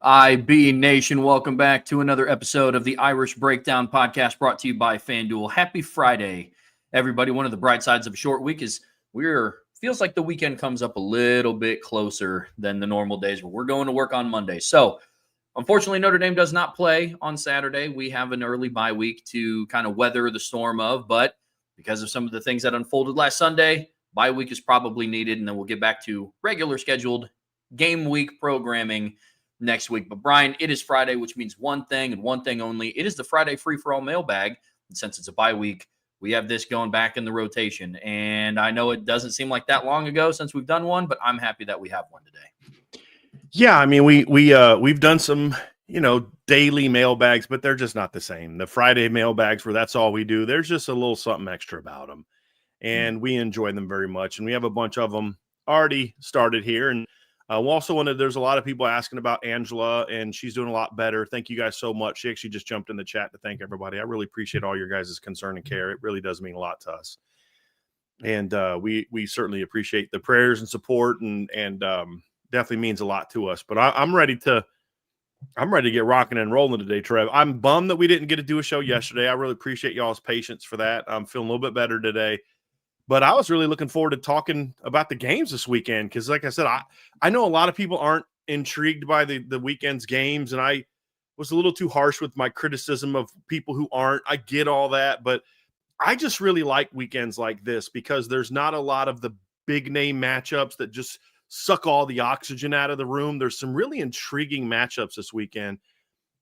IB Nation, welcome back to another episode of the Irish Breakdown podcast brought to you by FanDuel. Happy Friday, everybody. One of the bright sides of a short week is feels like the weekend comes up a little bit closer than the normal days, but we're going to work on Monday. So, unfortunately, Notre Dame does not play on Saturday. We have an early bye week to kind of weather the storm of, but because of some of the things that unfolded last Sunday, bye week is probably needed, and then we'll get back to regular scheduled game week programming next week. But Brian, it is Friday, which means one thing and one thing only. It is the Friday free-for-all mailbag. And since it's a bye week, we have this going back in the rotation. And I know it doesn't seem like that long ago since we've done one, but I'm happy that we have one today. Yeah, I mean, we've done some, daily mailbags, but they're just not the same. The Friday mailbags where that's all we do, there's just a little something extra about them. And we enjoy them very much. And we have a bunch of them already started here. And there's a lot of people asking about Angela, and she's doing a lot better. Thank you guys so much. She actually just jumped in the chat to thank everybody. I really appreciate all your guys' concern and care. It really does mean a lot to us. And we certainly appreciate the prayers and support, and definitely means a lot to us. But I'm ready to get rocking and rolling today, Trev. I'm bummed that we didn't get to do a show yesterday. I really appreciate y'all's patience for that. I'm feeling a little bit better today. But I was really looking forward to talking about the games this weekend because, like I said, I know a lot of people aren't intrigued by the weekend's games, and I was a little too harsh with my criticism of people who aren't. I get all that, but I just really like weekends like this because there's not a lot of the big-name matchups that just suck all the oxygen out of the room. There's some really intriguing matchups this weekend.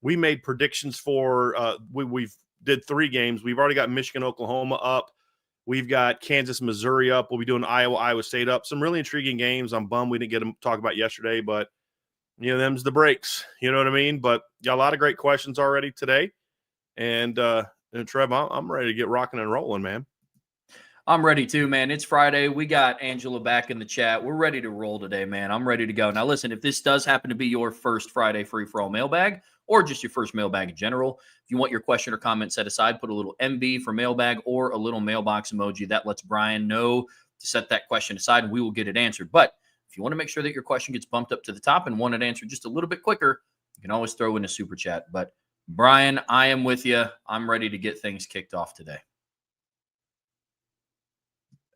We made predictions for we've did 3 games. We've already got Michigan, Oklahoma up. We've got Kansas, Missouri up. We'll be doing Iowa, Iowa State up. Some really intriguing games. I'm bummed we didn't get to talk about yesterday, but, them's the breaks. You know what I mean? But got a lot of great questions already today. And Trev, I'm ready to get rocking and rolling, man. I'm ready too, man. It's Friday. We got Angela back in the chat. We're ready to roll today, man. I'm ready to go. Now, listen, if this does happen to be your first Friday free-for-all mailbag or just your first mailbag in general, if you want your question or comment set aside, put a little MB for mailbag or a little mailbox emoji. That lets Brian know to set that question aside, and we will get it answered. But if you want to make sure that your question gets bumped up to the top and want it answered just a little bit quicker, you can always throw in a super chat. But, Brian, I am with you. I'm ready to get things kicked off today.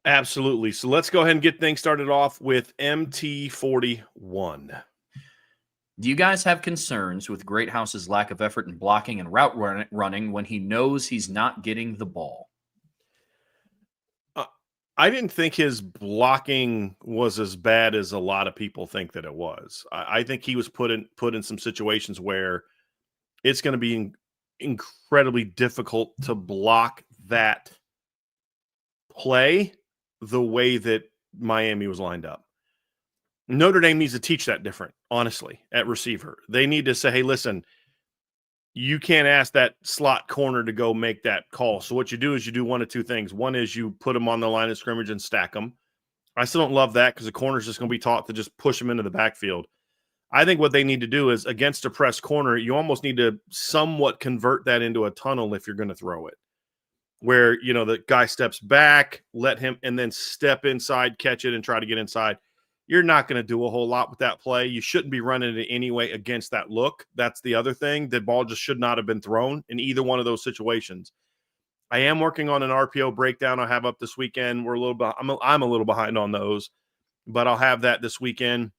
Absolutely. So let's go ahead and get things started off with MT41. Do you guys have concerns with Greathouse's lack of effort in blocking and route running when he knows he's not getting the ball? I didn't think his blocking was as bad as a lot of people think that it was. I think he was put in some situations where it's going to be incredibly difficult to block that play the way that Miami was lined up. Notre Dame needs to teach that different, honestly, at receiver. They need to say, hey, listen, you can't ask that slot corner to go make that call. So what you do is you do one of two things. One is you put them on the line of scrimmage and stack them. I still don't love that because the corner is just going to be taught to just push them into the backfield. I think what they need to do is against a press corner, you almost need to somewhat convert that into a tunnel if you're going to throw it. Where, the guy steps back, let him, and then step inside, catch it, and try to get inside. You're not going to do a whole lot with that play. You shouldn't be running it anyway against that look. That's the other thing. The ball just should not have been thrown in either one of those situations. I am working on an RPO breakdown I'll have up this weekend. I'm a little behind on those, but I'll have that this weekend.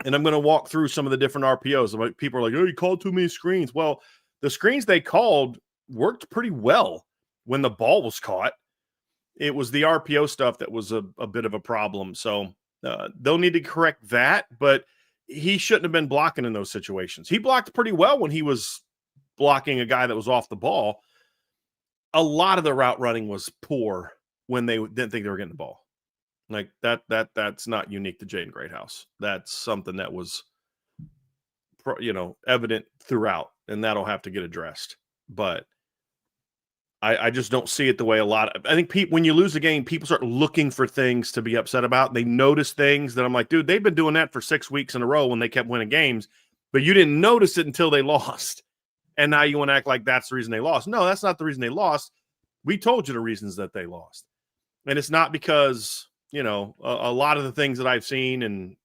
And I'm going to walk through some of the different RPOs. People are like, oh, you called too many screens. Well, the screens they called worked pretty well when the ball was caught. It was the RPO stuff that was a bit of a problem. So they'll need to correct that, but he shouldn't have been blocking in those situations. He blocked pretty well when he was blocking a guy that was off the ball. A lot of the route running was poor when they didn't think they were getting the ball. Like that's not unique to Jaden Greathouse. That's something that was, evident throughout, and that'll have to get addressed. But I just don't see it the way I think when you lose a game, people start looking for things to be upset about. They notice things that I'm like, dude, they've been doing that for 6 weeks in a row when they kept winning games, but you didn't notice it until they lost. And now you want to act like that's the reason they lost. No, that's not the reason they lost. We told you the reasons that they lost. And it's not because, a lot of the things that I've seen and,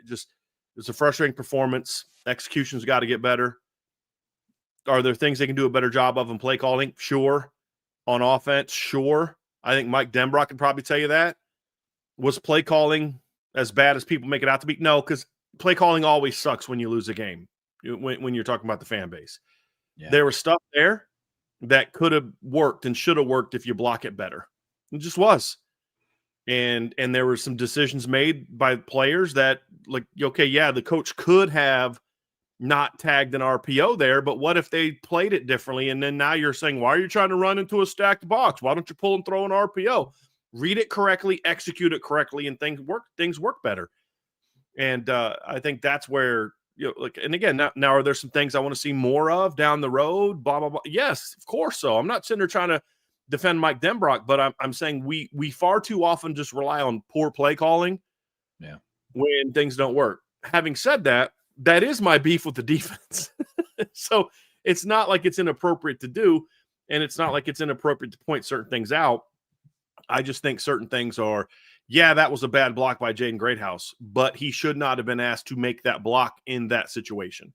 just it's a frustrating performance. Execution's got to get better. Are there things they can do a better job of in play calling? Sure. On offense, sure. I think Mike Denbrock can probably tell you that. Was play calling as bad as people make it out to be? No, because play calling always sucks when you lose a game, when you're talking about the fan base. Yeah. There was stuff there that could have worked and should have worked if you block it better. It just was. And there were some decisions made by players that, like, okay, yeah, the coach could have not tagged an RPO there, but what if they played it differently? And then now you're saying, why are you trying to run into a stacked box? Why don't you pull and throw an RPO? Read it correctly, execute it correctly, and things work better. And I think that's where, and again, now are there some things I want to see more of down the road? Blah, blah, blah. Yes, of course so. I'm not sitting there trying to defend Mike Denbrock, but I'm saying we far too often just rely on poor play calling when things don't work. Having said that, that is my beef with the defense. So it's not like it's inappropriate to do, and it's not like it's inappropriate to point certain things out. I just think certain things are, that was a bad block by Jaden Greathouse, but he should not have been asked to make that block in that situation.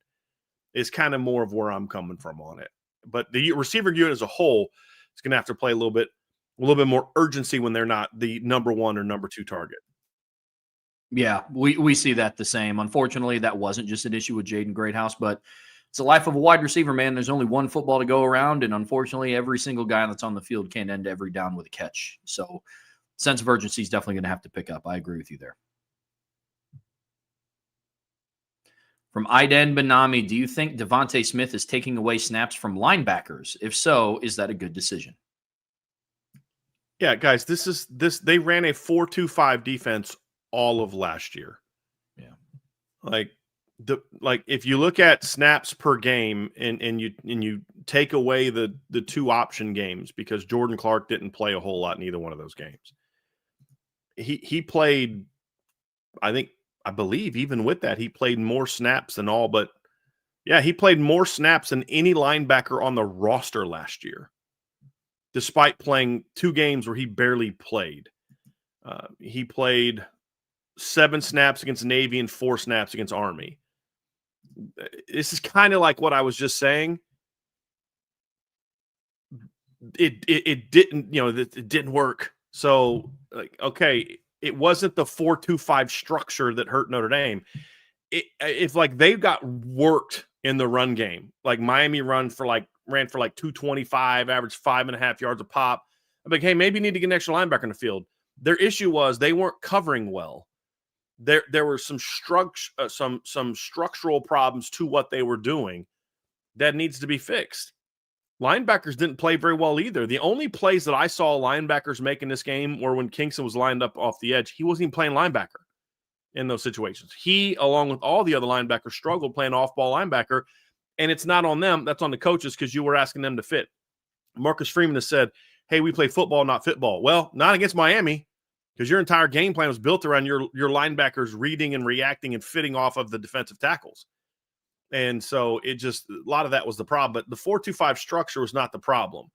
Is kind of more of where I'm coming from on it. But the receiver unit as a whole is going to have to play a little bit more urgency when they're not the number 1 or number 2 target. Yeah, we see that the same. Unfortunately, that wasn't just an issue with Jaden Greathouse, but it's the life of a wide receiver, man. There's only one football to go around, and unfortunately, every single guy that's on the field can't end every down with a catch. So sense of urgency is definitely going to have to pick up. I agree with you there. From Aiden Benami, do you think Devontae Smith is taking away snaps from linebackers? If so, is that a good decision? Yeah, guys, they ran a 4-2-5 defense all of last year. Yeah. Like if you look at snaps per game and you take away the 2 option games, because Jordan Clark didn't play a whole lot in either one of those games. He played, I believe even with that, he played more snaps than all, but he played more snaps than any linebacker on the roster last year, despite playing 2 games where he barely played. He played 7 snaps against Navy and 4 snaps against Army. This is kind of like what I was just saying. It didn't, it didn't work. So, like, okay, it wasn't the 4-2-5 structure that hurt Notre Dame. If like they got worked in the run game, like Miami ran for like 225, averaged 5.5 yards a pop. I'm like, hey, maybe you need to get an extra linebacker in the field. Their issue was they weren't covering well. There were some structural problems to what they were doing that needs to be fixed. Linebackers didn't play very well either. The only plays that I saw linebackers make in this game were when Kingston was lined up off the edge. He wasn't even playing linebacker in those situations. He, along with all the other linebackers, struggled playing off-ball linebacker, and it's not on them. That's on the coaches because you were asking them to fit. Marcus Freeman has said, hey, we play football, not fitball. Well, not against Miami, because your entire game plan was built around your linebackers reading and reacting and fitting off of the defensive tackles. And so a lot of that was the problem. But the 4-2-5 structure was not the problem.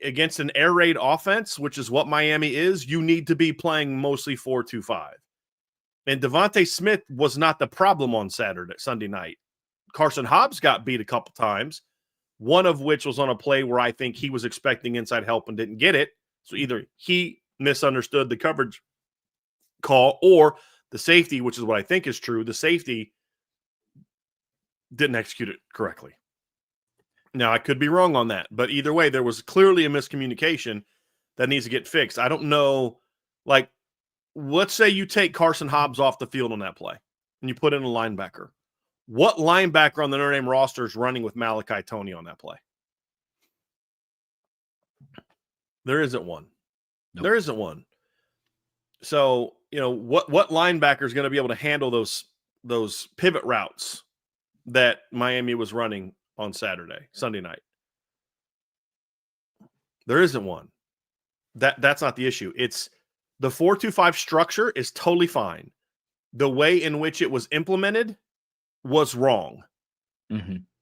Against an air raid offense, which is what Miami is, you need to be playing mostly 4-2-5. And Devontae Smith was not the problem on Sunday night. Carson Hobbs got beat a couple times, one of which was on a play where I think he was expecting inside help and didn't get it. So either he misunderstood the coverage call, or the safety, which is what I think is true, the safety didn't execute it correctly. Now, I could be wrong on that, but either way, there was clearly a miscommunication that needs to get fixed. I don't know, like, let's say you take Carson Hobbs off the field on that play and you put in a linebacker. What linebacker on the Notre Dame roster is running with Malachi Toney on that play? There isn't one. Nope. There isn't one. So, what linebacker is going to be able to handle those pivot routes that Miami was running on Sunday night? There isn't one. That's not the issue. It's the 4-2-5 structure is totally fine. The way in which it was implemented was wrong.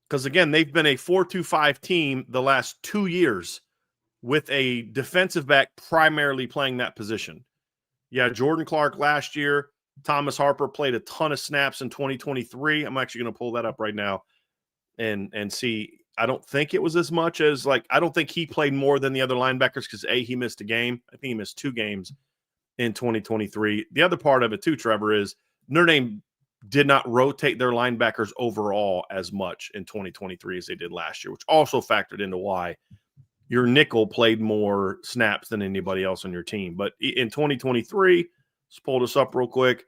Because again, they've been a 4-2-5 team the last 2 years with a defensive back primarily playing that position. Yeah, Jordan Clark last year, Thomas Harper played a ton of snaps in 2023. I'm actually going to pull that up right now and see. I don't think it was as much as I don't think he played more than the other linebackers because he missed a game. I think he missed 2 games in 2023. The other part of it too, Trevor, is Notre Dame did not rotate their linebackers overall as much in 2023 as they did last year, which also factored into why your nickel played more snaps than anybody else on your team. But in 2023, let's pull this up real quick.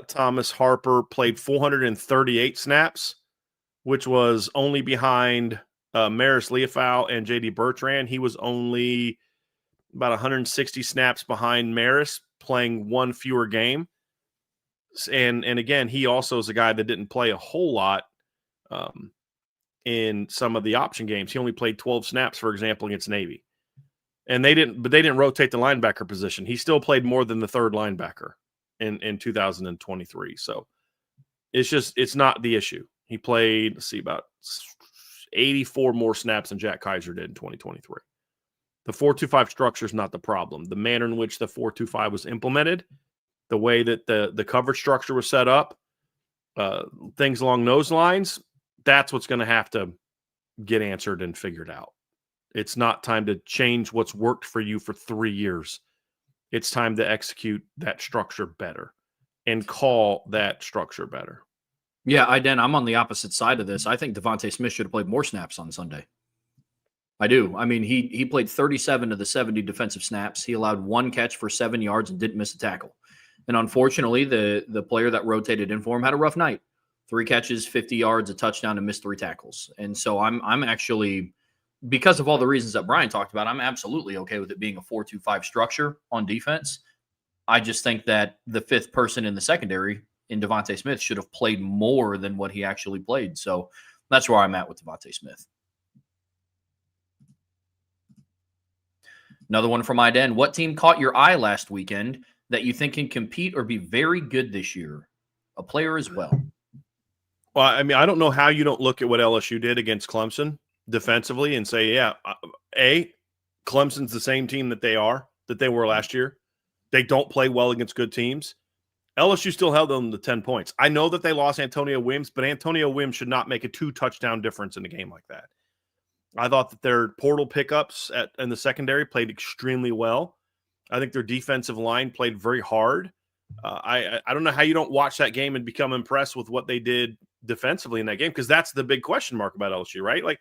Thomas Harper played 438 snaps, which was only behind Maris Leofau and J.D. Bertrand. He was only about 160 snaps behind Maris, playing 1 fewer game. And again, he also is a guy that didn't play a whole lot in some of the option games. He only played 12 snaps, for example, against Navy. And they didn't rotate the linebacker position. He still played more than the third linebacker in 2023. So it's not the issue. He played, about 84 more snaps than Jack Kaiser did in 2023. The 4-2-5 structure is not the problem. The manner in which the 4-2-5 was implemented, the way that the coverage structure was set up, things along those lines, that's what's going to have to get answered and figured out. It's not time to change what's worked for you for 3 years. It's time to execute that structure better and call that structure better. Yeah, I'm on the opposite side of this. I think Devontae Smith should have played more snaps on Sunday. I do. I mean, he played 37 of the 70 defensive snaps. He allowed 1 catch for 7 yards and didn't miss a tackle. And unfortunately, the player that rotated in for him had a rough night. 3 catches, 50 yards, a touchdown, and missed 3 tackles. And so I'm actually, because of all the reasons that Brian talked about, I'm absolutely okay with it being a 4-2-5 structure on defense. I just think that the 5th person in the secondary in Devontae Smith should have played more than what he actually played. So that's where I'm at with Devontae Smith. Another one from Iden. What team caught your eye last weekend that you think can compete or be very good this year? A player as well. Well, I mean, I don't know how you don't look at what LSU did against Clemson defensively and say, yeah, Clemson's the same team that they were last year. They don't play well against good teams. LSU still held them to 10 points. I know that they lost Antonio Williams, but Antonio Williams should not make a 2-touchdown difference in a game like that. I thought that their portal pickups in the secondary played extremely well. I think their defensive line played very hard. I don't know how you don't watch that game and become impressed with what they did defensively in that game, because that's the big question mark about LSU, right? Like,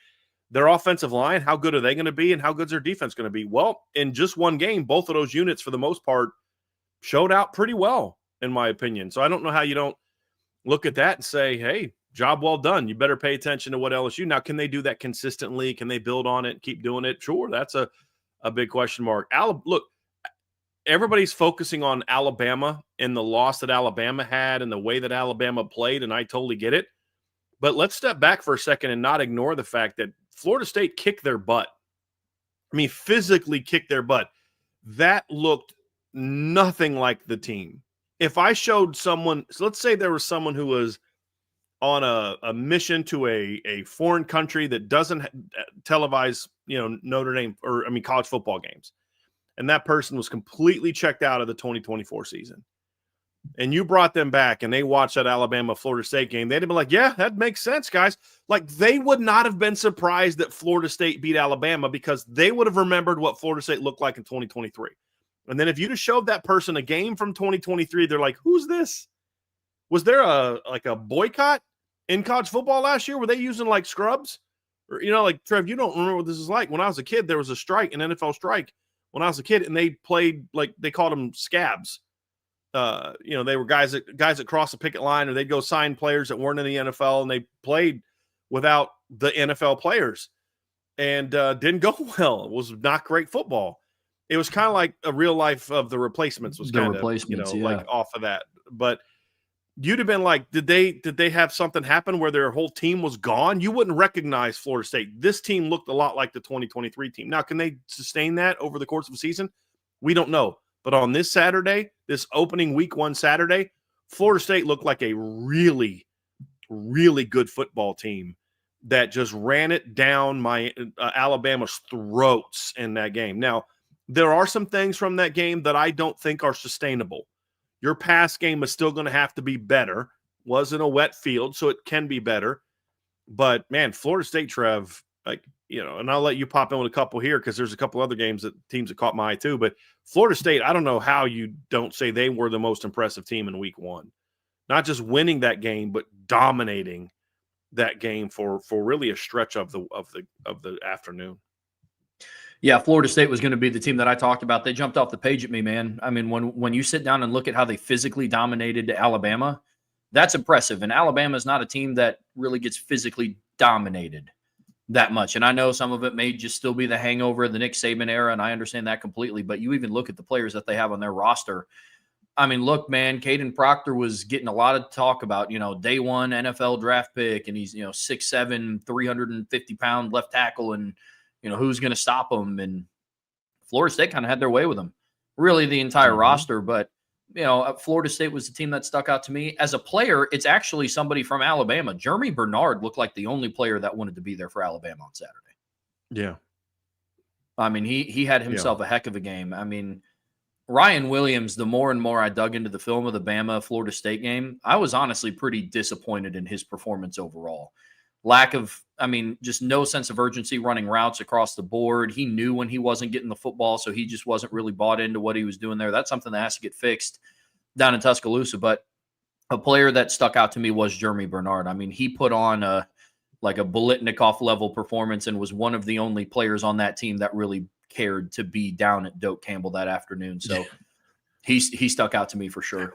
their offensive line, how good are they going to be, and how good is their defense going to be? Well, in just one game, both of those units, for the most part, showed out pretty well, in my opinion. So I don't know how you don't look at that and say, hey, job well done. You better pay attention to what LSU. Now, can they do that consistently? Can they build on it and keep doing it? Sure, that's a big question mark. Look, everybody's focusing on Alabama and the loss that Alabama had and the way that Alabama played, and I totally get it. But let's step back for a second and not ignore the fact that Florida State kicked their butt. I mean, physically kicked their butt. That looked nothing like the team. If I showed someone, so let's say there was someone who was on a mission to a foreign country that doesn't televise, Notre Dame college football games, and that person was completely checked out of the 2024 season, and you brought them back and they watched that Alabama-Florida State game, they'd be like, yeah, that makes sense, guys. Like, they would not have been surprised that Florida State beat Alabama because they would have remembered what Florida State looked like in 2023. And then if you just showed that person a game from 2023, they're like, who's this? Was there a boycott in college football last year? Were they using like scrubs? Or, like, Trev, you don't remember what this is like. When I was a kid, there was a strike, an NFL strike when I was a kid, and they played, like, they called them scabs. They were guys that crossed the picket line, or they'd go sign players that weren't in the NFL, and they played without the NFL players, and didn't go well. It was not great football. It was kind of like a real life of the replacements was kind of, like off of that. But you'd have been like, did they have something happen where their whole team was gone? You wouldn't recognize Florida State. This team looked a lot like the 2023 team. Now, can they sustain that over the course of the season? We don't know. But on this Saturday, this opening week 1 Saturday, Florida State looked like a really, really good football team that just ran it down Alabama's throats in that game. Now, there are some things from that game that I don't think are sustainable. Your pass game is still going to have to be better. Wasn't a wet field, so it can be better. But, man, Florida State, Trev, and I'll let you pop in with a couple here because there's a couple other teams that caught my eye too. But Florida State, I don't know how you don't say they were the most impressive team in week one. Not just winning that game, but dominating that game for really a stretch of the afternoon. Yeah, Florida State was going to be the team that I talked about. They jumped off the page at me, man. I mean, when you sit down and look at how they physically dominated Alabama, that's impressive. And Alabama is not a team that really gets physically dominated that much. And I know some of it may just still be the hangover of the Nick Saban era, and I understand that completely. But you even look at the players that they have on their roster. I mean, look, man, Caden Proctor was getting a lot of talk about, day one NFL draft pick, and he's, 6'7", 350-pound left tackle, and, who's going to stop him? And Florida State kind of had their way with him, really the entire roster. But, Florida State was the team that stuck out to me. As a player, it's actually somebody from Alabama. Jeremy Bernard looked like the only player that wanted to be there for Alabama on Saturday. Yeah. I mean, he had himself a heck of a game. I mean, Ryan Williams, the more and more I dug into the film of the Bama-Florida State game, I was honestly pretty disappointed in his performance overall. Just no sense of urgency running routes across the board. He knew when he wasn't getting the football, so he just wasn't really bought into what he was doing there. That's something that has to get fixed down in Tuscaloosa. But a player that stuck out to me was Jeremy Bernard. I mean, he put on a Bolitnikoff-level performance and was one of the only players on that team that really cared to be down at Doak Campbell that afternoon. So he stuck out to me for sure.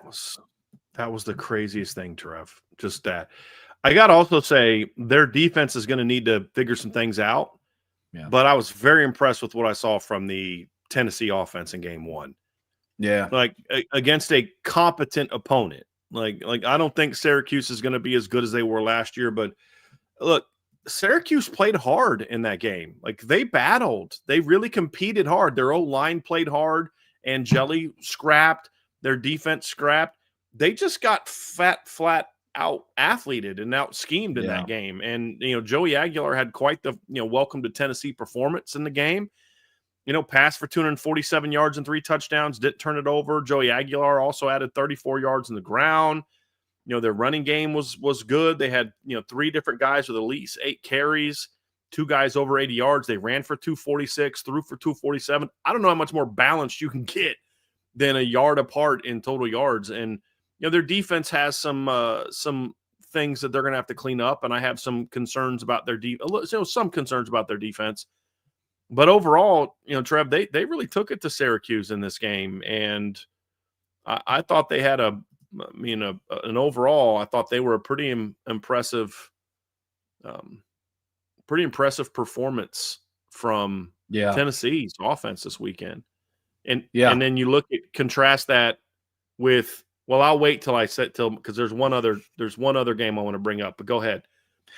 That was the craziest thing, Trev. Just that. I got to also say their defense is going to need to figure some things out. Yeah. But I was very impressed with what I saw from the Tennessee offense in game one. Yeah. Against a competent opponent. I don't think Syracuse is going to be as good as they were last year, but look, Syracuse played hard in that game. They battled. They really competed hard. Their O-line played hard. Angeli scrapped. Their defense scrapped. They just got flat out athleted and out schemed in that game. And, Joey Aguilar had quite the, welcome to Tennessee performance in the game. Passed for 247 yards and 3 touchdowns, didn't turn it over. Joey Aguilar also added 34 yards in the ground. Their running game was good. They had, 3 different guys with at least 8 carries, 2 guys over 80 yards. They ran for 246, threw for 247. I don't know how much more balanced you can get than a yard apart in total yards. And, their defense has some things that they're going to have to clean up, and I have some concerns about their some concerns about their defense. But overall, Trev, they really took it to Syracuse in this game, and I thought they had an overall, I thought they were a pretty impressive performance from Tennessee's offense this weekend. And then you contrast that with. Well, I'll wait till because there's one other game I want to bring up. But go ahead.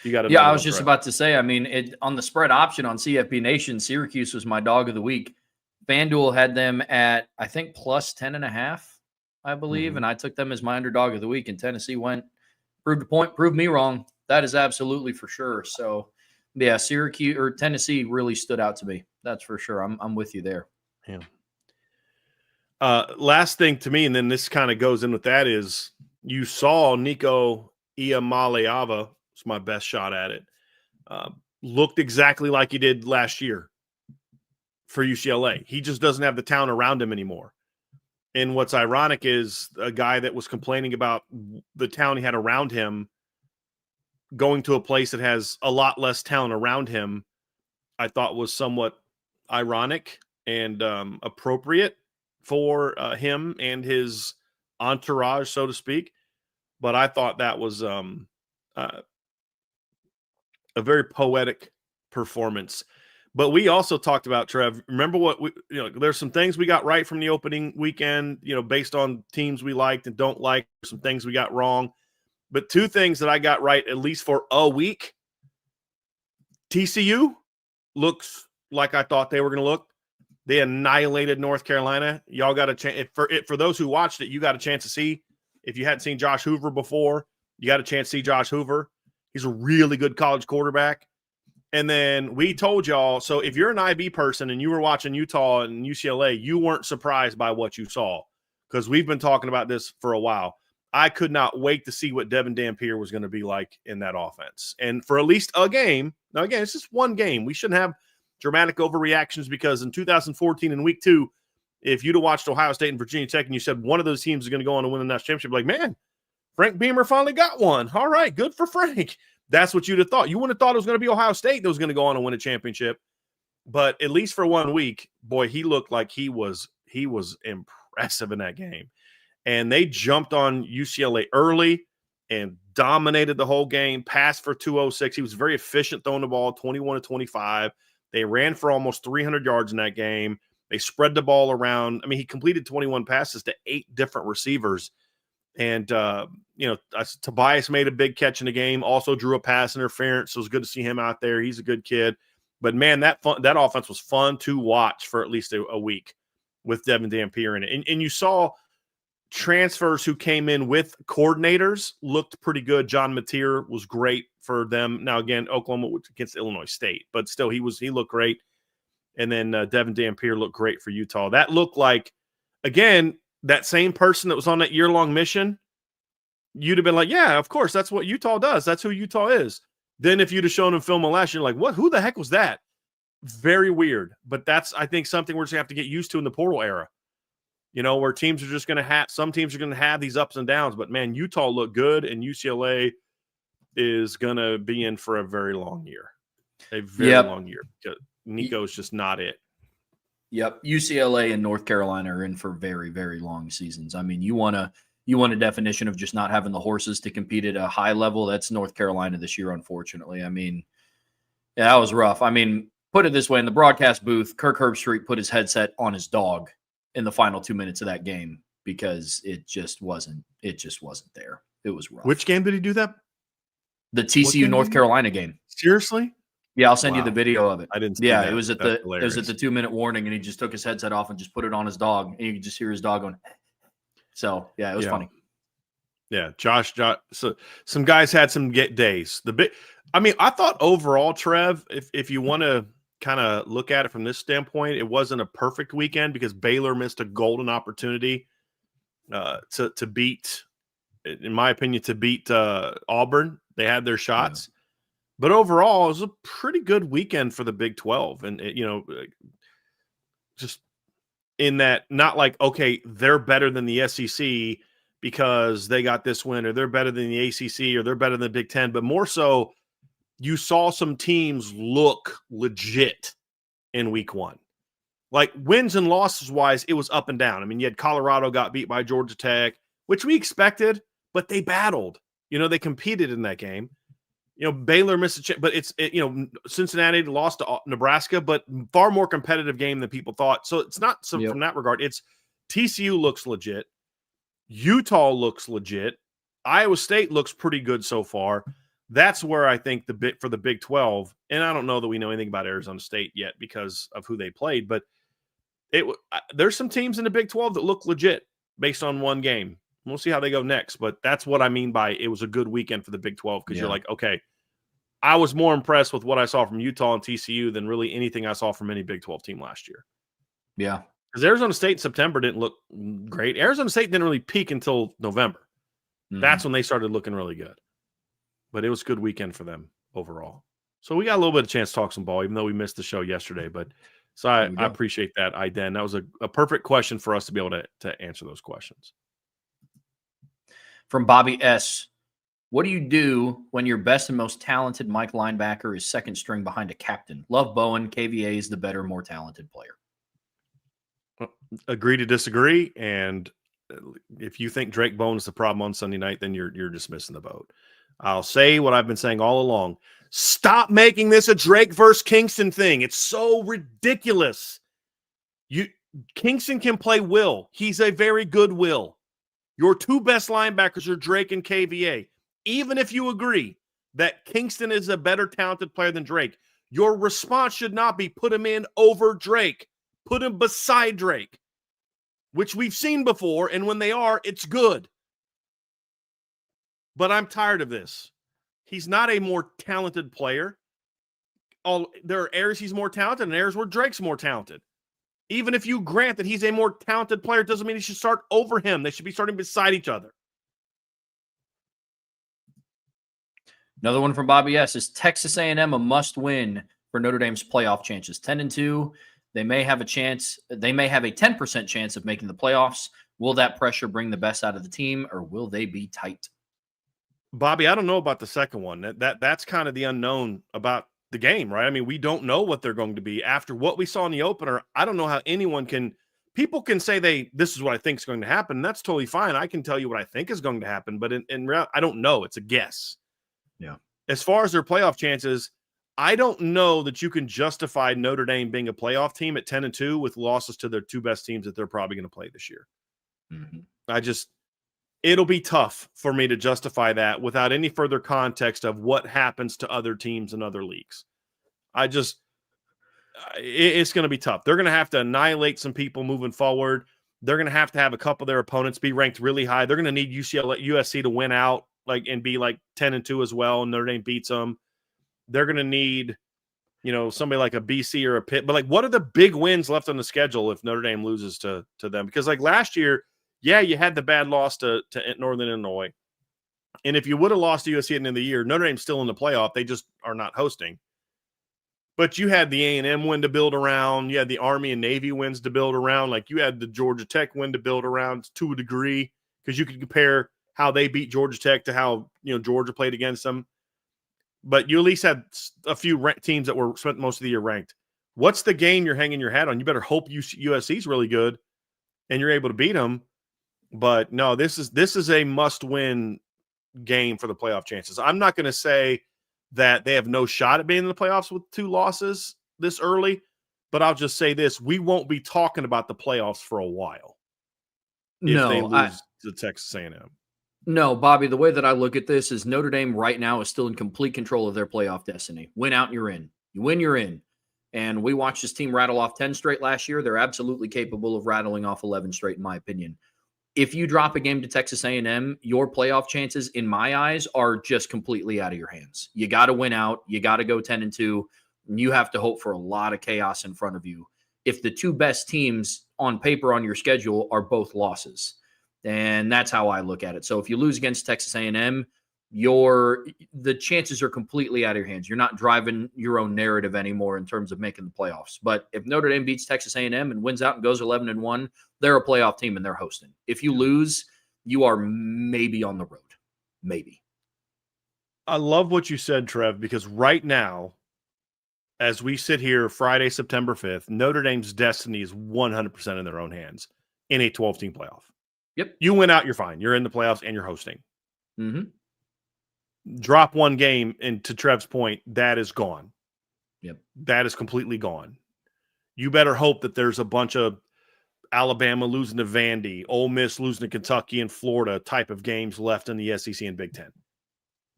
You got it. Yeah, I was just about to say. I mean, on the spread option on CFB Nation, Syracuse was my dog of the week. FanDuel had them at I think plus 10.5, I believe, and I took them as my underdog of the week. And Tennessee proved me wrong. That is absolutely for sure. So, yeah, Tennessee really stood out to me. That's for sure. I'm with you there. Yeah. Last thing to me, and then this kind of goes in with that, is you saw Nico Iamaleava, it's my best shot at it, looked exactly like he did last year for UCLA. He just doesn't have the talent around him anymore. And what's ironic is a guy that was complaining about the talent he had around him going to a place that has a lot less talent around him, I thought was somewhat ironic and appropriate for him and his entourage, so to speak. But I thought that was a very poetic performance. But we also talked about, Trev, remember what there's some things we got right from the opening weekend, based on teams we liked and don't like, some things we got wrong. But 2 things that I got right, at least for a week. TCU looks like I thought they were going to look. They annihilated North Carolina. Y'all got a chance. For those who watched it, you got a chance to see. If you hadn't seen Josh Hoover before, you got a chance to see Josh Hoover. He's a really good college quarterback. And then we told y'all, so if you're an IB person and you were watching Utah and UCLA, you weren't surprised by what you saw. because we've been talking about this for a while. I could not wait to see what Devin Dampier was going to be like in that offense. And for at least a game, now again, it's just one game. We shouldn't have dramatic overreactions because in 2014 in week 2, if you'd have watched Ohio State and Virginia Tech and you said one of those teams is going to go on to win the national championship, like, man, Frank Beamer finally got one. All right, good for Frank. That's what you'd have thought. You wouldn't have thought it was going to be Ohio State that was going to go on and win a championship. But at least for 1 week, boy, he looked like he was impressive in that game. And they jumped on UCLA early and dominated the whole game, passed for 206. He was very efficient throwing the ball, 21 to 25. They ran for almost 300 yards in that game. They spread the ball around. I mean, he completed 21 passes to 8 different receivers. And, Tobias made a big catch in the game, also drew a pass interference. So it was good to see him out there. He's a good kid. But, man, that offense was fun to watch for at least a week with Devin Dampier in it. And you saw transfers who came in with coordinators looked pretty good. John Mateer was great for them. Now, again, Oklahoma was against Illinois State, but still he looked great. And then Devin Dampier looked great for Utah. That looked like, again, that same person that was on that year-long mission, you'd have been like, yeah, of course, that's what Utah does. That's who Utah is. Then if you'd have shown him film on last year, like, what? Who the heck was that? Very weird. But that's, I think, something we're just going to have to get used to in the portal era. Where teams are just going to have – some teams are going to have these ups and downs. But, man, Utah looked good, and UCLA is going to be in for a very long year. A very long year. Because Nico's just not it. Yep. UCLA and North Carolina are in for very, very long seasons. I mean, you want a definition of just not having the horses to compete at a high level. That's North Carolina this year, unfortunately. I mean, yeah, that was rough. I mean, put it this way, in the broadcast booth, Kirk Herbstreit put his headset on his dog in the final 2 minutes of that game because it just wasn't there. It was rough. Which game did he do that? The TCU North Carolina game. Seriously? Yeah, I'll send you the video of it. I didn't see that. It was at the 2 minute warning, and he just took his headset off and just put it on his dog, and you could just hear his dog going. So yeah, it was funny. Yeah, Josh. So some guys had some days. I thought overall, Trev, if you want to kind of look at it from this standpoint, it wasn't a perfect weekend because Baylor missed a golden opportunity to beat, in my opinion, Auburn. They had their shots. Yeah. But overall, it was a pretty good weekend for the Big 12. And, just in that, not like, okay, they're better than the SEC because they got this win, or they're better than the ACC, or they're better than the Big 10. But more so, you saw some teams look legit in week 1. Like wins and losses wise, it was up and down. I mean, you had Colorado got beat by Georgia Tech, which we expected, but they battled. They competed in that game. Baylor missed a chance, but Cincinnati lost to Nebraska, but far more competitive game than people thought. So it's not from that regard. It's TCU looks legit. Utah looks legit. Iowa State looks pretty good so far. That's where I think for the Big 12, and I don't know that we know anything about Arizona State yet because of who they played, but there's some teams in the Big 12 that look legit based on one game. We'll see how they go next, but that's what I mean by it was a good weekend for the Big 12 because you're like, okay, I was more impressed with what I saw from Utah and TCU than really anything I saw from any Big 12 team last year. Yeah. Because Arizona State in September didn't look great. Arizona State didn't really peak until November. Mm-hmm. That's when they started looking really good. But it was a good weekend for them overall. So we got a little bit of chance to talk some ball, even though we missed the show yesterday. But so I appreciate that, Iden. That was a perfect question for us to be able to answer those questions. From Bobby S. What do you do when your best and most talented Mike linebacker is second string behind a captain? Love Bowen. KVA is the better, more talented player. Agree to disagree. And if you think Drake Bowen is the problem on Sunday night, then you're just missing the boat. I'll say what I've been saying all along. Stop making this a Drake versus Kingston thing. It's so ridiculous. Kingston can play Will. He's a very good Will. Your two best linebackers are Drake and KVA. Even if you agree that Kingston is a better talented player than Drake, your response should not be put him in over Drake. Put him beside Drake, which we've seen before, and when they are, it's good. But I'm tired of this. He's not a more talented player. There are areas he's more talented and areas where Drake's more talented. Even if you grant that he's a more talented player, it doesn't mean he should start over him. They should be starting beside each other. Another one from Bobby S. Is Texas A&M a must-win for Notre Dame's playoff chances? 10-2. They may have a chance. They may have a 10% chance of making the playoffs. Will that pressure bring the best out of the team, or will they be tight? Bobby, I don't know about the second one. That's kind of the unknown about the game, right? I mean, we don't know what they're going to be after what we saw in the opener. I don't know how anyone can. People can say this is what I think is going to happen. And that's totally fine. I can tell you what I think is going to happen, but in reality, I don't know. It's a guess. Yeah. As far as their playoff chances, I don't know that you can justify Notre Dame being a playoff team at 10-2 with losses to their two best teams that they're probably going to play this year. Mm-hmm. It'll be tough for me to justify that without any further context of what happens to other teams in other leagues. It's going to be tough. They're going to have to annihilate some people moving forward. They're going to have a couple of their opponents be ranked really high. They're going to need USC to win out and be 10-2 as well, and Notre Dame beats them. They're going to need, somebody like a BC or a Pitt. But what are the big wins left on the schedule if Notre Dame loses to them? Because last year, yeah, you had the bad loss to Northern Illinois. And if you would have lost to USC at the end of the year, Notre Dame's still in the playoff. They just are not hosting. But you had the A&M win to build around. You had the Army and Navy wins to build around. You had the Georgia Tech win to build around to a degree, because you could compare how they beat Georgia Tech to how Georgia played against them. But you at least had a few teams that were spent most of the year ranked. What's the game you're hanging your hat on? You better hope USC's really good and you're able to beat them. But no, this is a must-win game for the playoff chances. I'm not going to say that they have no shot at being in the playoffs with 2 losses this early, but I'll just say this: we won't be talking about the playoffs for a while if they lose to Texas A&M. No, Bobby, the way that I look at this is Notre Dame right now is still in complete control of their playoff destiny. Win out and you're in. You win, you're in. And we watched this team rattle off 10 straight last year. They're absolutely capable of rattling off 11 straight, in my opinion. If you drop a game to Texas A&M, your playoff chances, in my eyes, are just completely out of your hands. You got to win out. You got to go 10-2. And you have to hope for a lot of chaos in front of you if the two best teams on paper on your schedule are both losses. And that's how I look at it. So if you lose against Texas A&M, the chances are completely out of your hands. You're not driving your own narrative anymore in terms of making the playoffs. But if Notre Dame beats Texas A&M and wins out and goes 11-1, they're a playoff team and they're hosting. If you lose, you are maybe on the road. Maybe. I love what you said, Trev, because right now, as we sit here Friday, September 5th, Notre Dame's destiny is 100% in their own hands in a 12-team playoff. Yep. You win out, you're fine. You're in the playoffs and you're hosting. Mm-hmm. Drop one game, and to Trev's point, that is gone. Yep. That is completely gone. You better hope that there's a bunch of Alabama losing to Vandy, Ole Miss losing to Kentucky and Florida type of games left in the SEC and Big Ten.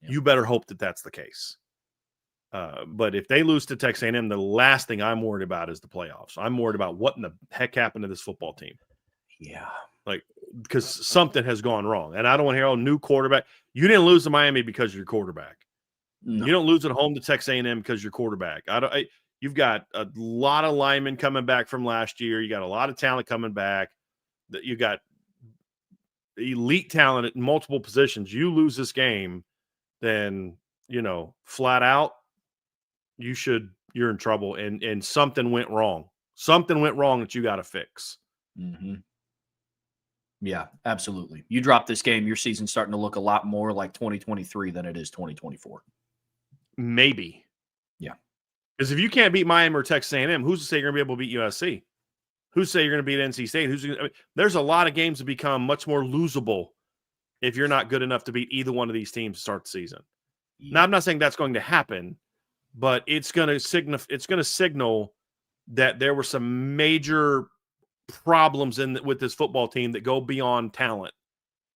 Yep. You better hope that that's the case. But if they lose to Texas A&M, the last thing I'm worried about is the playoffs. I'm worried about what in the heck happened to this football team. Yeah. Because something has gone wrong. And I don't want to hear, new quarterback. You didn't lose to Miami because of your quarterback. No. You don't lose at home to Texas A&M because your quarterback. You've got a lot of linemen coming back from last year. You got a lot of talent coming back. You got elite talent at multiple positions. You lose this game, then, flat out, you're in trouble. And something went wrong. Something went wrong that you got to fix. Mm-hmm. Yeah, absolutely. You drop this game, your season's starting to look a lot more like 2023 than it is 2024. Maybe. Yeah. Because if you can't beat Miami or Texas A&M, who's to say you're going to be able to beat USC? Who's to say you're going to beat NC State? There's a lot of games that become much more losable if you're not good enough to beat either one of these teams to start the season. Yeah. Now, I'm not saying that's going to happen, but it's going to signal that there were some major problems with this football team that go beyond talent.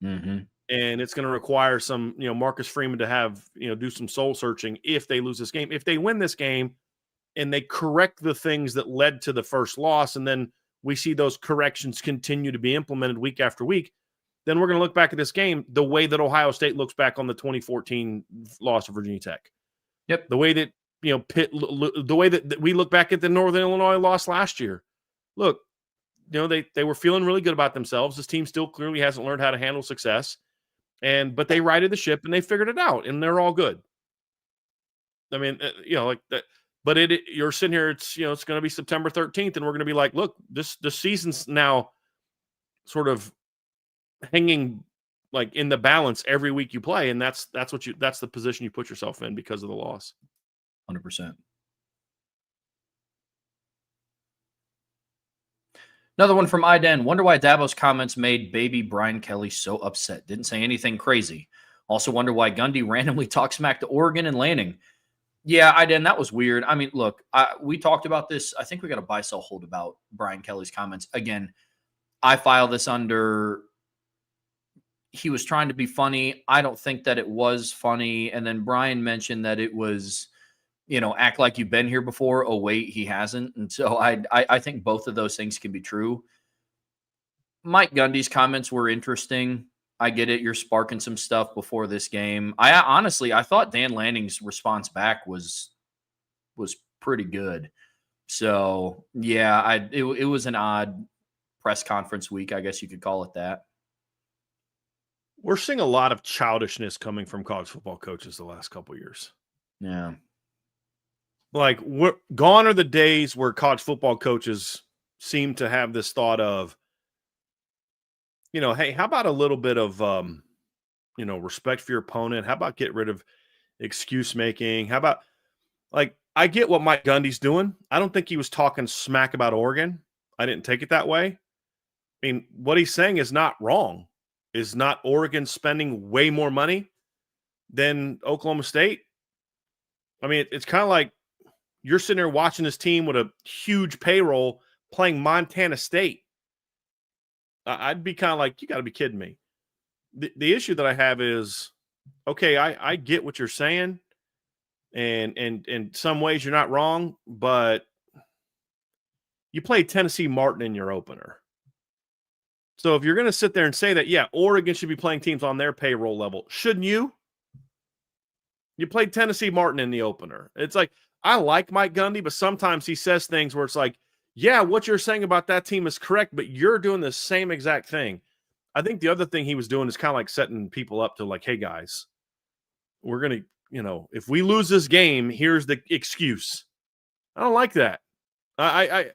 Mm-hmm. And it's going to require some, Marcus Freeman to have, do some soul searching if they lose this game. If they win this game and they correct the things that led to the first loss, and then we see those corrections continue to be implemented week after week, then we're going to look back at this game the way that Ohio State looks back on the 2014 loss to Virginia Tech. Yep. The way that, Pitt, the way that we look back at the Northern Illinois loss last year. look, they were feeling really good about themselves. This team still clearly hasn't learned how to handle success. But they righted the ship and they figured it out, and they're all good. I mean, like that. But you're sitting here. It's it's going to be September 13th, and we're going to be like, look, the season's now sort of hanging like in the balance every week you play, and that's the position you put yourself in because of the loss. 100%. Another one from Iden. Wonder why Dabo's comments made baby Brian Kelly so upset. Didn't say anything crazy. Also wonder why Gundy randomly talked smack to Oregon and Lanning. Yeah, Iden, that was weird. I mean, look, we talked about this. I think we got a buy-sell hold about Brian Kelly's comments. Again, I file this under he was trying to be funny. I don't think that it was funny. And then Brian mentioned that it was act like you've been here before. Oh, wait, he hasn't. And so I think both of those things can be true. Mike Gundy's comments were interesting. I get it. You're sparking some stuff before this game. I thought Dan Lanning's response back was pretty good. So yeah, it was an odd press conference week. I guess you could call it that. We're seeing a lot of childishness coming from college football coaches the last couple of years. Yeah. Like, gone are the days where college football coaches seem to have this thought of, hey, how about a little bit of, respect for your opponent? How about get rid of excuse making? How about, I get what Mike Gundy's doing. I don't think he was talking smack about Oregon. I didn't take it that way. I mean, what he's saying is not wrong. Is not Oregon spending way more money than Oklahoma State? I mean, it's kind of like you're sitting there watching this team with a huge payroll playing Montana State. I'd be kind of like, you got to be kidding me. The issue that I have is, okay, I get what you're saying, and in some ways you're not wrong, but you played Tennessee Martin in your opener. So if you're going to sit there and say that, yeah, Oregon should be playing teams on their payroll level, shouldn't you? You played Tennessee Martin in the opener. It's like, I like Mike Gundy, but sometimes he says things where it's like, yeah, what you're saying about that team is correct, but you're doing the same exact thing. I think the other thing he was doing is kind of like setting people up to like, hey, guys, we're going to, if we lose this game, here's the excuse. I don't like that. I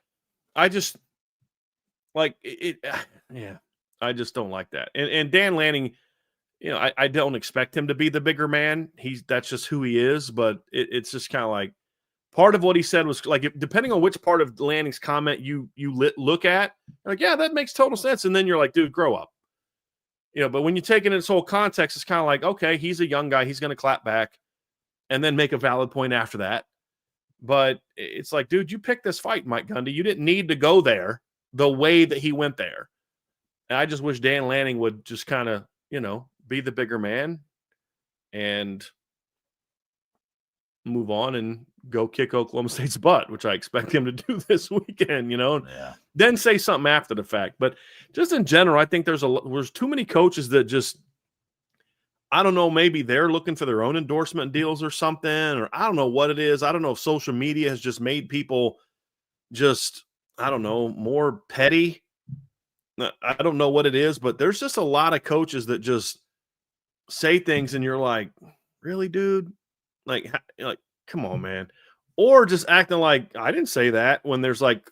just like it. Yeah, I just don't like that. And Dan Lanning, I don't expect him to be the bigger man. That's just who he is. But it's just kind of like part of what he said was like, depending on which part of Lanning's comment you look at, like, yeah, that makes total sense. And then you're like, dude, grow up. But when you take it in its whole context, it's kind of like, okay, he's a young guy. He's going to clap back and then make a valid point after that. But it's like, dude, you picked this fight, Mike Gundy. You didn't need to go there the way that he went there. And I just wish Dan Lanning would just kind of, be the bigger man and move on and go kick Oklahoma State's butt, which I expect him to do this weekend, Yeah. Then say something after the fact. But just in general, I think there's too many coaches that just, I don't know, maybe they're looking for their own endorsement deals or something, or I don't know what it is. I don't know if social media has just made people just, I don't know, more petty. I don't know what it is, but there's just a lot of coaches that just say things and you're like, really, dude? Like, come on, man. Or just acting like I didn't say that when there's like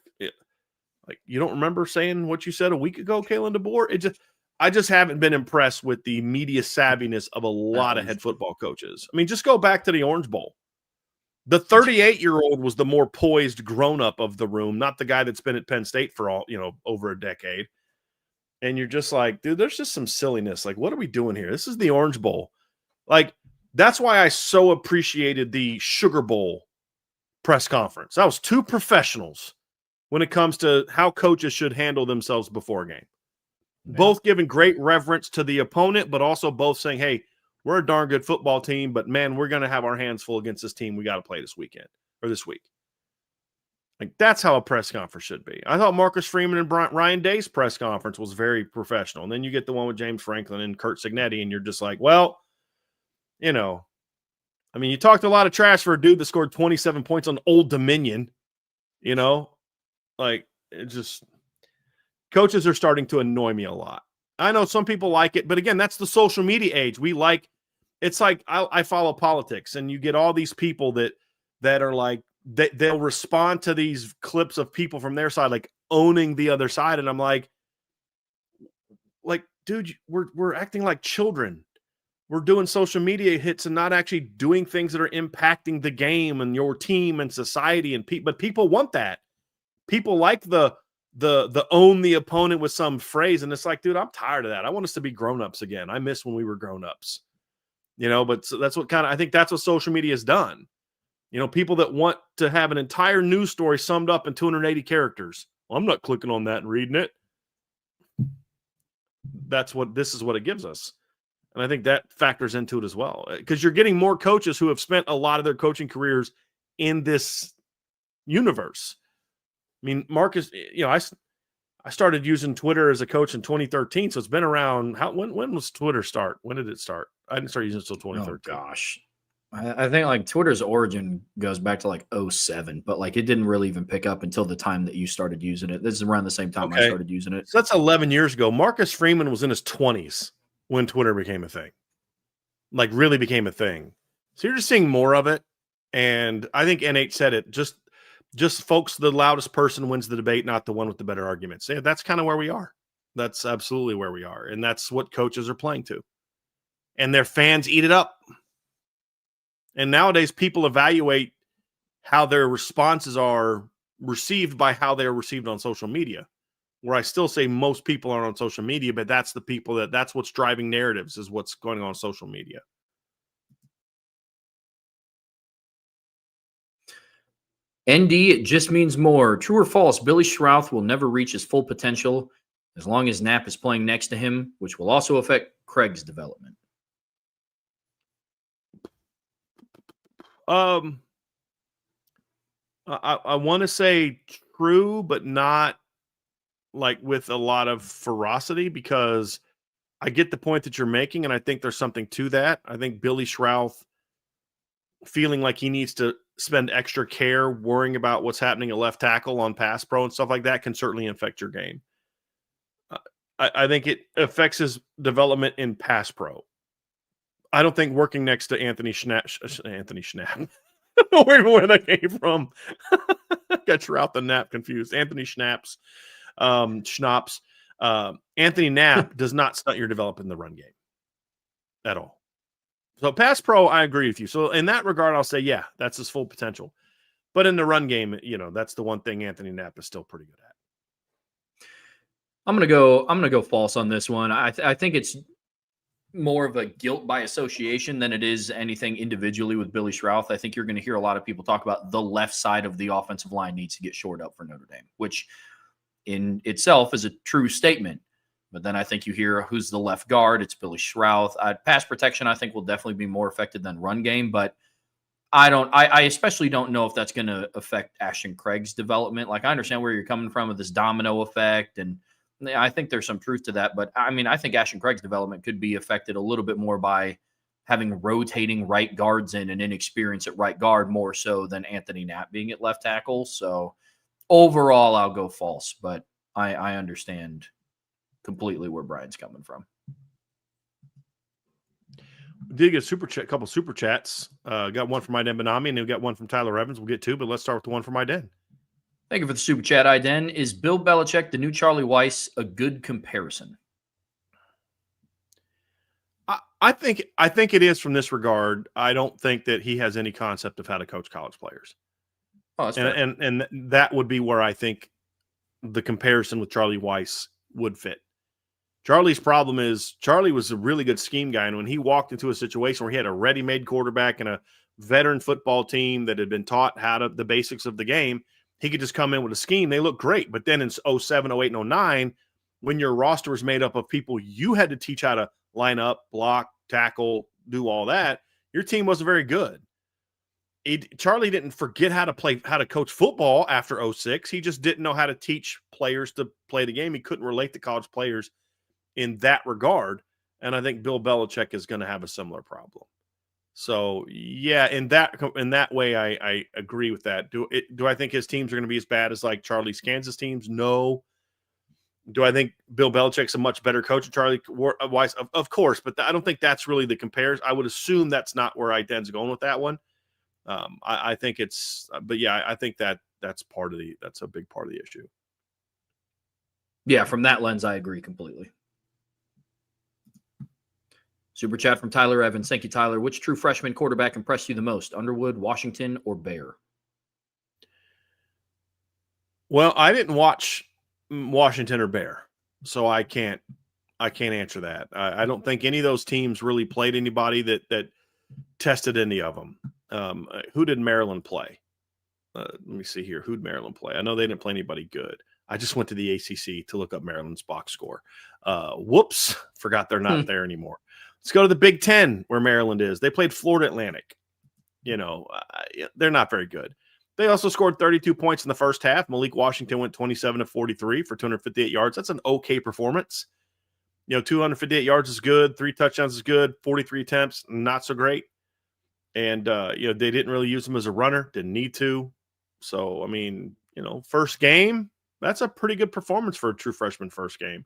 you don't remember saying what you said a week ago, Kalen DeBoer? I just haven't been impressed with the media savviness of a lot of head football coaches. I mean, just go back to the Orange Bowl. The 38-year-old was the more poised grown-up of the room, not the guy that's been at Penn State for over a decade. And you're just like, dude, there's just some silliness. Like, what are we doing here? This is the Orange Bowl. Like, that's why I so appreciated the Sugar Bowl press conference. That was two professionals when it comes to how coaches should handle themselves before a game. Yeah. Both giving great reverence to the opponent, but also both saying, hey, we're a darn good football team, but man, we're going to have our hands full against this team we got to play this weekend or this week. Like, that's how a press conference should be. I thought Marcus Freeman and Ryan Day's press conference was very professional. And then you get the one with James Franklin and Kurt Signetti, and you're just like, well, I mean, you talked a lot of trash for a dude that scored 27 points on Old Dominion, like, it just coaches are starting to annoy me a lot. I know some people like it, but again, that's the social media age. It's like I follow politics, and you get all these people that are like they'll respond to these clips of people from their side, like owning the other side, and I'm like, dude, we're acting like children. We're doing social media hits and not actually doing things that are impacting the game and your team and society and people. But people want that. People like the own the opponent with some phrase, and it's like, dude, I'm tired of that. I want us to be grown-ups again. I miss when we were grown-ups. But that's what I think that's what social media has done. People that want to have an entire news story summed up in 280 characters. Well, I'm not clicking on that and reading it. This is what it gives us. And I think that factors into it as well, because you're getting more coaches who have spent a lot of their coaching careers in this universe. I mean, Marcus, I started using Twitter as a coach in 2013, so it's been around. When was Twitter start? When did it start? I didn't start using it until 2013. Oh gosh, I think like Twitter's origin goes back to like 2007, but like it didn't really even pick up until the time that you started using it. This is around the same time I started using it. So that's 11 years ago. Marcus Freeman was in his 20s when Twitter became a thing, like really became a thing. So you're just seeing more of it, and I think NH said it. Just folks, the loudest person wins the debate, not the one with the better arguments. Yeah, that's kind of where we are. That's absolutely where we are, and that's what coaches are playing to, and their fans eat it up. And nowadays, people evaluate how their responses are received by how they're received on social media. Where I still say most people are on social media, but that's the people that's what's driving narratives is what's going on social media. ND, it just means more. True or false, Billy Schrouth will never reach his full potential as long as Knapp is playing next to him, which will also affect Craig's development. I want to say true, but not like with a lot of ferocity, because I get the point that you're making, and I think there's something to that. I think Billy Schrouth feeling like he needs to spend extra care worrying about what's happening at left tackle on pass pro and stuff like that can certainly affect your game. I think it affects his development in pass pro. I don't think working next to Anthony Schnapp. I don't know even where that came from. Got Schrouth and Knapp confused. Anthony Schnapp's. Schnaps. Anthony Knapp does not stunt your development in the run game at all. So pass pro, I agree with you. So in that regard, I'll say, yeah, that's his full potential. But in the run game, that's the one thing Anthony Knapp is still pretty good at. I'm gonna go false on this one. I think it's more of a guilt by association than it is anything individually with Billy Schrouth. I think you're going to hear a lot of people talk about the left side of the offensive line needs to get shored up for Notre Dame, which in itself is a true statement. But then I think you hear who's the left guard. It's Billy Schrouth. Pass protection, I think, will definitely be more affected than run game. But I especially don't know if that's going to affect Ashton Craig's development. Like, I understand where you're coming from with this domino effect, and I think there's some truth to that. But I mean, I think Ashton Craig's development could be affected a little bit more by having rotating right guards in and inexperience at right guard more so than Anthony Knapp being at left tackle. So overall, I'll go false, but I understand completely where Brian's coming from. Did get a couple super chats. Got one from Iden Benami, and we got one from Tyler Evans. We'll get two, but let's start with the one from Iden. Thank you for the super chat, Iden. Is Bill Belichick the new Charlie Weiss a good comparison? I think it is from this regard. I don't think that he has any concept of how to coach college players. Oh, that's fair. And that would be where I think the comparison with Charlie Weiss would fit. Charlie's problem is Charlie was a really good scheme guy, and when he walked into a situation where he had a ready-made quarterback and a veteran football team that had been taught the basics of the game, he could just come in with a scheme. They look great. But then in 07, 08, and 09, when your roster was made up of people you had to teach how to line up, block, tackle, do all that, your team wasn't very good. Charlie didn't forget how to coach football after 06. He just didn't know how to teach players to play the game. He couldn't relate to college players in that regard. And I think Bill Belichick is going to have a similar problem. So yeah, in that way, I agree with that. Do I think his teams are going to be as bad as like Charlie's Kansas teams? No. Do I think Bill Belichick's a much better coach than Charlie Weiss? Of course, but I don't think that's really the comparison. I would assume that's not where Iden's going with that one. I think it's, but yeah, I think that's a big part of the issue. Yeah, from that lens, I agree completely. Super chat from Tyler Evans. Thank you, Tyler. Which true freshman quarterback impressed you the most? Underwood, Washington, or Bear? Well, I didn't watch Washington or Bear, so I can't answer that. I don't think any of those teams really played anybody that tested any of them. Who did Maryland play? Let me see here. Who'd Maryland play? I know they didn't play anybody good. I just went to the ACC to look up Maryland's box score. Whoops, forgot they're not there anymore. Let's go to the Big Ten where Maryland is. They played Florida Atlantic. They're not very good. They also scored 32 points in the first half. Malik Washington went 27 of 43 for 258 yards. That's an okay performance. 258 yards is good. 3 touchdowns is good. 43 attempts, not so great. And, they didn't really use him as a runner. Didn't need to. So, I mean, first game, that's a pretty good performance for a true freshman first game.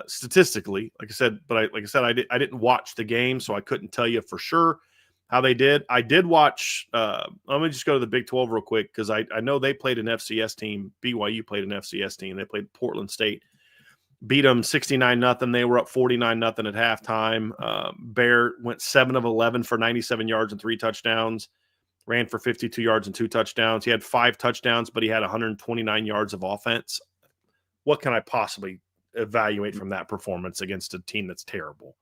Statistically, like I said, I didn't watch the game, so I couldn't tell you for sure how they did. I did watch. Let me just go to the Big 12 real quick because I know they played an FCS team. BYU played an FCS team. They played Portland State, beat them 69-0. They were up 49-0 at halftime. Bear went 7 of 11 for 97 yards and 3 touchdowns. Ran for 52 yards and 2 touchdowns. He had 5 touchdowns, but he had 129 yards of offense. What can I possibly evaluate from that performance against a team that's terrible?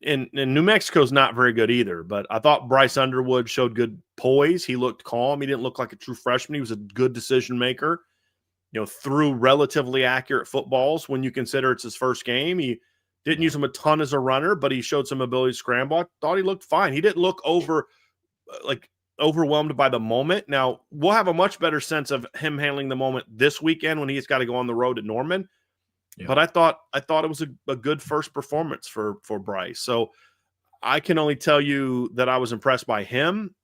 And New Mexico's not very good either, but I thought Bryce Underwood showed good poise. He looked calm. He didn't look like a true freshman. He was a good decision maker, threw relatively accurate footballs when you consider it's his first game. He didn't use him a ton as a runner, but he showed some ability to scramble. I thought he looked fine. He didn't look overwhelmed by the moment. Now, we'll have a much better sense of him handling the moment this weekend when he's got to go on the road at Norman. Yeah. But I thought it was a good first performance for Bryce. So I can only tell you that I was impressed by him,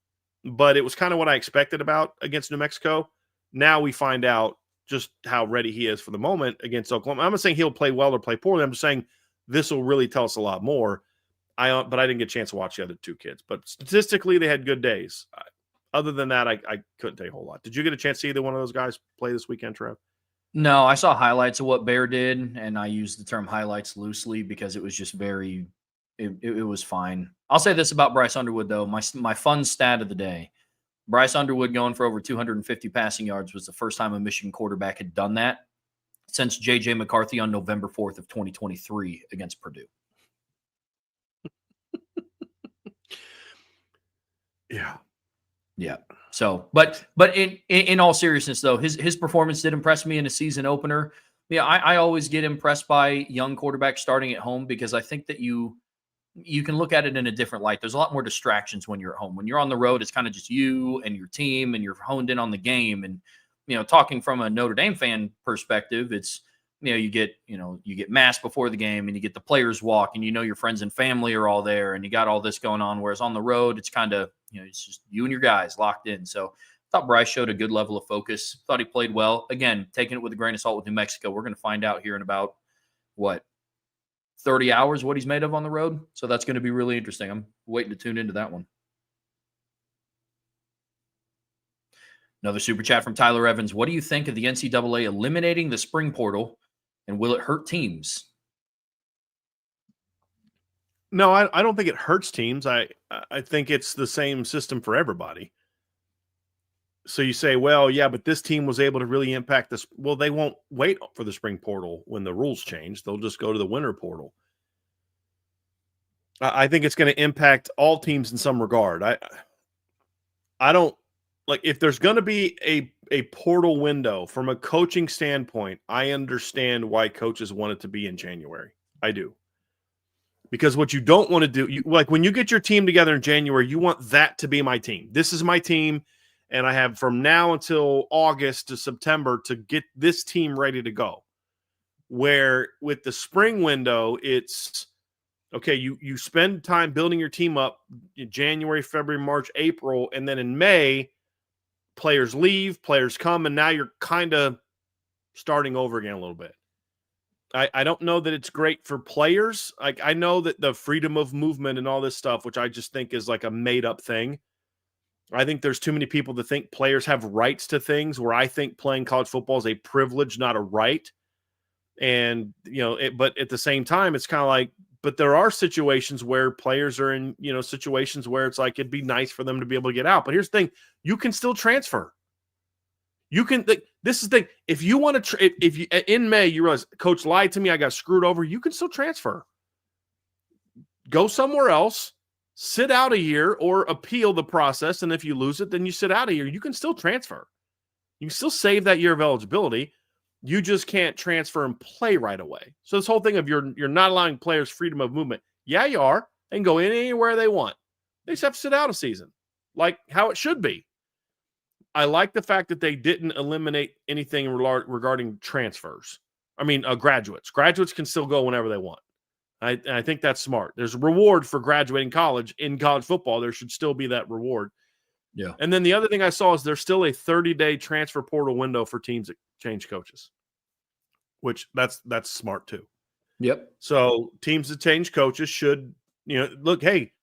but it was kind of what I expected about against New Mexico. Now we find out just how ready he is for the moment against Oklahoma. I'm not saying he'll play well or play poorly. I'm just saying this will really tell us a lot more. But I didn't get a chance to watch the other 2 kids. But statistically, they had good days. Other than that, I couldn't tell you a whole lot. Did you get a chance to see either one of those guys play this weekend, Trev? No, I saw highlights of what Bear did, and I used the term highlights loosely because it was just it was fine. I'll say this about Bryce Underwood, though. My fun stat of the day, Bryce Underwood going for over 250 passing yards was the first time a Michigan quarterback had done that since J.J. McCarthy on November 4th of 2023 against Purdue. Yeah. So, but in all seriousness, though, his performance did impress me in a season opener. Yeah, I always get impressed by young quarterbacks starting at home because I think that you can look at it in a different light. There's a lot more distractions when you're at home. When you're on the road, it's kind of just you and your team, and you're honed in on the game. And talking from a Notre Dame fan perspective, it's you get mass before the game, and you get the players walk, and your friends and family are all there, and you got all this going on. Whereas on the road, it's kind of it's just you and your guys locked in. So I thought Bryce showed a good level of focus. Thought he played well. Again, taking it with a grain of salt with New Mexico. We're going to find out here in about 30 hours what he's made of on the road. So that's going to be really interesting. I'm waiting to tune into that one. Another super chat from Tyler Evans. What do you think of the NCAA eliminating the spring portal, and will it hurt teams? No, I don't think it hurts teams. I think it's the same system for everybody. So you say, well, yeah, but this team was able to really impact this. Well, they won't wait for the spring portal when the rules change. They'll just go to the winter portal. I think it's going to impact all teams in some regard. I don't like if there's going to be a portal window from a coaching standpoint. I understand why coaches want it to be in January. I do. Because what you don't want to do, like when you get your team together in January, you want that to be my team. This is my team, and I have from now until August to September to get this team ready to go. Where with the spring window, it's Okay, you spend time building your team up in January, February, March, April, and then in May, players leave, players come, and now you're kind of starting over again a little bit. I don't know that it's great for players. Like, I know that the freedom of movement and all this stuff, which I just think is like a made up thing. I think there's too many people that think players have rights to things, where I think playing college football is a privilege, not a right. And, but at the same time, it's kind of like, but there are situations where players are in, situations where it's like, it'd be nice for them to be able to get out. But here's the thing, you can still transfer. You can, this is the thing. If you want to, if you, in May, you realize coach lied to me, I got screwed over, you can still transfer. Go somewhere else, sit out a year, or appeal the process. And if you lose it, then you sit out a year. You can still transfer. You can still save that year of eligibility. You just can't transfer and play right away. So this whole thing of you're not allowing players freedom of movement. Yeah, you are. They can go in anywhere they want. They just have to sit out a season, like how it should be. I like the fact that they didn't eliminate anything regarding transfers. I mean, graduates. Graduates can still go whenever they want. I think that's smart. There's a reward for graduating college in college football. There should still be that reward. Yeah. And then the other thing I saw is there's still a 30-day transfer portal window for teams that change coaches, which that's smart too. Yep. So teams that change coaches should, look, hey,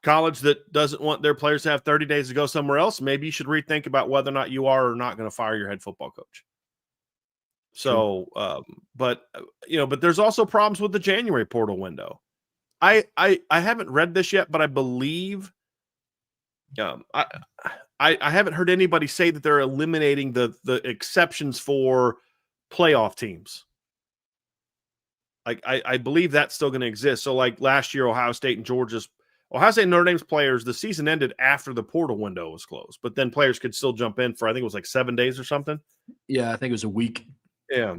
college that doesn't want their players to have 30 days to go somewhere else, maybe you should rethink about whether or not you are or not going to fire your head football coach. So, but there's also problems with the January portal window. I haven't read this yet, but I believe I haven't heard anybody say that they're eliminating the exceptions for playoff teams. Like, I believe that's still going to exist. So like last year, Ohio State and Notre Dame's players, the season ended after the portal window was closed, but then players could still jump in for, I think it was like 7 days or something. Yeah, I think it was a week. Yeah.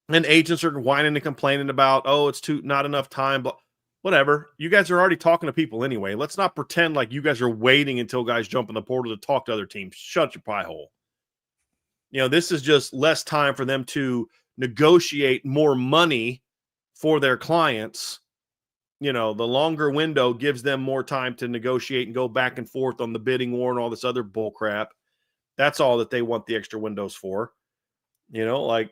And agents are whining and complaining about, it's not enough time, but whatever. You guys are already talking to people anyway. Let's not pretend like you guys are waiting until guys jump in the portal to talk to other teams. Shut your pie hole. This is just less time for them to negotiate more money for their clients. The longer window gives them more time to negotiate and go back and forth on the bidding war and all this other bull crap. That's all that they want the extra windows for. Like,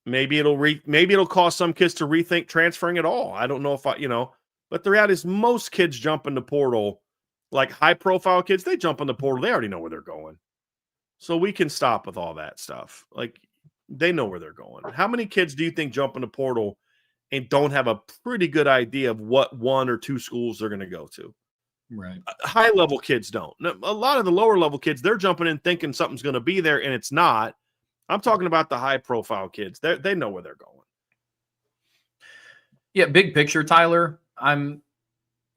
maybe it'll cause some kids to rethink transferring at all. I don't know if but the reality is most kids jump in the portal, like high profile kids, they jump in the portal. They already know where they're going. So we can stop with all that stuff. Like, they know where they're going. How many kids do you think jump in the portal and don't have a pretty good idea of what one or two schools they're going to go to? Right. High level kids don't. A lot of the lower level kids, they're jumping in thinking something's going to be there and it's not. I'm talking about the high profile kids. They know where they're going. Yeah. Big picture, Tyler. Don't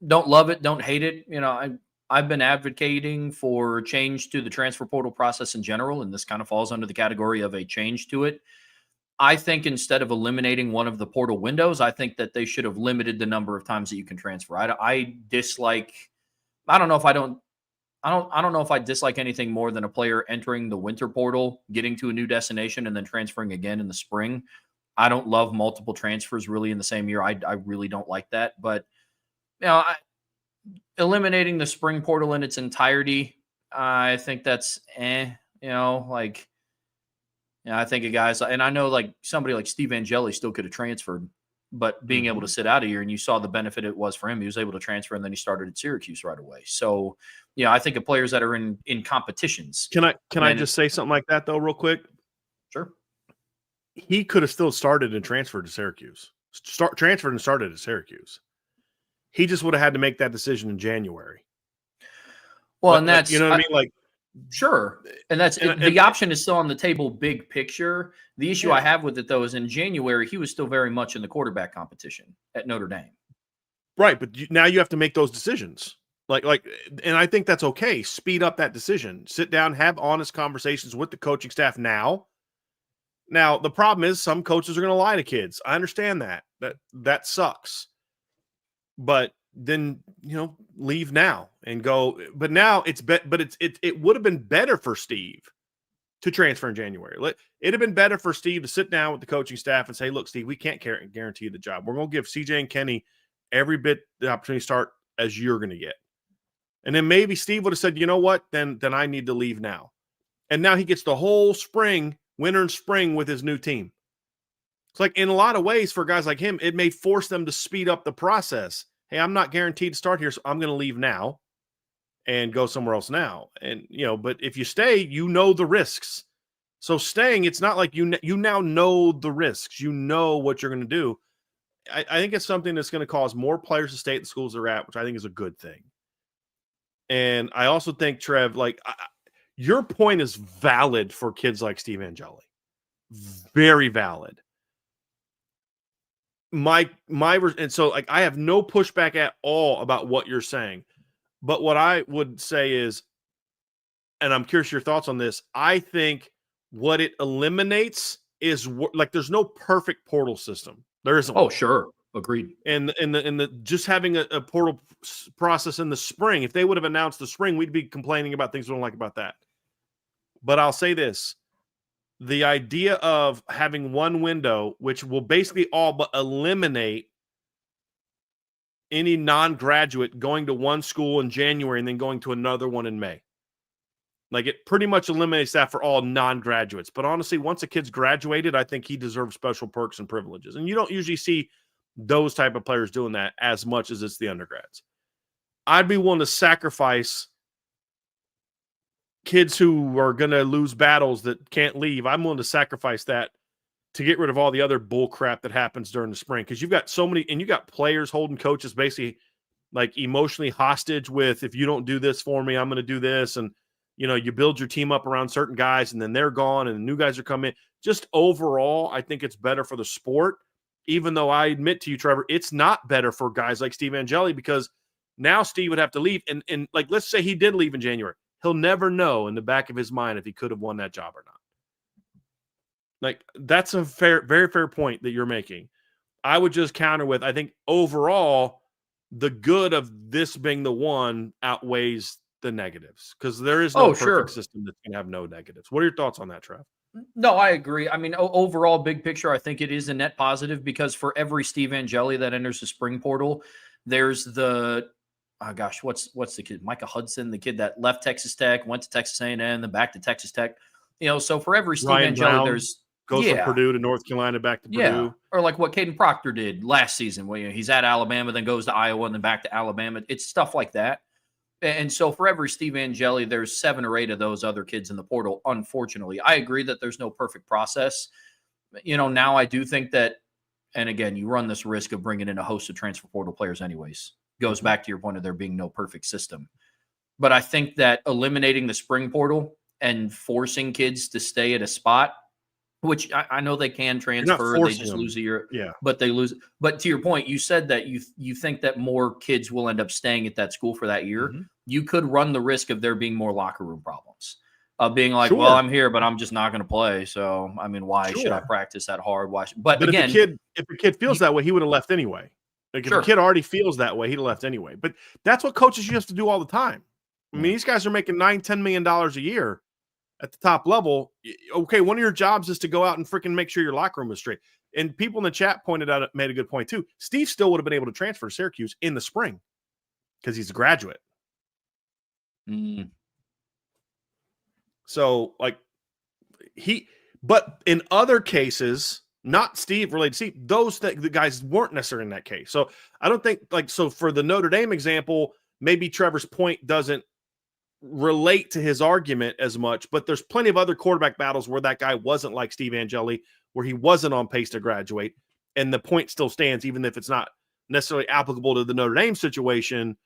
love it. Don't hate it. I've been advocating for change to the transfer portal process in general, and this kind of falls under the category of a change to it. I think instead of eliminating one of the portal windows, I think that they should have limited the number of times that you can transfer. I don't know if I dislike anything more than a player entering the winter portal, getting to a new destination, and then transferring again in the spring. I don't love multiple transfers really in the same year. I really don't like that. But, eliminating the spring portal in its entirety, I think that's I think of guys, and I know like somebody like Steve Angeli still could have transferred, but being able to sit out a year, and you saw the benefit it was for him. He was able to transfer, and then he started at Syracuse right away. So, I think of players that are in competitions. Can I just say something like that though, real quick? Sure. He could have still started and transferred to Syracuse. Transferred and started at Syracuse. He just would have had to make that decision in January. Well, and that's, you know what I mean? Like, sure. And the option is still on the table, big picture. The issue I have with it, though, is in January, he was still very much in the quarterback competition at Notre Dame. Right. But now you have to make those decisions. And I think that's okay. Speed up that decision. Sit down, have honest conversations with the coaching staff now. Now, the problem is some coaches are going to lie to kids. I understand that. That sucks. But then, leave now and go. But now it would have been better for Steve to transfer in January. It'd have been better for Steve to sit down with the coaching staff and say, look, Steve, we can't guarantee you the job. We're going to give CJ and Kenny every bit the opportunity to start as you're going to get. And then maybe Steve would have said, you know what, then I need to leave now. And now he gets the whole spring, winter and spring with his new team. It's like in a lot of ways for guys like him, it may force them to speed up the process. Hey, I'm not guaranteed to start here, so I'm going to leave now and go somewhere else now. And, but if you stay, you know the risks. So staying, it's not like you now know the risks. You know what you're going to do. I think it's something that's going to cause more players to stay at the schools they're at, which I think is a good thing. And I also think, Trev, your point is valid for kids like Steve Angeli. Very valid. And so I have no pushback at all about what you're saying. But what I would say is, and I'm curious your thoughts on this, I think what it eliminates is there's no perfect portal system. There isn't. Oh, sure. Agreed. And the just having a portal process in the spring, if they would have announced the spring, we'd be complaining about things we don't like about that. But I'll say this. The idea of having one window, which will basically all but eliminate any non-graduate going to one school in January and then going to another one in May. It pretty much eliminates that for all non-graduates. But honestly, once a kid's graduated, I think he deserves special perks and privileges. And you don't usually see those type of players doing that as much as it's the undergrads. I'd be willing to sacrifice kids who are going to lose battles that can't leave. I'm willing to sacrifice that to get rid of all the other bull crap that happens during the spring. Because you've got so many, and you got players holding coaches basically emotionally hostage with, if you don't do this for me, I'm going to do this. And, you build your team up around certain guys and then they're gone and the new guys are coming in. Just overall, I think it's better for the sport, even though I admit to you, Trevor, it's not better for guys like Steve Angeli, because now Steve would have to leave. And let's say he did leave in January. He'll never know in the back of his mind if he could have won that job or not. That's a very fair point that you're making. I would just counter with, I think overall, the good of this being the one outweighs the negatives, because there is no perfect system that's going to have no negatives. What are your thoughts on that, Trev? No, I agree. I mean, overall, big picture, I think it is a net positive, because for every Steve Angeli that enters the spring portal, there's the what's the kid? Micah Hudson, the kid that left Texas Tech, went to Texas A&M, then back to Texas Tech. So for every Steve Angeli, there's goes from Purdue to North Carolina, back to Purdue. Or like what Caden Proctor did last season, where he's at Alabama, then goes to Iowa, and then back to Alabama. It's stuff like that. And so for every Steve Angeli, there's 7 or 8 of those other kids in the portal, unfortunately. I agree that there's no perfect process. Now I do think that, and again, you run this risk of bringing in a host of transfer portal players anyways. Goes back to your point of there being no perfect system. But I think that eliminating the spring portal and forcing kids to stay at a spot, which I know they can transfer, they just lose a year, but they lose. But to your point, you said that you think that more kids will end up staying at that school for that year. Mm-hmm. You could run the risk of there being more locker room problems. Of being like, well, I'm here, but I'm just not going to play. So, I mean, why should I practice that hard? But again, if a kid feels that way, he would have left anyway. If a kid already feels that way, he'd have left anyway. But that's what coaches used to do all the time. I mean, these guys are making $9-10 million a year at the top level. Okay, one of your jobs is to go out and freaking make sure your locker room is straight. And people in the chat made a good point too. Steve still would have been able to transfer to Syracuse in the spring because he's a graduate. Mm. So, but in other cases, not Steve related to Steve, the guys weren't necessarily in that case. So I don't think so for the Notre Dame example, maybe Trevor's point doesn't relate to his argument as much, but there's plenty of other quarterback battles where that guy wasn't like Steve Angeli, where he wasn't on pace to graduate. And the point still stands, even if it's not necessarily applicable to the Notre Dame situation,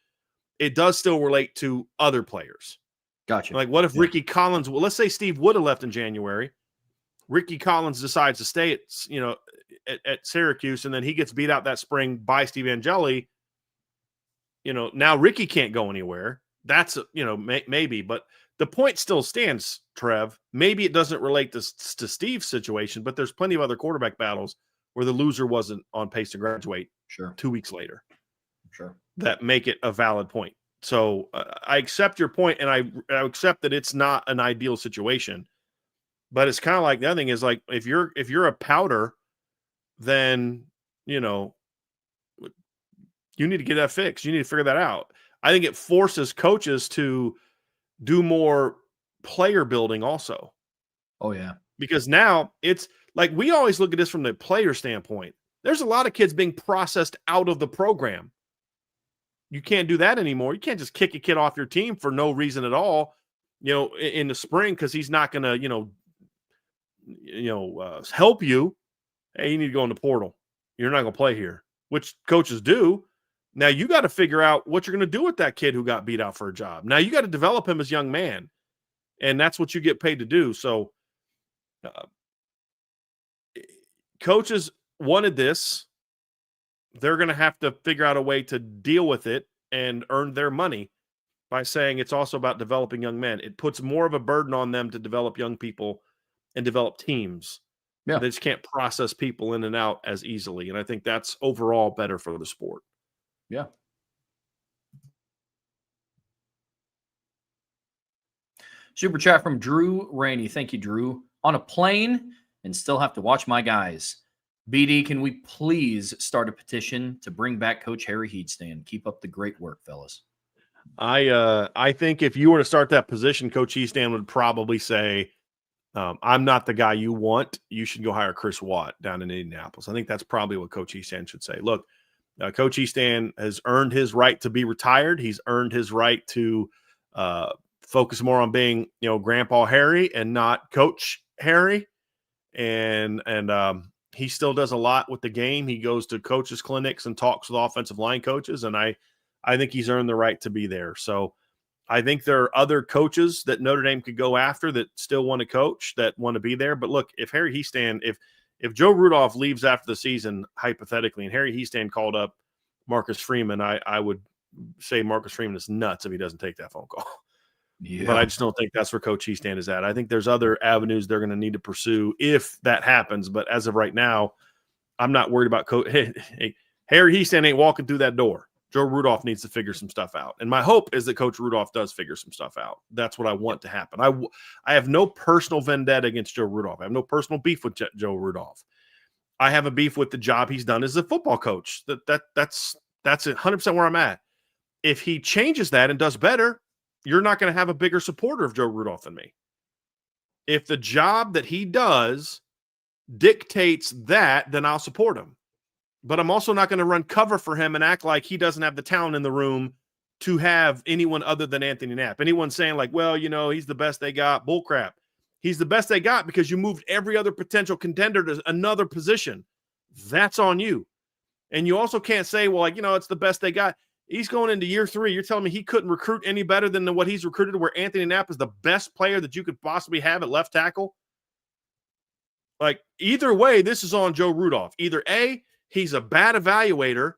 it does still relate to other players. Gotcha. What if Ricky Collins, let's say Steve would have left in January. Ricky Collins decides to stay at Syracuse, and then he gets beat out that spring by Steve Angeli. Now Ricky can't go anywhere. That's maybe, but the point still stands, Trev. Maybe it doesn't relate to Steve's situation, but there's plenty of other quarterback battles where the loser wasn't on pace to graduate 2 weeks later. Sure. That make it a valid point. So I accept your point, and I accept that it's not an ideal situation. But it's kind of like the other thing is like if you're a powder, then you need to get that fixed. You need to figure that out. I think it forces coaches to do more player building also. Oh, yeah. Because now it's like we always look at this from the player standpoint. There's a lot of kids being processed out of the program. You can't do that anymore. You can't just kick a kid off your team for no reason at all, in the spring because he's not going to, help you. Hey, you need to go in the portal. You're not going to play here, which coaches do. Now you got to figure out what you're going to do with that kid who got beat out for a job. Now you got to develop him as a young man, and that's what you get paid to do. So coaches wanted this. They're going to have to figure out a way to deal with it and earn their money by saying it's also about developing young men. It puts more of a burden on them to develop young people and develop teams. Yeah. They just can't process people in and out as easily. And I think that's overall better for the sport. Yeah. Super chat from Drew Rainey. Thank you, Drew. On a plane and still have to watch my guys. BD, can we please start a petition to bring back Coach Harry Heatstand? Keep up the great work, fellas. I think if you were to start that position, Coach Heatstand would probably say, I'm not the guy you want. You should go hire Chris Watt down in Indianapolis. I think that's probably what Coach Heatstand should say. Look, Coach Heatstand has earned his right to be retired. He's earned his right to focus more on being, Grandpa Harry and not Coach Harry. And he still does a lot with the game. He goes to coaches clinics and talks with offensive line coaches. And I think he's earned the right to be there. So I think there are other coaches that Notre Dame could go after that still want to coach, that want to be there. But look, if Harry Heatstand, if Joe Rudolph leaves after the season, hypothetically, and Harry Heatstand called up Marcus Freeman, I would say Marcus Freeman is nuts if he doesn't take that phone call. Yeah. But I just don't think that's where Coach Heatstand is at. I think there's other avenues they're going to need to pursue if that happens. But as of right now, I'm not worried about Coach. Hey, Harry Heatstand ain't walking through that door. Joe Rudolph needs to figure some stuff out. And my hope is that Coach Rudolph does figure some stuff out. That's what I want to happen. I have no personal vendetta against Joe Rudolph. I have no personal beef with Joe Rudolph. I have a beef with the job he's done as a football coach. That's 100% where I'm at. If he changes that and does better, you're not going to have a bigger supporter of Joe Rudolph than me. If the job that he does dictates that, then I'll support him. But I'm also not going to run cover for him and act like he doesn't have the talent in the room to have anyone other than Anthony Knapp. Anyone saying like, well, he's the best they got. Bullcrap. He's the best they got because you moved every other potential contender to another position. That's on you. And you also can't say, well, it's the best they got. He's going into year 3. You're telling me he couldn't recruit any better than what he's recruited, where Anthony Knapp is the best player that you could possibly have at left tackle? Like, either way, this is on Joe Rudolph. Either A, he's a bad evaluator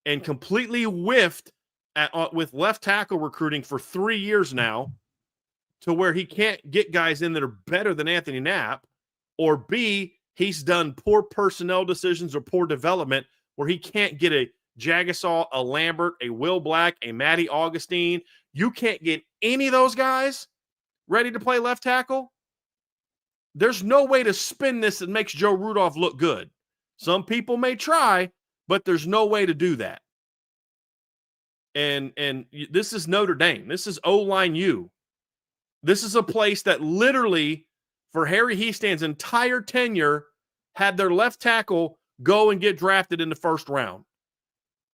and completely whiffed with left tackle recruiting for 3 years now to where he can't get guys in that are better than Anthony Knapp, or B, he's done poor personnel decisions or poor development where he can't get a Jagasol, a Lambert, a Will Black, a Matty Augustine. You can't get any of those guys ready to play left tackle. There's no way to spin this that makes Joe Rudolph look good. Some people may try, but there's no way to do that. And this is Notre Dame. This is O-line U. This is a place that literally, for Harry Heastand's entire tenure, had their left tackle go and get drafted in the first round.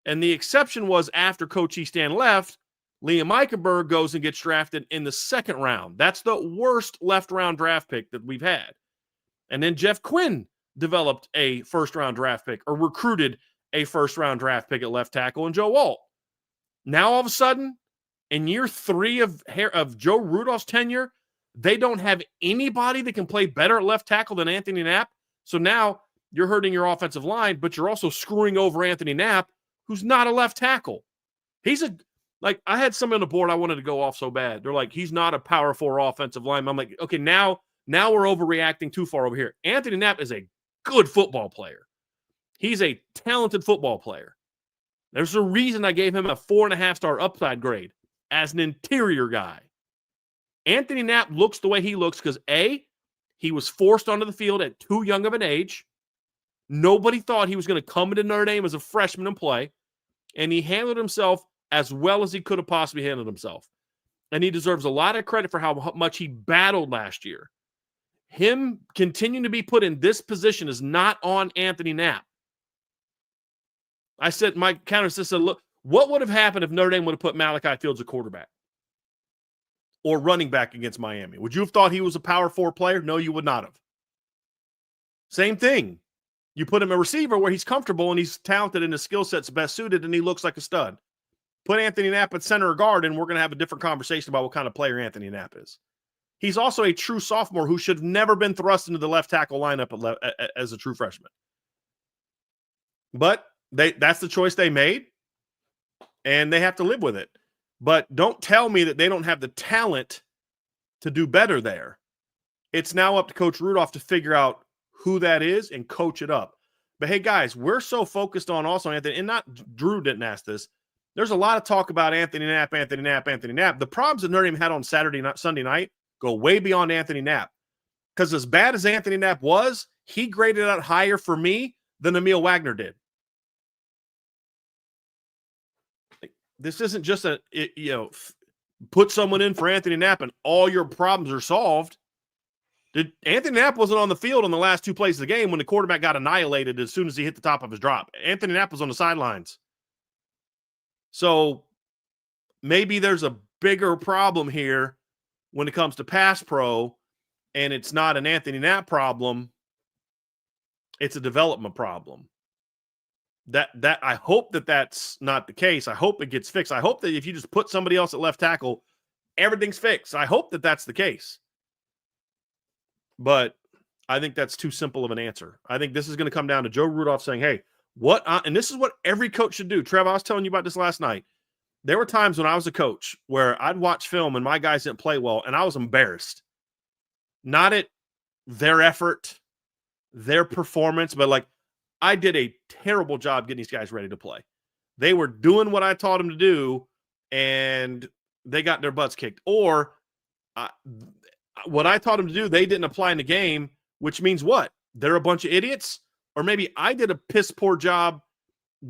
And the exception was after Coach Heatstand left, Liam Eichenberg goes and gets drafted in the second round. That's the worst left-round draft pick that we've had. And then Jeff Quinn developed a first-round draft pick, or recruited a first-round draft pick at left tackle, and Joe Alt. Now, all of a sudden, in year 3 of Joe Rudolph's tenure, they don't have anybody that can play better at left tackle than Anthony Knapp. So now you're hurting your offensive line, but you're also screwing over Anthony Knapp, who's not a left tackle. I had somebody on the board I wanted to go off so bad. They're like, he's not a power 4 offensive lineman. I'm like, okay, now we're overreacting too far over here. Anthony Knapp is a good football player. He's a talented football player. There's a reason I gave him a 4.5-star upside grade as an interior guy. Anthony Knapp looks the way he looks because A, He was forced onto the field at too young of an age. Nobody thought he was going to come into Notre Dame as a freshman and play, and he handled himself as well as he could have possibly handled himself. And he deserves a lot of credit for how much he battled last year. Him continuing to be put in this position is not on Anthony Knapp. I said, my counter said, look, what would have happened if Notre Dame would have put Malachi Fields a quarterback or running back against Miami? Would you have thought he was a Power 4 player? No, you would not have. Same thing. You put him a receiver where he's comfortable and he's talented and his skill set's best suited and he looks like a stud. Put Anthony Knapp at center or guard and we're going to have a different conversation about what kind of player Anthony Knapp is. He's also a true sophomore who should have never been thrust into the left tackle lineup as a true freshman. But that's the choice they made, and they have to live with it. But don't tell me that they don't have the talent to do better there. It's now up to Coach Rudolph to figure out who that is and coach it up. But, hey, guys, we're so focused on also Anthony, and not Drew didn't ask this. There's a lot of talk about Anthony Knapp. The problems that Notre Dame had on Sunday night go way beyond Anthony Knapp. Because as bad as Anthony Knapp was, he graded out higher for me than Emil Wagner did. This isn't just put someone in for Anthony Knapp and all your problems are solved. Anthony Knapp wasn't on the field on the last two plays of the game when the quarterback got annihilated as soon as he hit the top of his drop. Anthony Knapp was on the sidelines. So maybe there's a bigger problem here when it comes to pass pro, and it's not an Anthony Knapp problem. It's a development problem. That I hope that's not the case. I hope it gets fixed. I hope that if you just put somebody else at left tackle, everything's fixed. I hope that that's the case. But I think that's too simple of an answer. I think this is going to come down to Joe Rudolph saying, hey, and this is what every coach should do. Trev, I was telling you about this last night. There were times when I was a coach where I'd watch film and my guys didn't play well, and I was embarrassed. Not at their effort, their performance, but like, I did a terrible job getting these guys ready to play. They were doing what I taught them to do, and they got their butts kicked. Or what I taught them to do, they didn't apply in the game, which means what? They're a bunch of idiots? Or maybe I did a piss poor job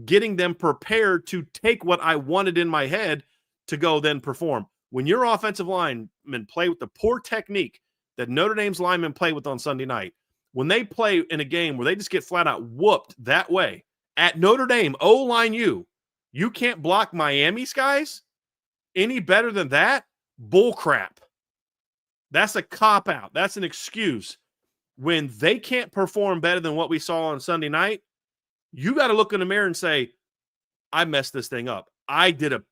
getting them prepared to take what I wanted in my head to go then perform. When your offensive linemen play with the poor technique that Notre Dame's linemen play with on Sunday night, when they play in a game where they just get flat out whooped that way at Notre Dame, O-line you can't block Miami's guys any better than that? Bull crap. That's a cop-out. That's an excuse. When they can't perform better than what we saw on Sunday night, you got to look in the mirror and say, I messed this thing up. I did a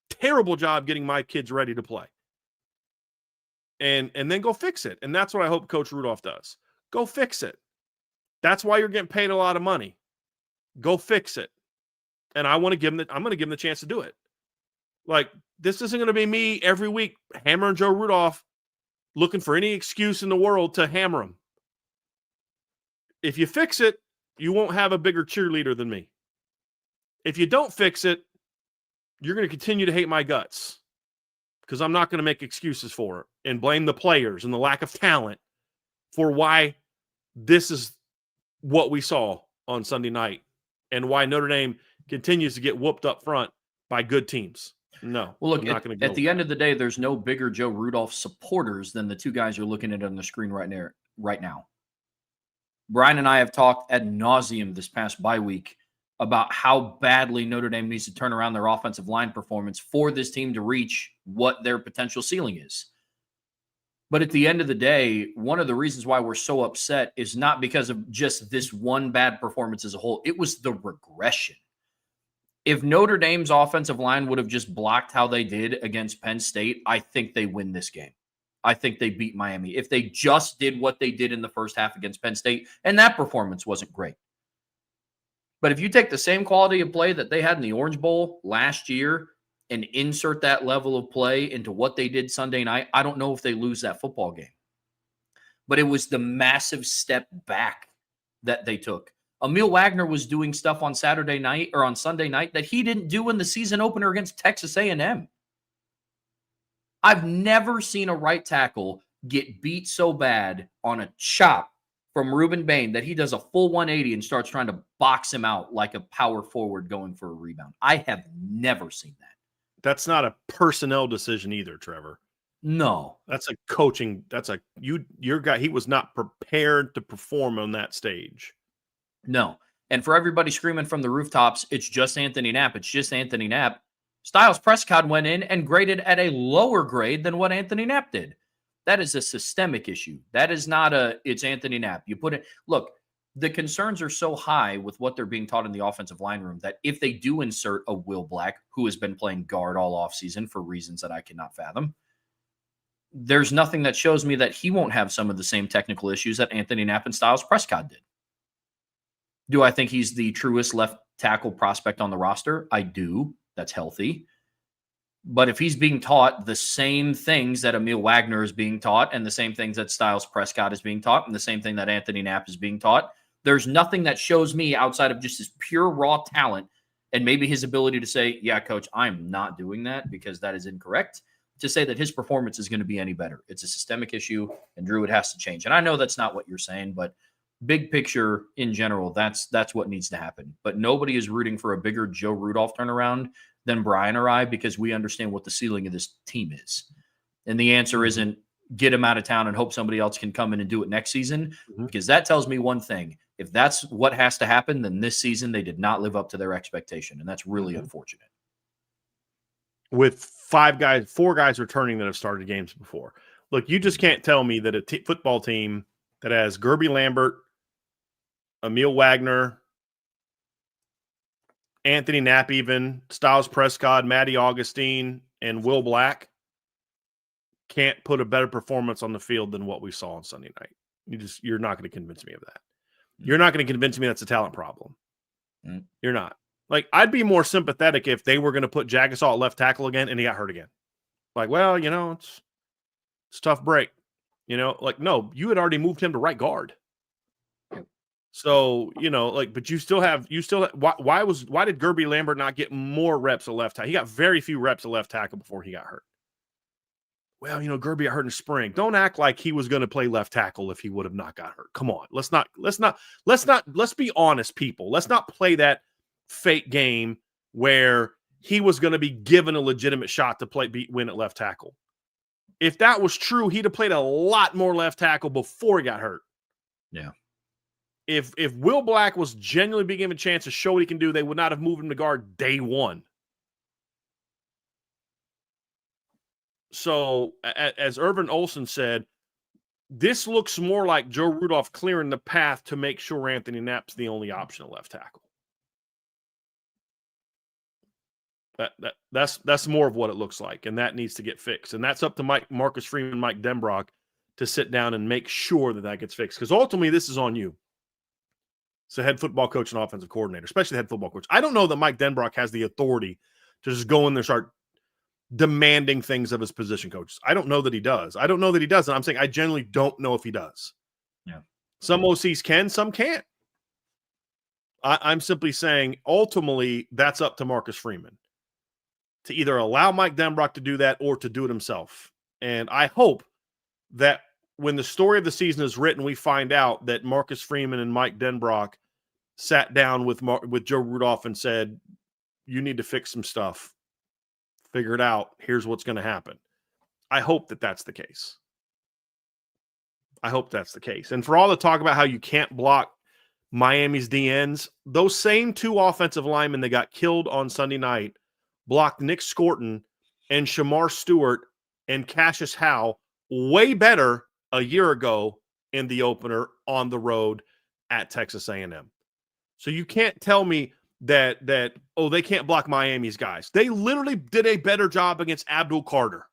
terrible job getting my kids ready to play. And then go fix it. And that's what I hope Coach Rudolph does. Go fix it. That's why you're getting paid a lot of money. Go fix it. And I'm going to give him the chance to do it. Like, this isn't going to be me every week hammering Joe Rudolph, looking for any excuse in the world to hammer him. If you fix it, you won't have a bigger cheerleader than me. If you don't fix it, you're going to continue to hate my guts because I'm not going to make excuses for it and blame the players and the lack of talent for why this is what we saw on Sunday night and why Notre Dame continues to get whooped up front by good teams. No. Well, look, at the end of the day, there's no bigger Joe Rudolph supporters than the two guys you're looking at on the screen right now. Brian and I have talked ad nauseum this past bye week about how badly Notre Dame needs to turn around their offensive line performance for this team to reach what their potential ceiling is. But at the end of the day, one of the reasons why we're so upset is not because of just this one bad performance as a whole. It was the regression. If Notre Dame's offensive line would have just blocked how they did against Penn State, I think they win this game. I think they beat Miami. If they just did what they did in the first half against Penn State, and that performance wasn't great. But if you take the same quality of play that they had in the Orange Bowl last year and insert that level of play into what they did Sunday night, I don't know if they lose that football game. But it was the massive step back that they took. Emil Wagner was doing stuff on Saturday night or on Sunday night that he didn't do in the season opener against Texas A&M. I've never seen a right tackle get beat so bad on a chop from Ruben Bain that he does a full 180 and starts trying to box him out like a power forward going for a rebound. I have never seen that. That's not a personnel decision either, Trevor. No. That's a coaching. That's your guy. He was not prepared to perform on that stage. No. And for everybody screaming from the rooftops, it's just Anthony Knapp. It's just Anthony Knapp. Styles Prescott went in and graded at a lower grade than what Anthony Knapp did. That is a systemic issue. That is not it's Anthony Knapp. You put it, look, the concerns are so high with what they're being taught in the offensive line room that if they do insert a Will Black, who has been playing guard all offseason for reasons that I cannot fathom, there's nothing that shows me that he won't have some of the same technical issues that Anthony Knapp and Styles Prescott did. Do I think he's the truest left tackle prospect on the roster? I do. That's healthy. But if he's being taught the same things that Emil Wagner is being taught and the same things that Styles Prescott is being taught and the same thing that Anthony Knapp is being taught, there's nothing that shows me outside of just his pure raw talent and maybe his ability to say, yeah, coach, I'm not doing that because that is incorrect, to say that his performance is going to be any better. It's a systemic issue, and Drew, it has to change. And I know that's not what you're saying, but big picture in general, that's what needs to happen. But nobody is rooting for a bigger Joe Rudolph turnaround than Brian or I, because we understand what the ceiling of this team is. And the answer isn't get him out of town and hope somebody else can come in and do it next season, because that tells me one thing. If that's what has to happen, then this season they did not live up to their expectation, and that's really unfortunate. With four guys returning that have started games before. Look, you just can't tell me that a football team that has Gerby Lambert, Emil Wagner, Anthony Knapp, even Styles Prescott, Matty Augustine, and Will Black can't put a better performance on the field than what we saw on Sunday night. You're not going to convince me of that. You're not going to convince me that's a talent problem. You're not. Like, I'd be more sympathetic if they were going to put Jagasaw at left tackle again and he got hurt again. Like, well, it's a tough break. No, you had already moved him to right guard. So, but you still have why did Gerby Lambert not get more reps at left tackle? He got very few reps at left tackle before he got hurt. Well, Gerby got hurt in the spring. Don't act like he was going to play left tackle if he would have not got hurt. Come on. Let's be honest, people. Let's not play that fake game where he was going to be given a legitimate shot to win at left tackle. If that was true, he'd have played a lot more left tackle before he got hurt. Yeah. If Will Black was genuinely being given a chance to show what he can do, they would not have moved him to guard day one. So, as Irvin Olsen said, this looks more like Joe Rudolph clearing the path to make sure Anthony Knapp's the only option at left tackle. That's more of what it looks like, and that needs to get fixed. And that's up to Marcus Freeman, Mike Denbrock to sit down and make sure that gets fixed, because ultimately this is on you. It's a head football coach and offensive coordinator, especially the head football coach. I don't know that Mike Denbrock has the authority to just go in there and start demanding things of his position coaches. I don't know that he does. And I'm saying I generally don't know if he does. Yeah. Some OCs can, some can't. I'm simply saying ultimately that's up to Marcus Freeman to either allow Mike Denbrock to do that or to do it himself. And I hope that when the story of the season is written, we find out that Marcus Freeman and Mike Denbrock sat down with Joe Rudolph and said, you need to fix some stuff. Figure it out. Here's what's going to happen. I hope that that's the case. And for all the talk about how you can't block Miami's DNs, those same two offensive linemen that got killed on Sunday night blocked Nick Scorton and Shamar Stewart and Cassius Howe way better a year ago in the opener on the road at Texas A&M. So you can't tell me that they can't block Miami's guys. They literally did a better job against Abdul Carter.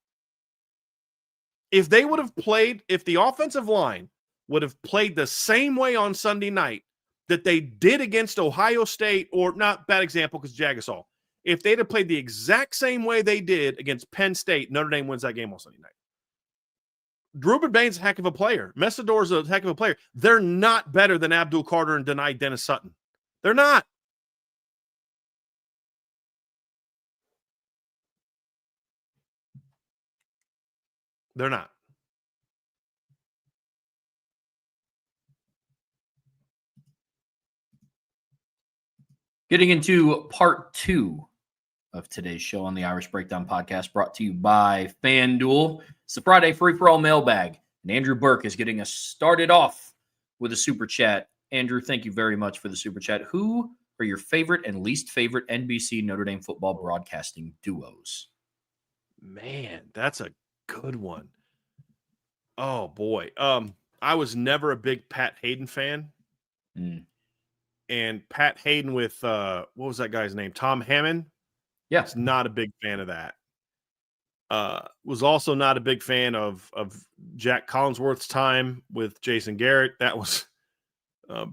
If the offensive line would have played the same way on Sunday night that they did against Ohio State, or not bad example because Jagasaw, if they'd have played the exact same way they did against Penn State, Notre Dame wins that game on Sunday night. Ruben Bain's a heck of a player. Messidor's a heck of a player. They're not better than Abdul Carter and Dennis Sutton. They're not. They're not. Getting into part 2 of today's show on the Irish Breakdown podcast, brought to you by FanDuel. It's the Friday free-for-all mailbag, and Andrew Burke is getting us started off with a super chat. Andrew, thank you very much for the super chat. Who are your favorite and least favorite NBC Notre Dame football broadcasting duos? Man, that's a good one. Oh boy. I was never a big Pat Hayden fan. And Pat Hayden with what was that guy's name? Tom Hammond. Yeah. Was not a big fan of that. Was also not a big fan of Jack Collinsworth's time with Jason Garrett. That was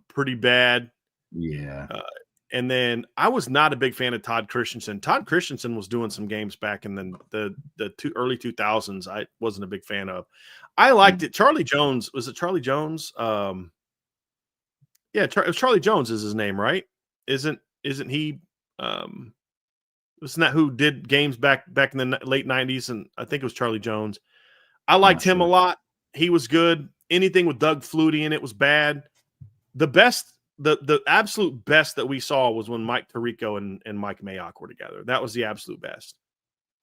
pretty bad. Yeah. And then I was not a big fan of Todd Christensen. Todd Christensen was doing some games back in the early 2000s. I wasn't a big fan of. I liked it. Charlie Jones. Was it Charlie Jones? Yeah, it was Charlie Jones is his name, right? Isn't he? Wasn't that who did games back in the late 90s? And I think it was Charlie Jones. I liked him a lot. He was good. Anything with Doug Flutie in it was bad. The best, the absolute best that we saw was when Mike Tirico and Mike Mayock were together. That was the absolute best.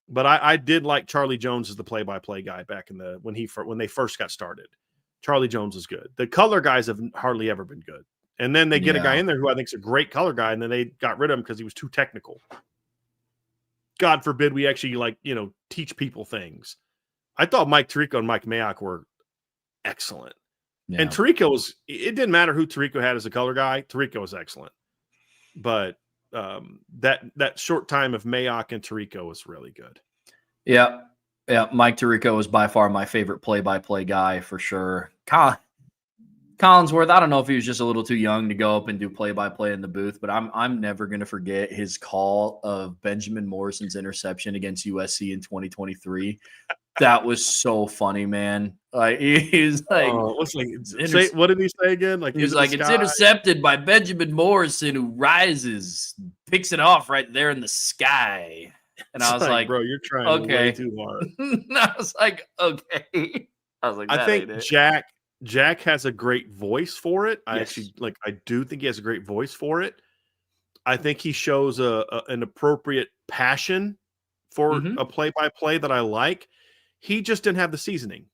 But I did like Charlie Jones as the play-by-play guy back in when they first got started. Charlie Jones is good. The color guys have hardly ever been good. And then they get a guy in there who I think is a great color guy, and then they got rid of him because he was too technical. God forbid we actually teach people things. I thought Mike Tirico and Mike Mayock were excellent. Yeah. And Tirico it didn't matter who Tirico had as a color guy. Tirico was excellent. But that short time of Mayock and Tirico was really good. Yeah. Yeah. Mike Tirico was by far my favorite play-by-play guy for sure. Collinsworth, I don't know if he was just a little too young to go up and do play-by-play in the booth, but I'm never going to forget his call of Benjamin Morrison's interception against USC in 2023. That was so funny, man. Like he's like, what did he say again? Like he's like, it's intercepted by Benjamin Morrison, who rises, picks it off right there in the sky. And I was like, bro, you're trying way too hard. I was like, okay. I was like, I think Jack has a great voice for it. I do think he has a great voice for it. I think he shows an appropriate passion for a play-by-play that I like. He just didn't have the seasoning.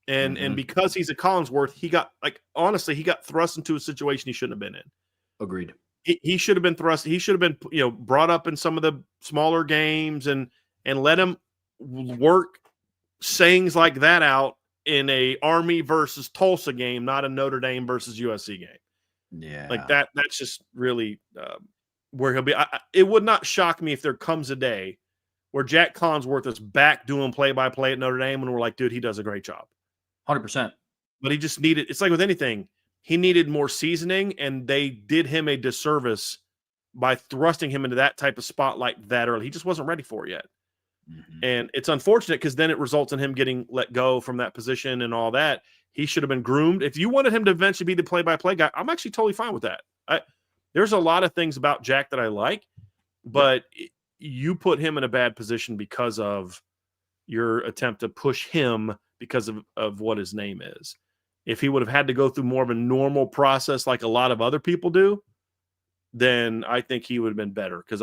And because he's a Collinsworth, he got thrust into a situation he shouldn't have been in. Agreed. He should have been thrust. He should have been, brought up in some of the smaller games and let him work sayings like that out in a Army versus Tulsa game, not a Notre Dame versus USC game. Yeah. Like that. That's just really where he'll be. It would not shock me if there comes a day where Jack Collinsworth is back doing play-by-play at Notre Dame and we're like, dude, he does a great job. 100%. But he just needed, it's like with anything, he needed more seasoning, and they did him a disservice by thrusting him into that type of spotlight that early. He just wasn't ready for it yet. And it's unfortunate because then it results in him getting let go from that position and all that. He should have been groomed. If you wanted him to eventually be the play-by-play guy, I'm actually totally fine with that. There's a lot of things about Jack that I like, but you put him in a bad position because of your attempt to push him because of what his name is. If he would have had to go through more of a normal process like a lot of other people do, then I think he would have been better. Because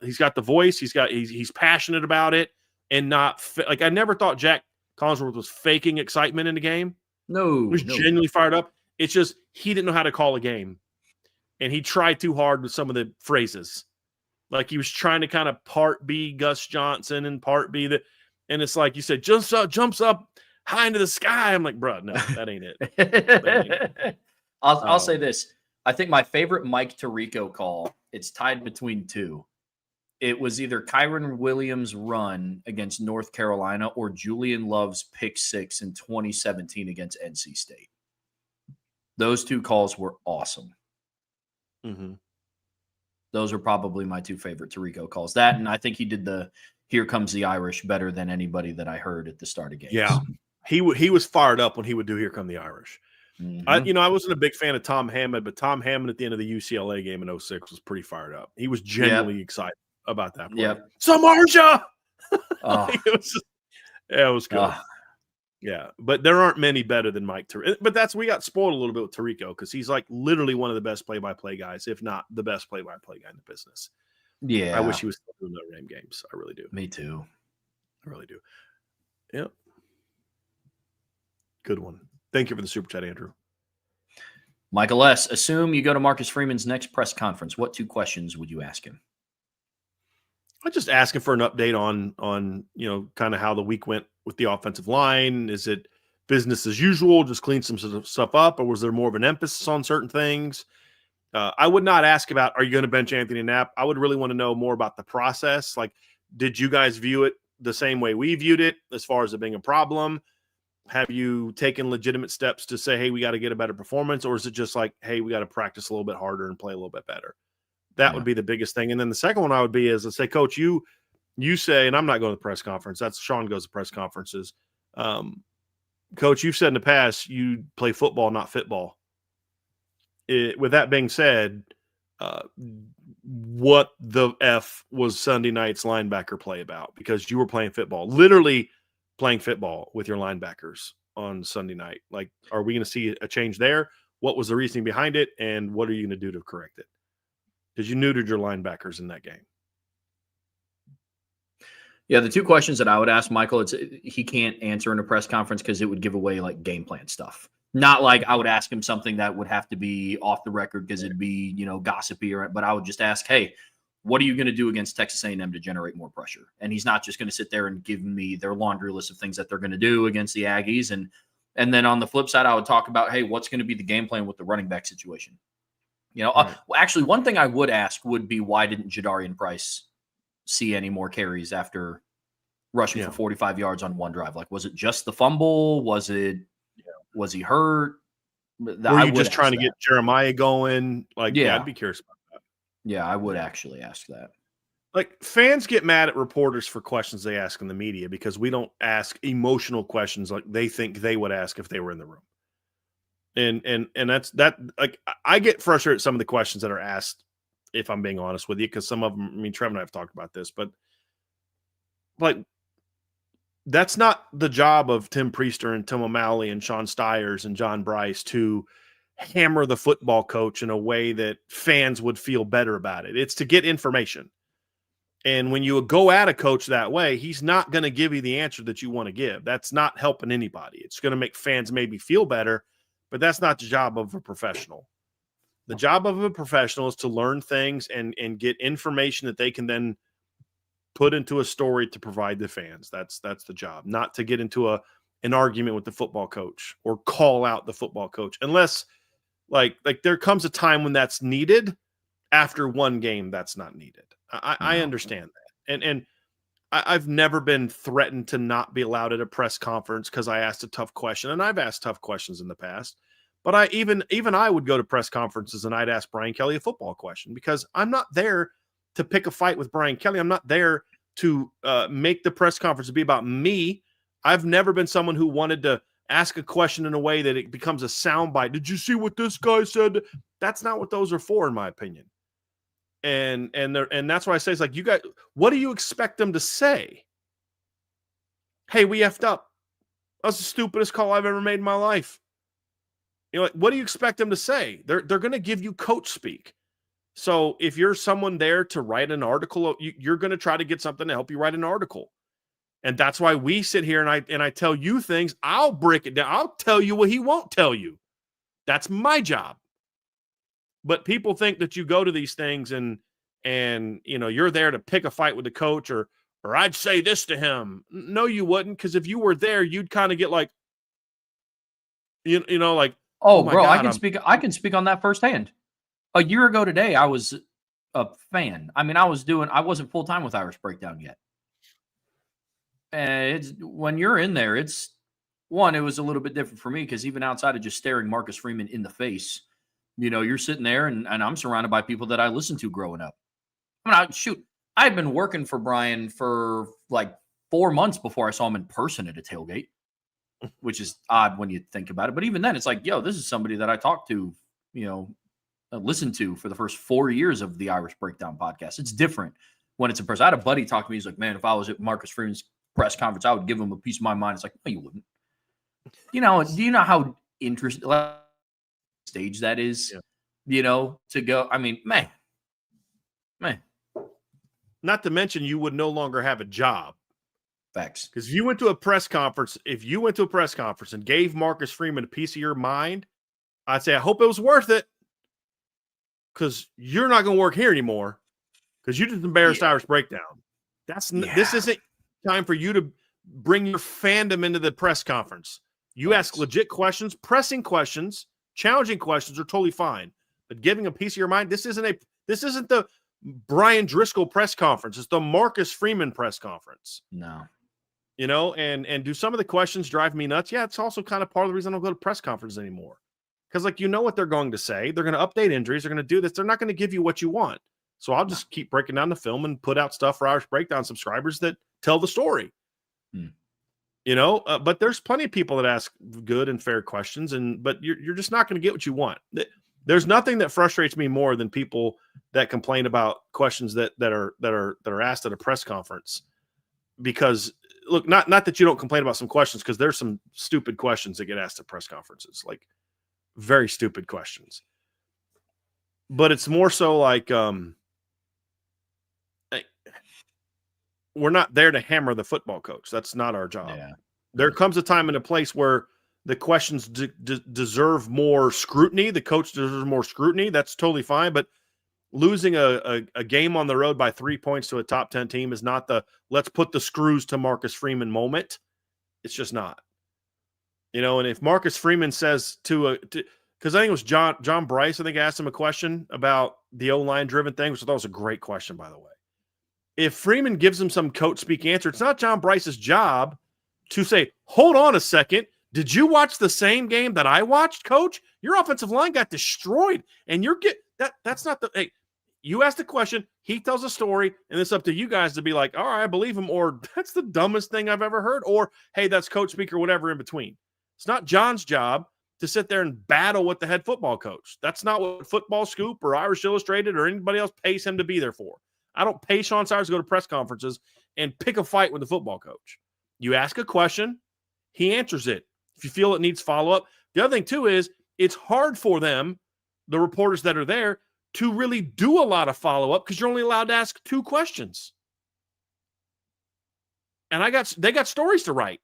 he's got the voice, he's passionate about it, and not I never thought Jack Collinsworth was faking excitement in the game. No, he was genuinely fired up. It's just he didn't know how to call a game, and he tried too hard with some of the phrases. Like he was trying to kind of part be Gus Johnson and part be and it's like you said, jumps up high into the sky. I'm like, bro, no, that ain't it. I'll say this. I think my favorite Mike Tirico call, it's tied between two. It was either Kyron Williams' run against North Carolina or Julian Love's pick six in 2017 against NC State. Those two calls were awesome. Those are probably my two favorite Tirico calls. That, and I think he did the Here Comes the Irish better than anybody that I heard at the start of games. Yeah, he was fired up when he would do Here Come the Irish. I wasn't a big fan of Tom Hammond, but Tom Hammond at the end of the UCLA game in 2006 was pretty fired up. He was genuinely excited about that play. Samarja! Oh. It was good. Yeah, but there aren't many better than Mike Tirico. But we got spoiled a little bit with Tirico because he's like literally one of the best play-by-play guys, if not the best play-by-play guy in the business. Yeah. I wish he was still doing Notre Dame games. I really do. Me too. I really do. Yep. Good one. Thank you for the super chat, Andrew. Michael S., assume you go to Marcus Freeman's next press conference. What 2 questions would you ask him? I'm just asking for an update on kind of how the week went with the offensive line. Is it business as usual, just clean some stuff up, or was there more of an emphasis on certain things? I would not ask about, are you going to bench Anthony Knapp? I would really want to know more about the process. Like, did you guys view it the same way we viewed it as far as it being a problem? Have you taken legitimate steps to say, hey, we got to get a better performance? Or is it just like, hey, we got to practice a little bit harder and play a little bit better? That would be the biggest thing. And then the second one I would be is, let's say, Coach, you say, and I'm not going to the press conference. That's Sean goes to press conferences. Coach, you've said in the past you play football, not football. With that being said, what the F was Sunday night's linebacker play about? Because you were playing football, literally playing football with your linebackers on Sunday night. Like, are we going to see a change there? What was the reasoning behind it? And what are you going to do to correct it? Because you neutered your linebackers in that game. Yeah, the 2 questions that I would ask Michael, he can't answer in a press conference because it would give away like game plan stuff. Not like I would ask him something that would have to be off the record because it'd be, gossipy, but I would just ask, hey, what are you going to do against Texas A&M to generate more pressure? And he's not just going to sit there and give me their laundry list of things that they're going to do against the Aggies. And then on the flip side, I would talk about, hey, what's going to be the game plan with the running back situation? Right. Actually, one thing I would ask would be, why didn't Jadarian Price see any more carries after rushing for 45 yards on one drive? Like, was it just the fumble? Was he hurt? Were you just trying to get Jeremiah going? Like, I'd be curious about that. Yeah, I would actually ask that. Like, fans get mad at reporters for questions they ask in the media because we don't ask emotional questions like they think they would ask if they were in the room. And that's that. Like, I get frustrated at some of the questions that are asked, if I'm being honest with you, because some of them, I mean, Trev and I have talked about this, but like, that's not the job of Tim Priester and Tim O'Malley and Sean Stiers and John Bryce to hammer the football coach in a way that fans would feel better about it. It's to get information. And when you go at a coach that way, he's not going to give you the answer that you want to give. That's not helping anybody. It's going to make fans maybe feel better, but that's not the job of a professional. The job of a professional is to learn things and get information that they can then put into a story to provide the fans. That's the job, not to get into an argument with the football coach or call out the football coach, unless like there comes a time when that's needed. After one game, that's not needed. I understand that. And I've never been threatened to not be allowed at a press conference because I asked a tough question, and I've asked tough questions in the past. But I even I would go to press conferences and I'd ask Brian Kelly a football question because I'm not there to pick a fight with Brian Kelly. I'm not there to make the press conference be about me. I've never been someone who wanted to ask a question in a way that it becomes a soundbite. Did you see what this guy said? That's not what those are for, in my opinion. And that's why I say, it's like, you guys, what do you expect them to say? Hey, we effed up. That's the stupidest call I've ever made in my life. Like, what do you expect them to say? They're going to give you coach speak. So if you're someone there to write an article, you're going to try to get something to help you write an article. And that's why we sit here and I tell you things. I'll break it down. I'll tell you what he won't tell you. That's my job. But people think that you go to these things and you're there to pick a fight with the coach or I'd say this to him. No, you wouldn't, because if you were there, you'd kind of get like, like, oh bro, God, I can speak on that firsthand. A year ago today, I was a fan. I mean, I wasn't full time with Irish Breakdown yet. And when you're in there, it was a little bit different for me because even outside of just staring Marcus Freeman in the face, you're sitting there and I'm surrounded by people that I listened to growing up. I mean, I had been working for Brian for like 4 months before I saw him in person at a tailgate, which is odd when you think about it. But even then, it's like, this is somebody that I talked to, listened to for the first 4 years of the Irish Breakdown podcast. It's different when it's in person. I had a buddy talk to me. He's like, man, if I was at Marcus Freeman's press conference, I would give him a piece of my mind. It's like, no, you wouldn't. Do you know how interesting stage that is? Yeah. To go. I mean, man. Not to mention, you would no longer have a job. Facts. Because if you went to a press conference and gave Marcus Freeman a piece of your mind, I'd say, I hope it was worth it. Because you're not going to work here anymore. Because you just embarrassed Irish Breakdown. This isn't time for you to bring your fandom into the press conference. You ask legit questions, pressing questions, challenging questions are totally fine. But giving a piece of your mind, this isn't the Brian Driscoll press conference. It's the Marcus Freeman press conference. No. And do some of the questions drive me nuts? Yeah, it's also kind of part of the reason I don't go to press conferences anymore. Because, what they're going to say. They're going to update injuries. They're going to do this. They're not going to give you what you want. So I'll just keep breaking down the film and put out stuff for Irish Breakdown subscribers that tell the story. But there's plenty of people that ask good and fair questions, but you're just not going to get what you want. There's nothing that frustrates me more than people that complain about questions that are asked at a press conference. Because look, not that you don't complain about some questions, because there's some stupid questions that get asked at press conferences, like very stupid questions. But it's more so like we're not there to hammer the football coach. That's not our job. Yeah. There comes a time and a place where the questions deserve more scrutiny. The coach deserves more scrutiny. That's totally fine. But losing a game on the road by 3 points to a top 10 team is not the let's put the screws to Marcus Freeman moment. It's just not. And if Marcus Freeman says because I think it was John Bryce, I think asked him a question about the O-line driven thing, which I thought was a great question, by the way. If Freeman gives him some coach speak answer, it's not John Bryce's job to say, hold on a second. Did you watch the same game that I watched, coach? Your offensive line got destroyed. And that's not hey, you asked the question, he tells a story, and it's up to you guys to be like, all right, I believe him, or that's the dumbest thing I've ever heard, or hey, that's coach speak, or whatever in between. It's not John's job to sit there and battle with the head football coach. That's not what Football Scoop or Irish Illustrated or anybody else pays him to be there for. I don't pay Sean Sires to go to press conferences and pick a fight with the football coach. You ask a question, he answers it. If you feel it needs follow-up. The other thing, too, is it's hard for them, the reporters that are there, to really do a lot of follow-up because you're only allowed to ask 2 questions. And they got stories to write.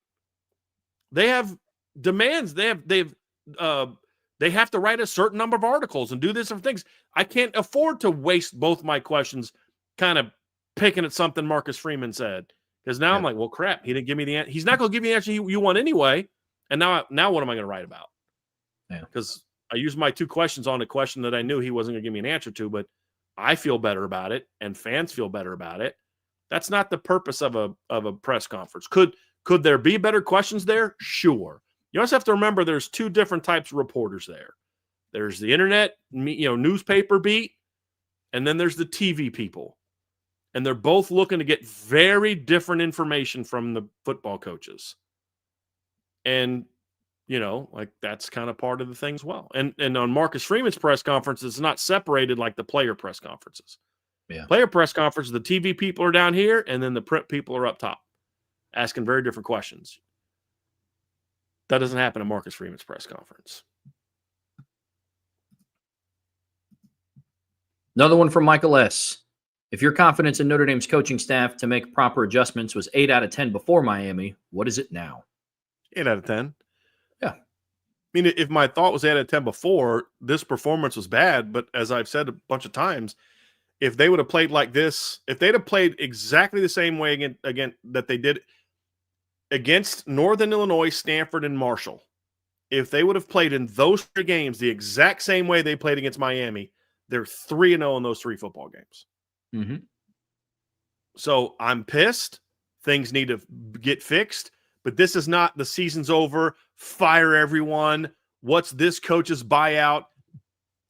They have demands. They have to write a certain number of articles and do this and things. I can't afford to waste both my questions kind of picking at something Marcus Freeman said. Because now I'm like, well, crap, he didn't give me the answer. He's not going to give you the answer you want anyway. And now what am I going to write about? Because I used my 2 questions on a question that I knew he wasn't going to give me an answer to, but I feel better about it and fans feel better about it. That's not the purpose of a press conference. Could there be better questions there? Sure. You also have to remember there's 2 different types of reporters there. There's the internet, newspaper beat, and then there's the TV people. And they're both looking to get very different information from the football coaches. And, that's kind of part of the thing as well. And on Marcus Freeman's press conference, it's not separated like the player press conferences. Yeah. Player press conferences, the TV people are down here, and then the print people are up top, asking very different questions. That doesn't happen at Marcus Freeman's press conference. Another one from Michael S. If your confidence in Notre Dame's coaching staff to make proper adjustments was 8 out of 10 before Miami, what is it now? 8 out of 10. Yeah. I mean, if my thought was 8 out of 10 before, this performance was bad. But as I've said a bunch of times, if they would have played like this, if they'd have played exactly the same way again that they did against Northern Illinois, Stanford, and Marshall, if they would have played in those 3 games the exact same way they played against Miami, they're 3-0 in those 3 football games. Mm-hmm. So I'm pissed. Things need to get fixed. But this is not the season's over. Fire everyone. What's this coach's buyout?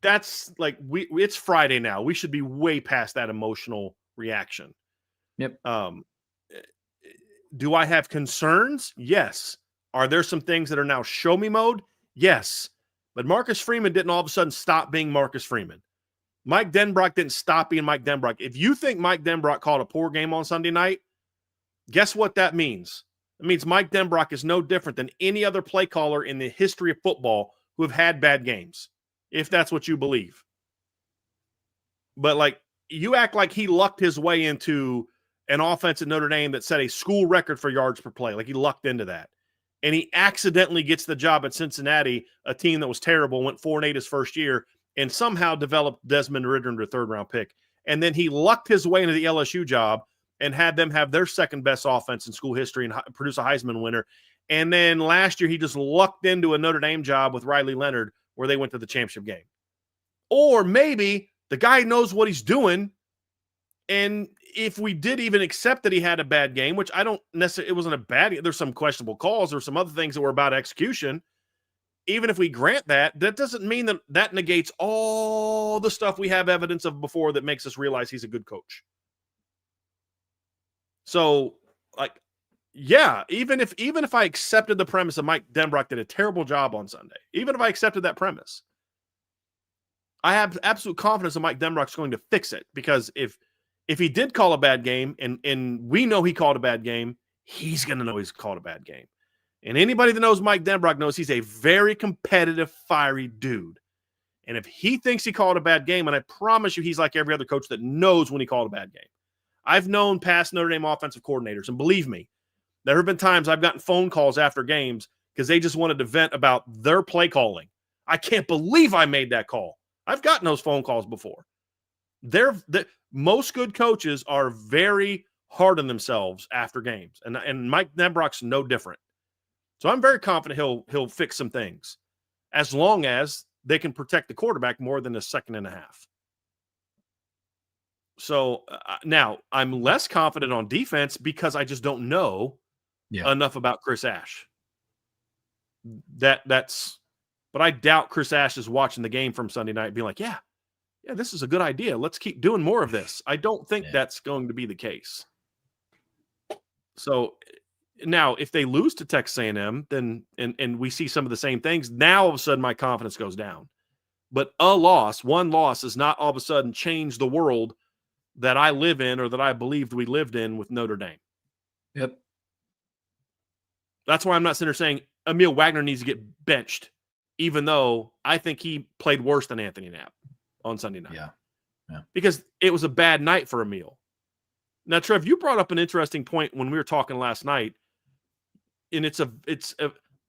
That's like it's Friday now. We should be way past that emotional reaction. Yep. Do I have concerns? Yes. Are there some things that are now show me mode? Yes. But Marcus Freeman didn't all of a sudden stop being Marcus Freeman. Mike Denbrock didn't stop being Mike Denbrock. If you think Mike Denbrock called a poor game on Sunday night, guess what that means? It means Mike Denbrock is no different than any other play caller in the history of football who have had bad games, if that's what you believe. But like, you act like he lucked his way into an offense at Notre Dame that set a school record for yards per play. Like, he lucked into that. And he accidentally gets the job at Cincinnati, a team that was terrible, went 4-8 his first year, and somehow developed Desmond Ridder into a third-round pick. And then he lucked his way into the LSU job and had them have their second-best offense in school history and produce a Heisman winner. And then last year, he just lucked into a Notre Dame job with Riley Leonard where they went to the championship game. Or maybe the guy knows what he's doing, and if we did even accept that he had a bad game, which I don't necessarily, it wasn't a bad game. There's some questionable calls or some other things that were about execution. Even if we grant that, that doesn't mean that that negates all the stuff we have evidence of before that makes us realize he's a good coach. So, like, yeah, even if I accepted the premise that Mike Denbrock did a terrible job on Sunday, even if I accepted that premise, I have absolute confidence that Mike Denbrock's going to fix it, because if he did call a bad game and we know he called a bad game, he's going to know he's called a bad game. And anybody that knows Mike Denbrock knows he's a very competitive, fiery dude. And if he thinks he called a bad game, and I promise you he's like every other coach that knows when he called a bad game. I've known past Notre Dame offensive coordinators, and believe me, there have been times I've gotten phone calls after games because they just wanted to vent about their play calling. I can't believe I made that call. I've gotten those phone calls before. Most good coaches are very hard on themselves after games, and Mike Denbrock's no different. So I'm very confident he'll fix some things, as long as they can protect the quarterback more than a second and a half. So now I'm less confident on defense because I just don't know enough about Chris Ash. But I doubt Chris Ash is watching the game from Sunday night being like, yeah, this is a good idea. Let's keep doing more of this. I don't think that's going to be the case. So now if they lose to Texas A&M, then and we see some of the same things, now all of a sudden my confidence goes down. But one loss does not all of a sudden change the world that I live in or that I believed we lived in with Notre Dame. Yep. That's why I'm not sitting there saying Emil Wagner needs to get benched, even though I think he played worse than Anthony Knapp on Sunday night. Yeah. Because it was a bad night for Emil. Now, Trev, you brought up an interesting point when we were talking last night, and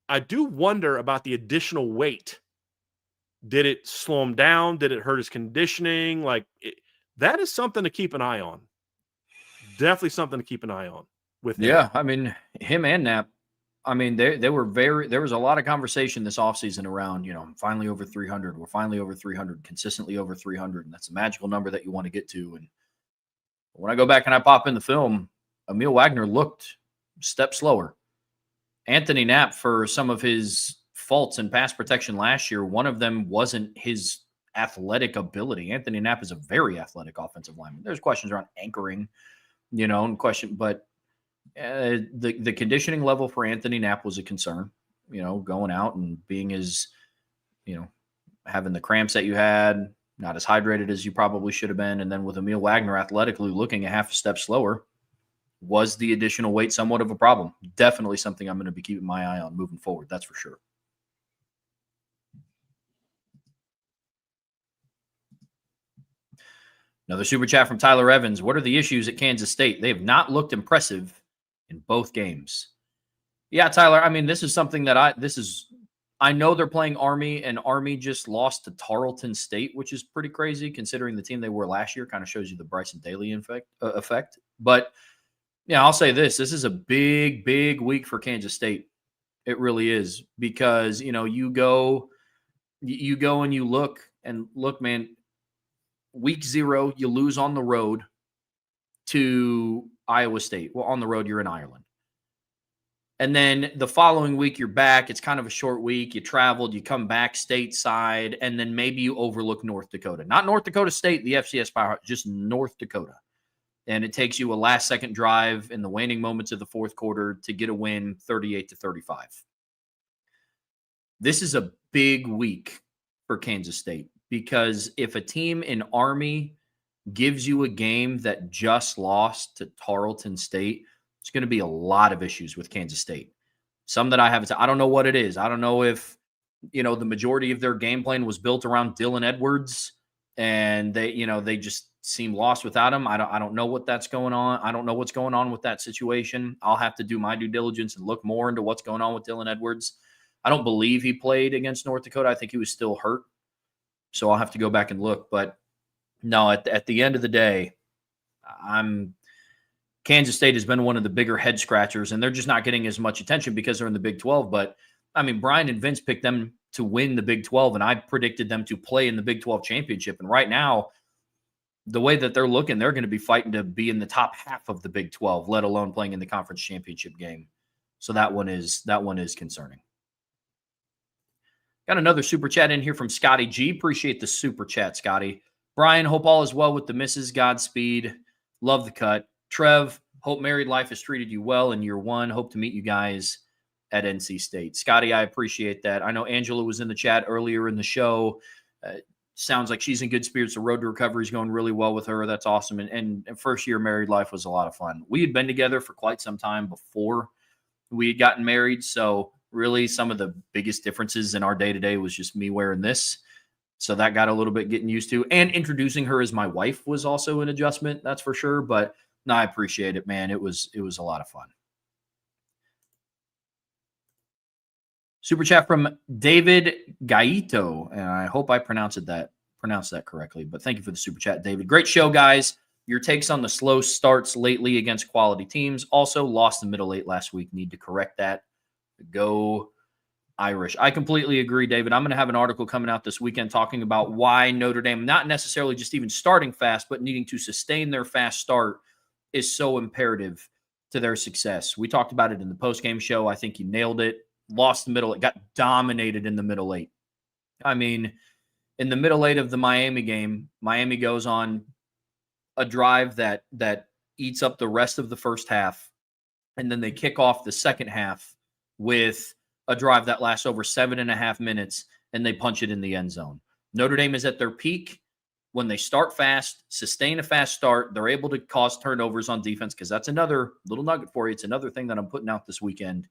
I do wonder about the additional weight. Did it slow him down? Did it hurt his conditioning? That is something to keep an eye on. Definitely something to keep an eye on with him. Yeah, I mean, him and Knapp, I mean, there was a lot of conversation this offseason around, finally over 300. We're finally over 300, consistently over 300. And that's a magical number that you want to get to. And when I go back and I pop in the film, Emil Wagner looked a step slower. Anthony Knapp, for some of his faults in pass protection last year, one of them wasn't his athletic ability. Anthony Knapp is a very athletic offensive lineman. There's questions around anchoring, but the conditioning level for Anthony Knapp was a concern, going out and being having the cramps that you had, not as hydrated as you probably should have been. And then with Emil Wagner athletically looking a half a step slower, was the additional weight somewhat of a problem? Definitely something I'm going to be keeping my eye on moving forward. That's for sure. Another super chat from Tyler Evans. What are the issues at Kansas State? They have not looked impressive in both games. Yeah, Tyler, I mean, this is something that I know they're playing Army, and Army just lost to Tarleton State, which is pretty crazy considering the team they were last year. Kind of shows you the Bryson Daly effect. But yeah, I'll say this. This is a big, big week for Kansas State. It really is, because, you go and you look, man, week 0, you lose on the road to Iowa State. Well, on the road, you're in Ireland. And then the following week, you're back. It's kind of a short week. You traveled, you come back stateside, and then maybe you overlook North Dakota. Not North Dakota State, the FCS powerhouse, just North Dakota. And it takes you a last-second drive in the waning moments of the fourth quarter to get a win, 38-35. This is a big week for Kansas State, because if a team in Army gives you a game that just lost to Tarleton State, There's going to be a lot of issues with Kansas State. Some that I haven't. I don't know what it is. I don't know if, the majority of their game plan was built around Dylan Edwards and they just seem lost without him. I don't know what that's going on. I don't know what's going on with that situation. I'll have to do my due diligence and look more into what's going on with Dylan Edwards. I don't believe he played against North Dakota. I think he was still hurt. So I'll have to go back and look. But no, at the end of the day, Kansas State has been one of the bigger head scratchers, and they're just not getting as much attention because they're in the Big 12. But, Brian and Vince picked them to win the Big 12, and I predicted them to play in the Big 12 championship. And right now, the way that they're looking, they're going to be fighting to be in the top half of the Big 12, let alone playing in the conference championship game. So that one is concerning. Got another super chat in here from Scotty G. Appreciate the super chat, Scotty. Brian, hope all is well with the missus. Godspeed. Love the cut. Trev, hope married life has treated you well in year one. Hope to meet you guys at NC State. Scotty, I appreciate that. I know Angela was in the chat earlier in the show. Sounds like she's in good spirits. The road to recovery is going really well with her. That's awesome. And first year married life was a lot of fun. We had been together for quite some time before we had gotten married. So really some of the biggest differences in our day-to-day was just me wearing this. So that got a little bit getting used to. And introducing her as my wife was also an adjustment, that's for sure. But no, I appreciate it, man. It was a lot of fun. Super chat from David Gaito, and I hope I pronounced that correctly. But thank you for the super chat, David. Great show, guys. Your takes on the slow starts lately against quality teams. Also lost the middle eight last week. Need to correct that. Go Irish. I completely agree, David. I'm going to have an article coming out this weekend talking about why Notre Dame, not necessarily just even starting fast, but needing to sustain their fast start is so imperative to their success. We talked about it in the postgame show. I think you nailed it. Lost the middle. It got dominated in the middle eight. In the middle eight of the Miami game, Miami goes on a drive that eats up the rest of the first half, and then they kick off the second half with a drive that lasts over 7.5 minutes, and they punch it in the end zone. Notre Dame is at their peak when they start fast, sustain a fast start. They're able to cause turnovers on defense, because that's another little nugget for you. It's another thing that I'm putting out this weekend,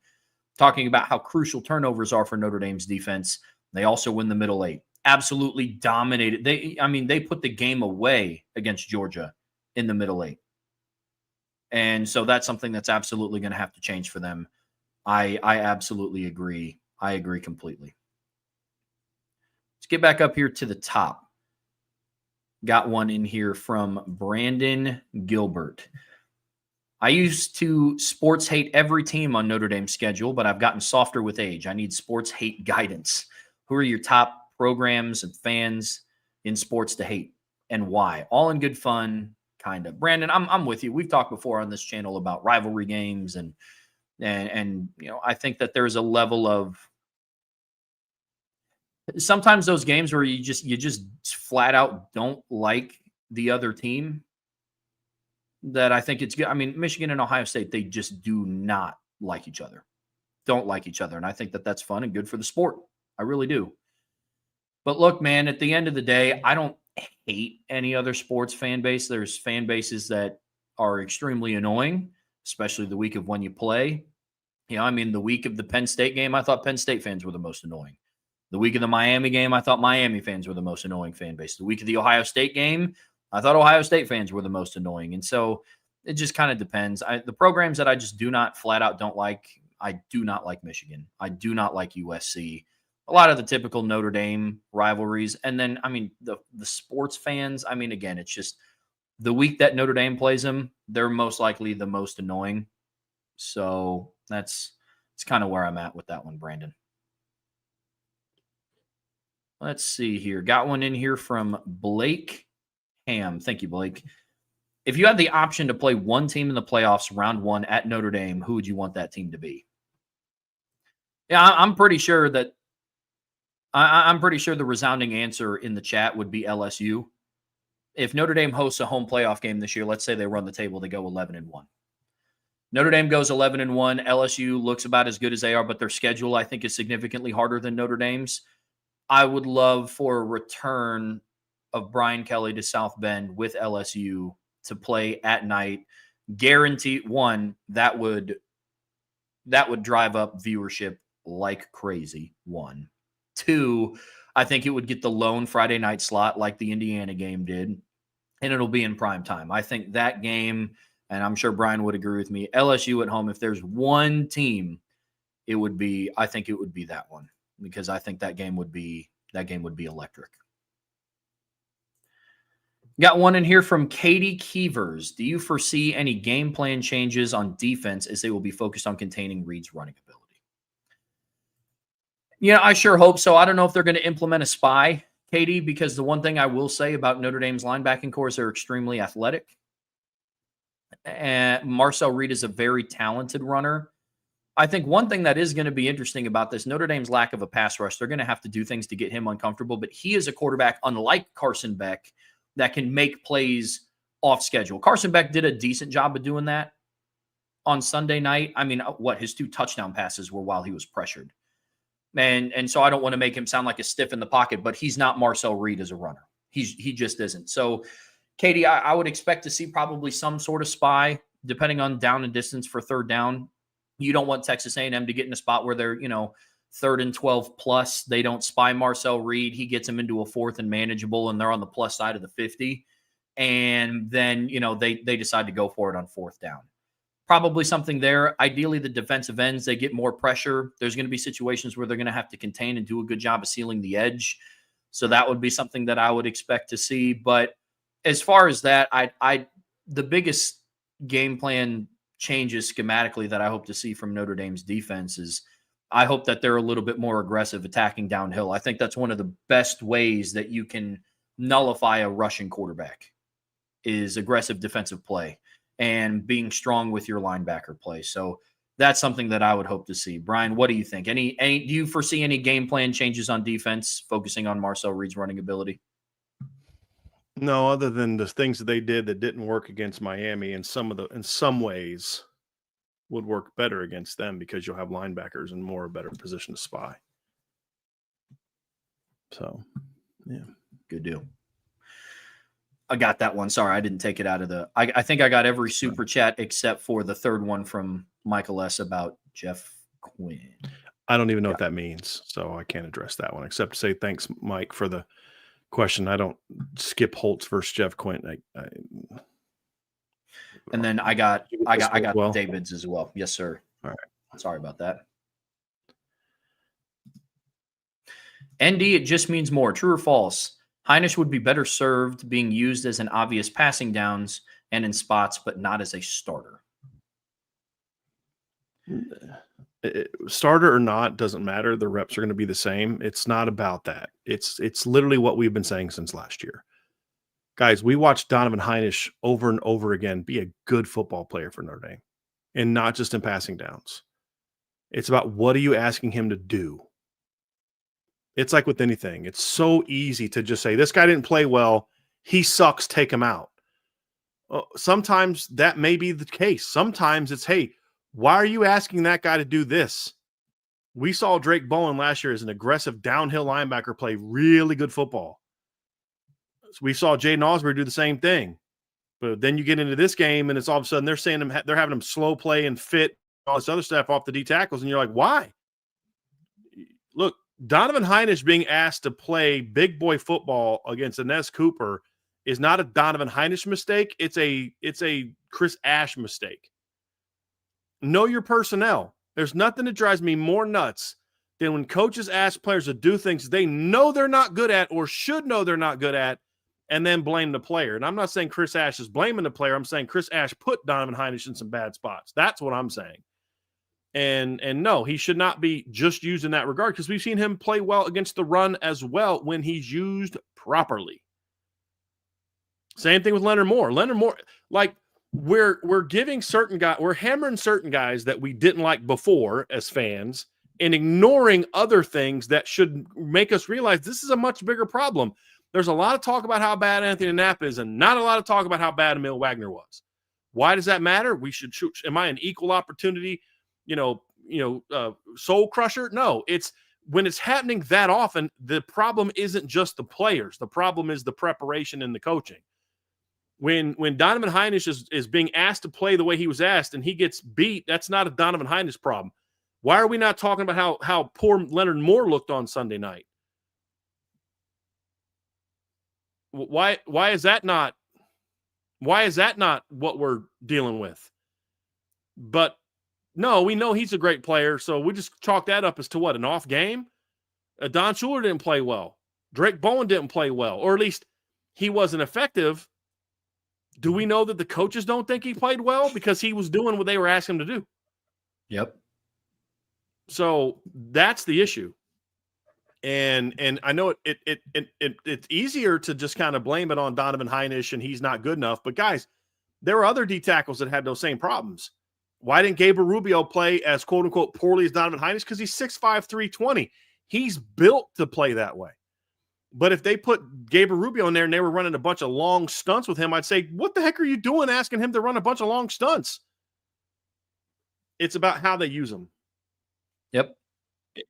talking about how crucial turnovers are for Notre Dame's defense. They also win the middle eight. Absolutely dominated. They put the game away against Georgia in the middle eight. And so that's something that's absolutely going to have to change for them. I absolutely agree. I agree completely. Let's get back up here to the top. Got one in here from Brandon Gilbert. I used to sports hate every team on Notre Dame's schedule, but I've gotten softer with age. I need sports hate guidance. Who are your top programs and fans in sports to hate, and why? All in good fun, kind of. Brandon, I'm with you. We've talked before on this channel about rivalry games, and I think that there's a level of sometimes those games where you just flat out don't like the other team, that I think it's good. Michigan and Ohio State, they just do not like each other. Don't like each other. And I think that that's fun and good for the sport. I really do. But look, man, at the end of the day, I don't hate any other sports fan base. There's fan bases that are extremely annoying, especially the week of when you play. The week of the Penn State game, I thought Penn State fans were the most annoying. The week of the Miami game, I thought Miami fans were the most annoying fan base. The week of the Ohio State game, I thought Ohio State fans were the most annoying. And so it just kind of depends. The programs that I just do not flat out don't like, I do not like Michigan. I do not like USC. A lot of the typical Notre Dame rivalries. And then, the sports fans, again, it's just the week that Notre Dame plays them, they're most likely the most annoying. So it's kind of where I'm at with that one, Brandon. Let's see here. Got one in here from Blake Ham. Thank you, Blake. If you had the option to play one team in the playoffs round one at Notre Dame, who would you want that team to be? Yeah, I'm pretty sure that I'm pretty sure the resounding answer in the chat would be LSU. If Notre Dame hosts a home playoff game this year, let's say they run the table, they go 11-1. Notre Dame goes 11-1. LSU looks about as good as they are, but their schedule, I think, is significantly harder than Notre Dame's. I would love for a return of Brian Kelly to South Bend with LSU to play at night Guarantee one, that would drive up viewership like crazy. One. Two, I think it would get the lone Friday night slot like the Indiana game did, and it'll be in prime time. I think that game, and I'm sure Brian would agree with me, LSU at home, if there's one team, I think it would be that one, because I think that game would be electric. Got one in here from Katie Keevers. Do you foresee any game plan changes on defense as they will be focused on containing Reed's running ability? Yeah, I sure hope so. I don't know if they're going to implement a spy, Katie, because the one thing I will say about Notre Dame's linebacking core is they're extremely athletic. And Marcel Reed is a very talented runner. I think one thing that is going to be interesting about this, Notre Dame's lack of a pass rush, they're going to have to do things to get him uncomfortable, but he is a quarterback, unlike Carson Beck, that can make plays off schedule. Carson Beck did a decent job of doing that on Sunday night. I mean, his 2 touchdown passes were while he was pressured. And so I don't want to make him sound like a stiff in the pocket, but he's not Marcel Reed as a runner. He just isn't. So, Katie, I would expect to see probably some sort of spy, depending on down and distance for third down. You don't want Texas A&M to get in a spot where they're, 3rd and 12 plus. They don't spy Marcel Reed. He gets them into a 4th and manageable, and they're on the plus side of the 50. And then, they decide to go for it on 4th down. Probably something there. Ideally, the defensive ends, they get more pressure. There's going to be situations where they're going to have to contain and do a good job of sealing the edge. So that would be something that I would expect to see. But as far as that, the biggest game plan changes schematically that I hope to see from Notre Dame's defense is I hope that they're a little bit more aggressive attacking downhill. I think that's one of the best ways that you can nullify a rushing quarterback is aggressive defensive play and being strong with your linebacker play. So that's something that I would hope to see. Brian, what do you think? Do you foresee any game plan changes on defense focusing on Marcel Reed's running ability? No, other than the things that they did that didn't work against Miami, in some ways would work better against them because you'll have linebackers in more better position to spy. So, yeah. Good deal. I got that one. Sorry, I didn't take it out of the. I think I got every super chat except for the third one from Michael S. about Jeff Quinn. I don't even know what that means, so I can't address that one except to say thanks, Mike, for the question. I don't skip Holtz versus Jeff Quinn. And then I got David's as well. Yes, sir. All right. Sorry about that. ND, it just means more. True or false? Heinisch would be better served being used as an obvious passing downs and in spots, but not as a starter. Starter or not doesn't matter. The reps are going to be the same. It's not about that. It's literally what we've been saying since last year. Guys, we watched Donovan Heinisch over and over again be a good football player for Notre Dame, and not just in passing downs. It's about what are you asking him to do? It's like with anything. It's so easy to just say, this guy didn't play well. He sucks. Take him out. Sometimes that may be the case. Sometimes it's, hey, why are you asking that guy to do this? We saw Drake Bowen last year as an aggressive downhill linebacker play really good football. So we saw Jaden Osbury do the same thing. But then you get into this game, and it's all of a sudden they're saying they're having him slow play and fit all this other stuff off the D tackles, and you're like, why? Look, Donovan Heinisch being asked to play big boy football against Inez Cooper is not a Donovan Heinisch mistake. It's a Chris Ash mistake. Know your personnel. There's nothing that drives me more nuts than when coaches ask players to do things they know they're not good at or should know they're not good at, and then blame the player. And I'm not saying Chris Ash is blaming the player. I'm saying Chris Ash put Donovan Heinisch in some bad spots. That's what I'm saying. And no, he should not be just used in that regard because we've seen him play well against the run as well when he's used properly. Same thing with Leonard Moore. Leonard Moore, like we're giving certain guys, we're hammering certain guys that we didn't like before as fans and ignoring other things that should make us realize this is a much bigger problem. There's a lot of talk about how bad Anthony Knapp is and not a lot of talk about how bad Emil Wagner was. Why does that matter? We should shoot. Am I an equal opportunity, soul crusher? No, it's when it's happening that often, the problem isn't just the players. The problem is the preparation and the coaching. When Donovan Hinish is being asked to play the way he was asked and he gets beat, that's not a Donovan Hinish problem. Why are we not talking about how poor Leonard Moore looked on Sunday night? Why is that not what we're dealing with? But no, we know he's a great player, so we just chalk that up as to what, an off game? Don Schuler didn't play well. Drake Bowen didn't play well, or at least he wasn't effective. Do we know that the coaches don't think he played well because he was doing what they were asking him to do? Yep. So that's the issue. And I know it's easier to just kind of blame it on Donovan Hinish and he's not good enough. But guys, there were other D tackles that had those same problems. Why didn't Gabriel Rubio play as quote unquote poorly as Donovan Hinish? Because he's 6'5", 320. He's built to play that way. But if they put Gabriel Rubio in there and they were running a bunch of long stunts with him, I'd say, what the heck are you doing asking him to run a bunch of long stunts? It's about how they use him. Yep.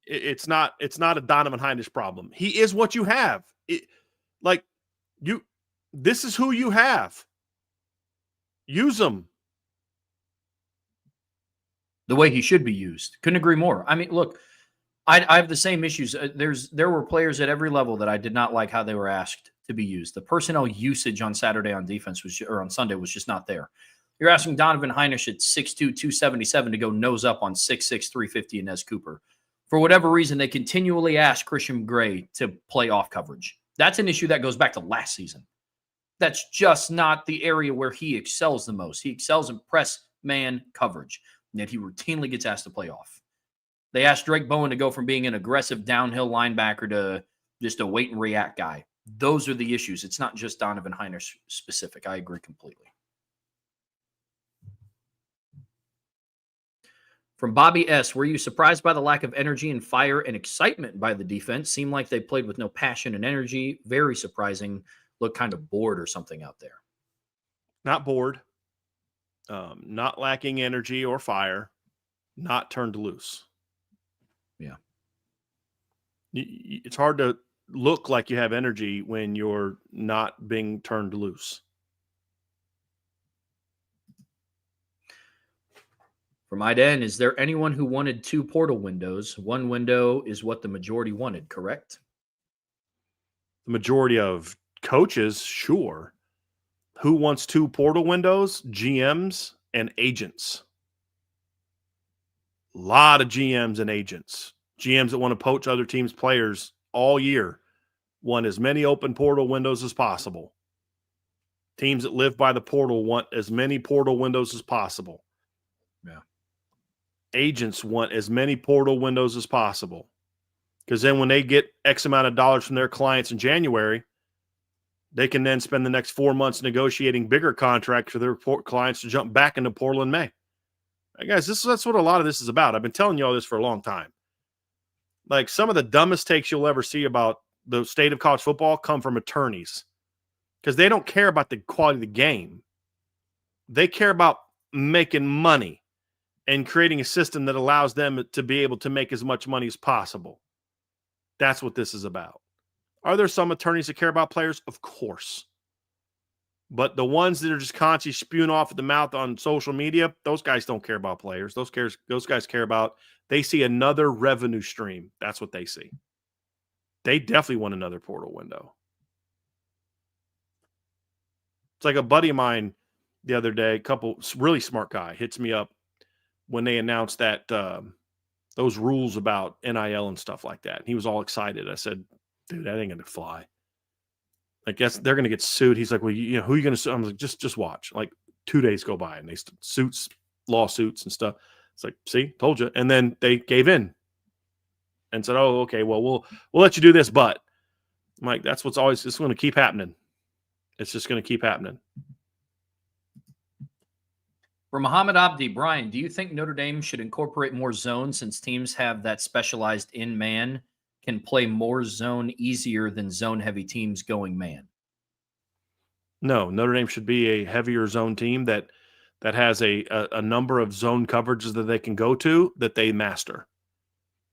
It's not a Donovan Hinish problem. He is what you have. This is who you have. Use him the way he should be used. Couldn't agree more. I mean, look, I have the same issues. There were players at every level that I did not like how they were asked to be used. The personnel usage on Saturday on defense on Sunday was just not there. You're asking Donovan Hinish at 6'2", 277 to go nose up on 6'6", 350 and Nez Cooper. For whatever reason, they continually ask Christian Gray to play off coverage. That's an issue that goes back to last season. That's just not the area where he excels the most. He excels in press man coverage, and yet he routinely gets asked to play off. They asked Drake Bowen to go from being an aggressive downhill linebacker to just a wait and react guy. Those are the issues. It's not just Donovan Hinish specific. I agree completely. From Bobby S., were you surprised by the lack of energy and fire and excitement by the defense? Seemed like they played with no passion and energy. Very surprising. Looked kind of bored or something out there. Not bored. Not lacking energy or fire. Not turned loose. Yeah. It's hard to look like you have energy when you're not being turned loose. From Iden, is there anyone who wanted 2 portal windows? One window is what the majority wanted, correct? The majority of coaches, sure. Who wants 2 portal windows? GMs and agents. A lot of GMs and agents. GMs that want to poach other teams' players all year want as many open portal windows as possible. Teams that live by the portal want as many portal windows as possible. Yeah. Agents want as many portal windows as possible. Because then when they get X amount of dollars from their clients in January, they can then spend the next 4 months negotiating bigger contracts for their clients to jump back into portal in May. Guys, that's what a lot of this is about. I've been telling you all this for a long time. Like, some of the dumbest takes you'll ever see about the state of college football come from attorneys, because they don't care about the quality of the game. They care about making money and creating a system that allows them to be able to make as much money as possible. That's what this is about. Are there some attorneys that care about players? Of course. But the ones that are just constantly spewing off at the mouth on social media, those guys don't care about players. Those guys care about, they see another revenue stream. That's what they see. They definitely want another portal window. It's like a buddy of mine the other day, a couple, really smart guy, hits me up when they announced that those rules about NIL and stuff like that. And he was all excited. I said, dude, that ain't going to fly. I guess they're going to get sued. He's like, well, you know, who are you going to sue? I'm like, just watch. Like 2 days go by and they lawsuits and stuff. It's like, see, told you. And then they gave in and said, oh, okay, well, we'll let you do this. But I'm like, it's going to keep happening. It's just going to keep happening. For Muhammad Abdi, Brian, do you think Notre Dame should incorporate more zones, since teams have that specialized in man, can play more zone easier than zone-heavy teams going man? No, Notre Dame should be a heavier zone team that has a number of zone coverages that they can go to that they master.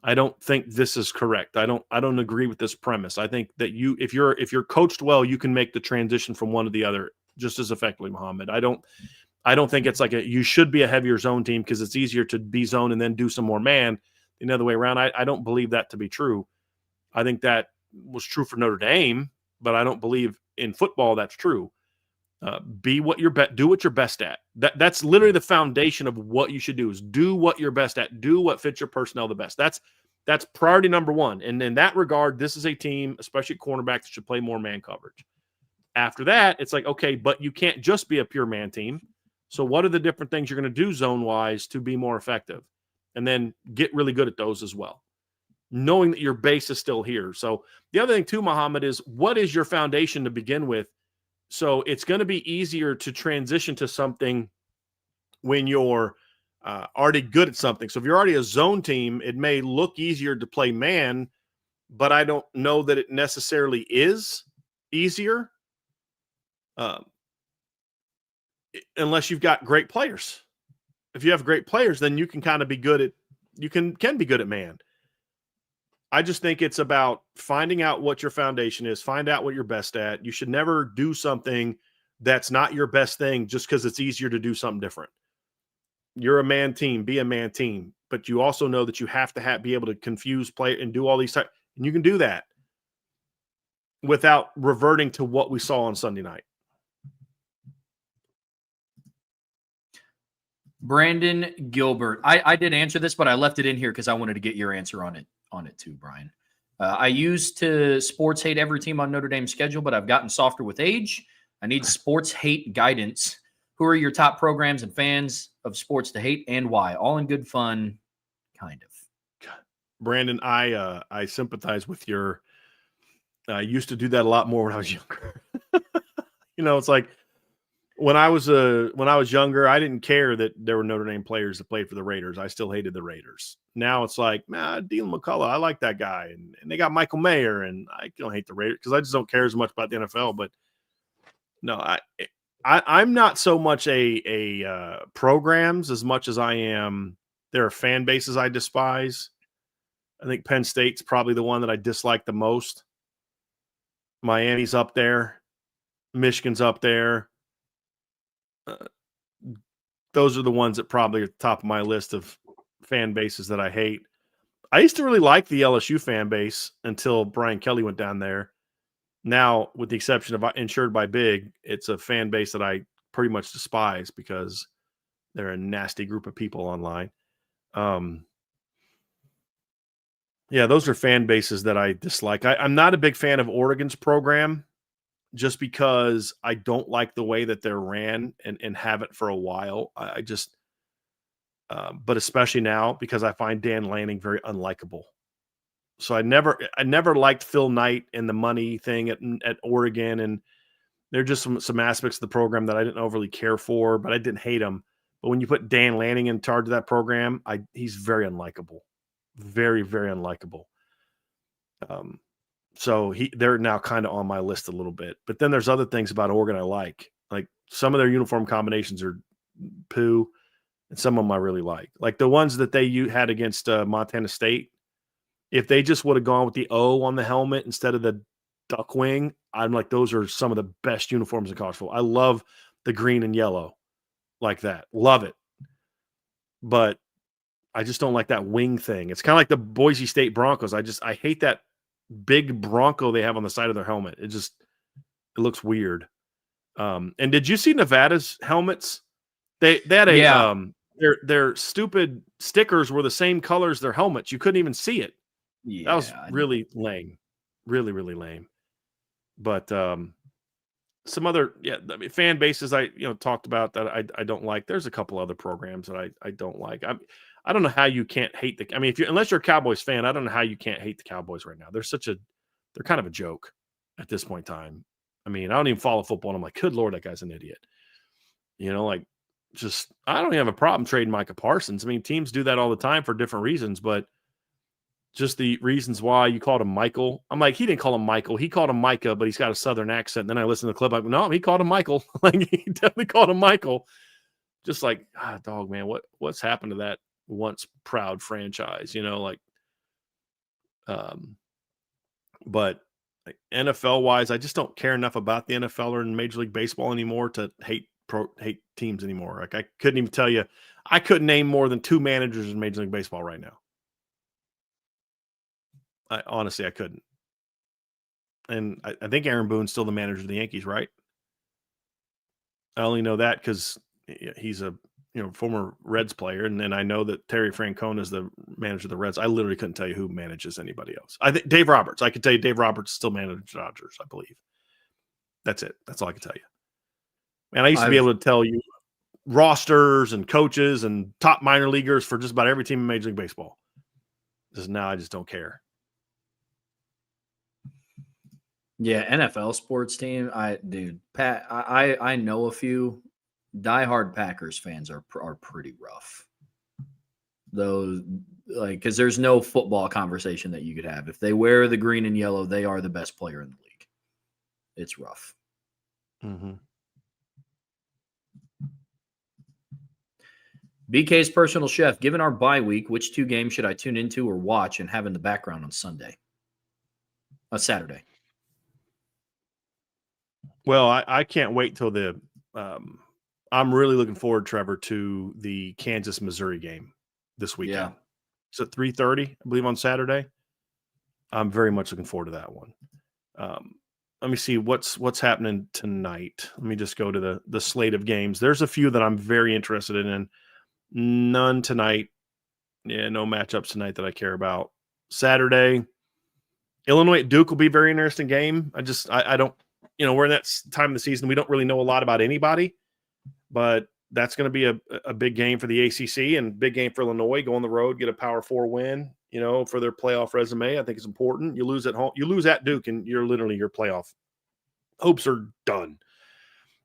I don't think this is correct. I don't agree with this premise. I think that if you're coached well, you can make the transition from one to the other just as effectively, Muhammad. I don't think it's like you should be a heavier zone team because it's easier to be zone and then do some more man. The other way around, I don't believe that to be true. I think that was true for Notre Dame, but I don't believe in football that's true. Do what you're best at. That's literally the foundation of what you should do is do what you're best at. Do what fits your personnel the best. That's priority number one. And in that regard, this is a team, especially cornerback, that should play more man coverage. After that, it's like, okay, but you can't just be a pure man team. So what are the different things you're going to do zone-wise to be more effective? And then get really good at those as well, knowing that your base is still here. So the other thing too, Muhammad, is what is your foundation to begin with? So it's going to be easier to transition to something when you're already good at something. So if you're already a zone team, it may look easier to play man, but I don't know that it necessarily is easier unless you've got great players. If you have great players, then you can kind of be good at can be good at man. I just think it's about finding out what your foundation is, find out what you're best at. You should never do something that's not your best thing just because it's easier to do something different. You're a man team, be a man team, but you also know that you have to be able to confuse play and do all these types. And you can do that without reverting to what we saw on Sunday night. Brandon Gilbert. I did answer this, but I left it in here because I wanted to get your answer on it too, Brian. I used to sports hate every team on Notre Dame's schedule, but I've gotten softer with age. I need sports hate guidance. Who are your top programs and fans of sports to hate and why? All in good fun, kind of. Brandon, I sympathize with your I used to do that a lot more when I was younger. It's like when I was younger, I didn't care that there were Notre Dame players that played for the Raiders. I still hated the Raiders. Now it's like, Dean McCullough, I like that guy, and they got Michael Mayer, and I don't hate the Raiders because I just don't care as much about the NFL. But no, I'm not so much a programs as much as I am. There are fan bases I despise. I think Penn State's probably the one that I dislike the most. Miami's up there. Michigan's up there. Those are the ones that probably are at the top of my list of fan bases that I hate. I used to really like the LSU fan base until Brian Kelly went down there. Now, with the exception of Insured by Big, it's a fan base that I pretty much despise because they're a nasty group of people online. Yeah, those are fan bases that I dislike. I'm not a big fan of Oregon's program just because I don't like the way that they're ran and have it for a while. I just, but especially now because I find Dan Lanning very unlikable. So I never liked Phil Knight and the money thing at Oregon, and there are just some aspects of the program that I didn't overly care for, but I didn't hate him. But when you put Dan Lanning in charge of that program, he's very unlikable, very, very unlikable. So they're now kind of on my list a little bit. But then there's other things about Oregon I like some of their uniform combinations are poo, and some of them I really like the ones that they had against Montana State. If they just would have gone with the O on the helmet instead of the duck wing, I'm like, those are some of the best uniforms in college football. I love the green and yellow like that. Love it. But I just don't like that wing thing. It's kind of like the Boise State Broncos. I hate that big Bronco they have on the side of their helmet. It looks weird. And did you see Nevada's helmets? They had their stupid stickers were the same color as their helmets. You couldn't even see it. Yeah, that was really lame. Really, really lame. But some other fan bases I talked about that I don't like. There's a couple other programs that I don't like. I don't know how you can't hate unless you're a Cowboys fan, I don't know how you can't hate the Cowboys right now. They're kind of a joke at this point in time. I don't even follow football, and I'm like, good Lord, that guy's an idiot. I don't even have a problem trading Micah Parsons. Teams do that all the time for different reasons, but just the reasons why you called him Michael. I'm like, he didn't call him Michael. He called him Micah, but he's got a Southern accent. And then I listened to the clip. I'm like, no, he called him Michael. He definitely called him Michael. Just like, dog, man, what's happened to that once proud franchise? But Like, NFL wise, I just don't care enough about the NFL or in Major League Baseball anymore to hate teams anymore. Like, I couldn't even tell you, I couldn't name more than 2 managers in Major League Baseball right now. Honestly, I couldn't. And I think Aaron Boone's still the manager of the Yankees, right? I only know that because he's a former Reds player, and then I know that Terry Francona is the manager of the Reds. I literally couldn't tell you who manages anybody else. I think Dave Roberts. I could tell you Dave Roberts still manages the Dodgers, I believe. That's it. That's all I can tell you. And I used to be able to tell you rosters and coaches and top minor leaguers for just about every team in Major League Baseball. Just now, I just don't care. Yeah, NFL sports team. I know a few. Diehard Packers fans are pretty rough. Those, like, because there's no football conversation that you could have. If they wear the green and yellow, they are the best player in the league. It's rough. Mm-hmm. BK's personal chef, given our bye week, which 2 games should I tune into or watch and have in the background on Saturday? Well, I can't wait till the I'm really looking forward, Trevor, to the Kansas-Missouri game this weekend. Yeah. It's at 3:30, I believe, on Saturday. I'm very much looking forward to that one. Let me see what's happening tonight. Let me just go to the slate of games. There's a few that I'm very interested in. None tonight. Yeah, no matchups tonight that I care about. Saturday, Illinois at Duke will be a very interesting game. I don't, we're in that time of the season. We don't really know a lot about anybody, but that's going to be a big game for the ACC and big game for Illinois. Go on the road, get a Power 4 win, for their playoff resume. I think it's important. You lose at home, you lose at Duke, and your playoff hopes are done.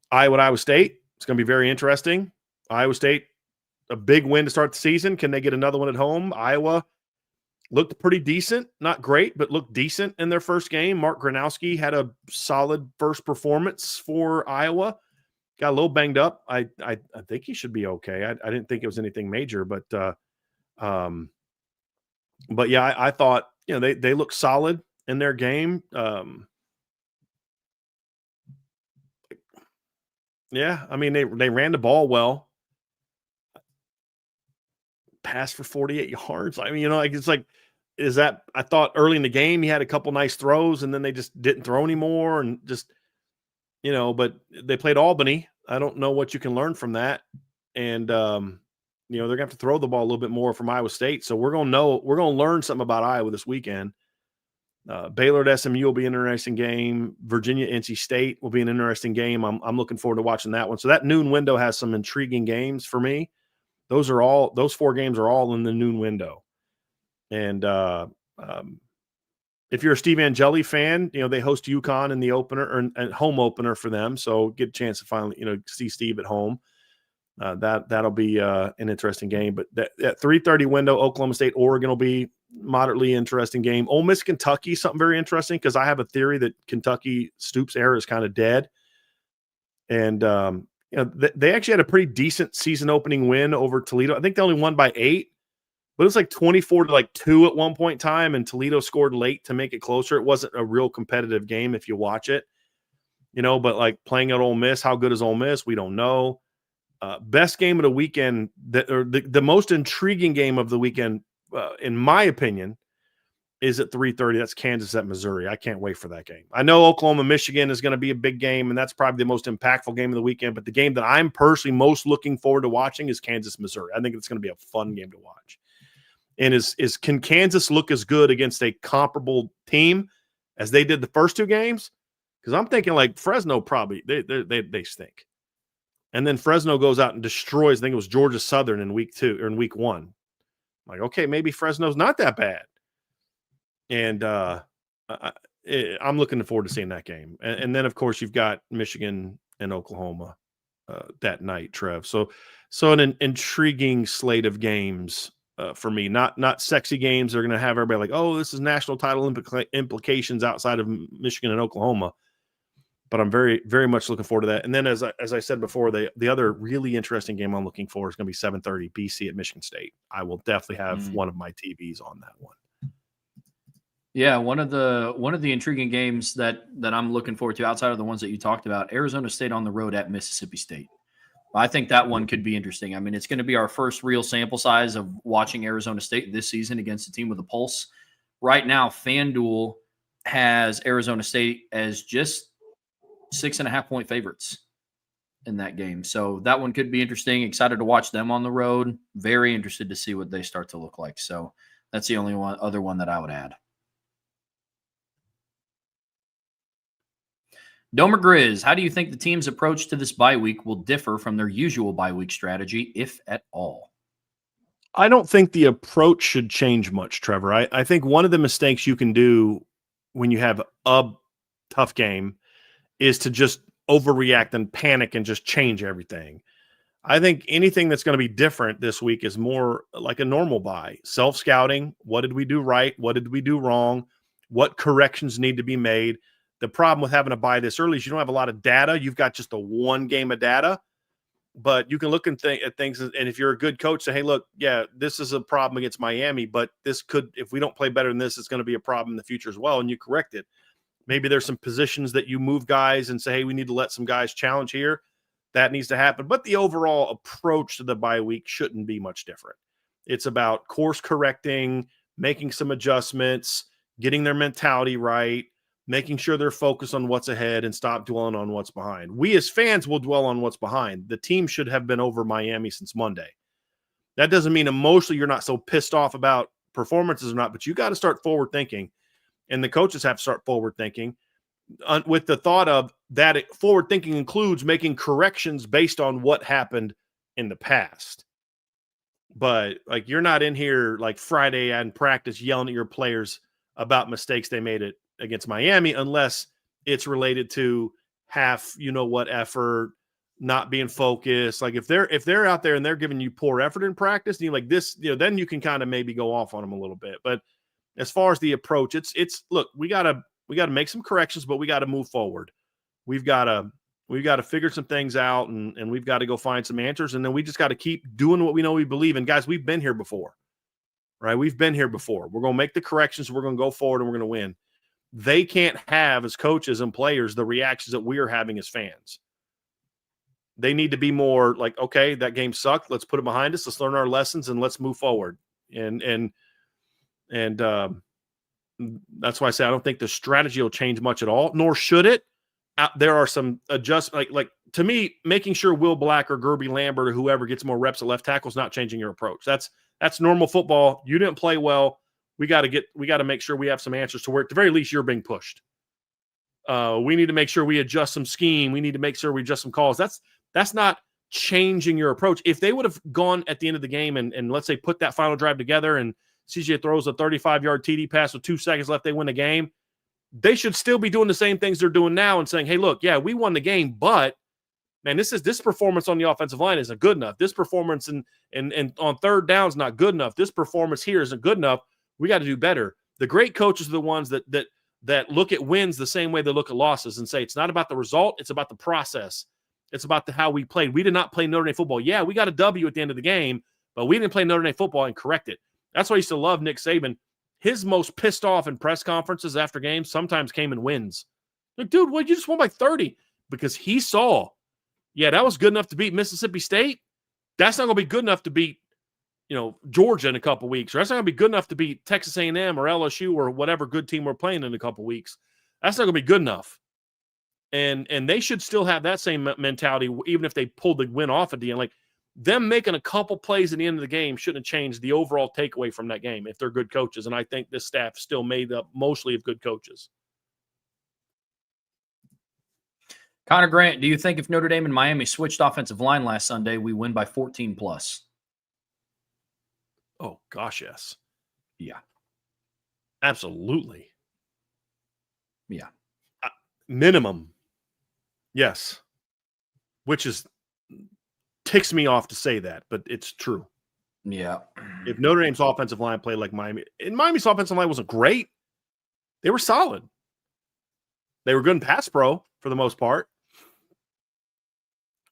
Iowa State, it's going to be very interesting. Iowa State, a big win to start the season. Can they get another one at home? Iowa looked pretty decent, not great, but looked decent in their first game. Mark Gronowski had a solid first performance for Iowa. Got a little banged up. I think he should be okay. I didn't think it was anything major, but yeah, I thought they looked solid in their game. Yeah, I mean they ran the ball well. Passed for 48 yards. I mean, is that, I thought early in the game he had a couple nice throws and then they just didn't throw anymore and just, but they played Albany. I don't know what you can learn from that. And, they're going to have to throw the ball a little bit more from Iowa State. So we're going to learn something about Iowa this weekend. Baylor at SMU will be an interesting game. Virginia, NC State will be an interesting game. I'm looking forward to watching that one. So that noon window has some intriguing games for me. Those 4 games are all in the noon window. And if you're a Steve Angeli fan, they host UConn in the opener or home opener for them. So get a chance to finally, see Steve at home. That'll be an interesting game. But that 3:30 window, Oklahoma State, Oregon will be moderately interesting game. Ole Miss, Kentucky, something very interesting because I have a theory that Kentucky Stoops era is kind of dead. And they actually had a pretty decent season opening win over Toledo. I think they only won by 8, but it was like 24-2 at one point in time, and Toledo scored late to make it closer. It wasn't a real competitive game if you watch it, but like playing at Ole Miss, how good is Ole Miss? We don't know. Best game of the weekend, the most intriguing game of the weekend, in my opinion, is at 3:30. That's Kansas at Missouri. I can't wait for that game. I know Oklahoma, Michigan is going to be a big game, and that's probably the most impactful game of the weekend. But the game that I'm personally most looking forward to watching is Kansas, Missouri. I think it's going to be a fun game to watch. And can Kansas look as good against a comparable team as they did the first 2 games? Because I'm thinking like Fresno probably they stink. And then Fresno goes out and destroys, I think it was Georgia Southern in week 2 or in week 1. I'm like, okay, maybe Fresno's not that bad. And I'm looking forward to seeing that game. And then, of course, you've got Michigan and Oklahoma that night, Trev. So an intriguing slate of games for me. Not sexy games that are going to have everybody like, oh, this is national title implications outside of Michigan and Oklahoma. But I'm very, very much looking forward to that. And then, as I said before, the other really interesting game I'm looking for is going to be 7:30 BC at Michigan State. I will definitely have one of my TVs on that one. Yeah, one of the intriguing games that I'm looking forward to outside of the ones that you talked about, Arizona State on the road at Mississippi State. I think that one could be interesting. I mean, it's going to be our first real sample size of watching Arizona State this season against a team with a pulse. Right now, FanDuel has Arizona State as just 6.5 point favorites in that game. So that one could be interesting. Excited to watch them on the road. Very interested to see what they start to look like. So that's the only other one that I would add. Domer Grizz, how do you think the team's approach to this bye week will differ from their usual bye week strategy, if at all? I don't think the approach should change much, Trevor. I think one of the mistakes you can do when you have a tough game is to just overreact and panic and just change everything. I think anything that's going to be different this week is more like a normal bye. Self-scouting, what did we do right? What did we do wrong? What corrections need to be made? The problem with having a bye this early is you don't have a lot of data. You've got just a one game of data, but you can look at things. And if you're a good coach, say, hey, look, yeah, this is a problem against Miami, but this could, if we don't play better than this, it's going to be a problem in the future as well. And you correct it. Maybe there's some positions that you move guys and say, hey, we need to let some guys challenge here. That needs to happen. But the overall approach to the bye week shouldn't be much different. It's about course correcting, making some adjustments, getting their mentality right, making sure they're focused on what's ahead and stop dwelling on what's behind. We as fans will dwell on what's behind. The team should have been over Miami since Monday. That doesn't mean emotionally you're not so pissed off about performances or not, but you got to start forward thinking, and the coaches have to start forward thinking with the thought of that forward thinking includes making corrections based on what happened in the past. But like, you're not in here like Friday and practice yelling at your players about mistakes they made it against Miami, unless it's related to half, effort, not being focused. Like if they're out there and they're giving you poor effort in practice, and you like this, then you can kind of maybe go off on them a little bit. But as far as the approach, it's look, we gotta make some corrections, but we got to move forward. We've got to figure some things out, and we've got to go find some answers, and then we just got to keep doing what we know we believe in. Guys, we've been here before, right? We've been here before. We're going to make the corrections. We're going to go forward, and we're going to win. They can't have, as coaches and players, the reactions that we are having as fans. They need to be more like, okay, that game sucked. Let's put it behind us. Let's learn our lessons, and let's move forward. And that's why I say I don't think the strategy will change much at all, nor should it. There are some adjustments. Like to me, making sure Will Black or Gerby Lambert or whoever gets more reps at left tackle is not changing your approach. That's normal football. You didn't play well. We got to make sure we have some answers to where, at the very least, you're being pushed. We need to make sure we adjust some scheme. We need to make sure we adjust some calls. That's not changing your approach. If they would have gone at the end of the game and let's say put that final drive together and CJ throws a 35-yard TD pass with 2 seconds left, they win the game, they should still be doing the same things they're doing now and saying, hey, look, yeah, we won the game, but man, this performance on the offensive line isn't good enough. This performance and on third down is not good enough. This performance here isn't good enough. We got to do better. The great coaches are the ones that look at wins the same way they look at losses and say, it's not about the result. It's about the process. It's about how we played. We did not play Notre Dame football. Yeah, we got a W at the end of the game, but we didn't play Notre Dame football and correct it. That's why I used to love Nick Saban. His most pissed off in press conferences after games sometimes came in wins. Like, dude, well, you just won by 30. Because he saw, yeah, that was good enough to beat Mississippi State. That's not going to be good enough to beat, Georgia in a couple weeks. Or that's not going to be good enough to beat Texas A&M or LSU or whatever good team we're playing in a couple weeks. That's not going to be good enough. And they should still have that same mentality, even if they pulled the win off at the end. Like, them making a couple plays at the end of the game shouldn't change the overall takeaway from that game if they're good coaches. And I think this staff is still made up mostly of good coaches. Connor Grant, do you think if Notre Dame and Miami switched offensive line last Sunday, we win by 14 plus? Oh, gosh, yes. Yeah. Absolutely. Yeah. Minimum. Yes. Which ticks me off to say that, but it's true. Yeah. If Notre Dame's offensive line played like Miami, and Miami's offensive line wasn't great, they were solid. They were good in pass pro for the most part.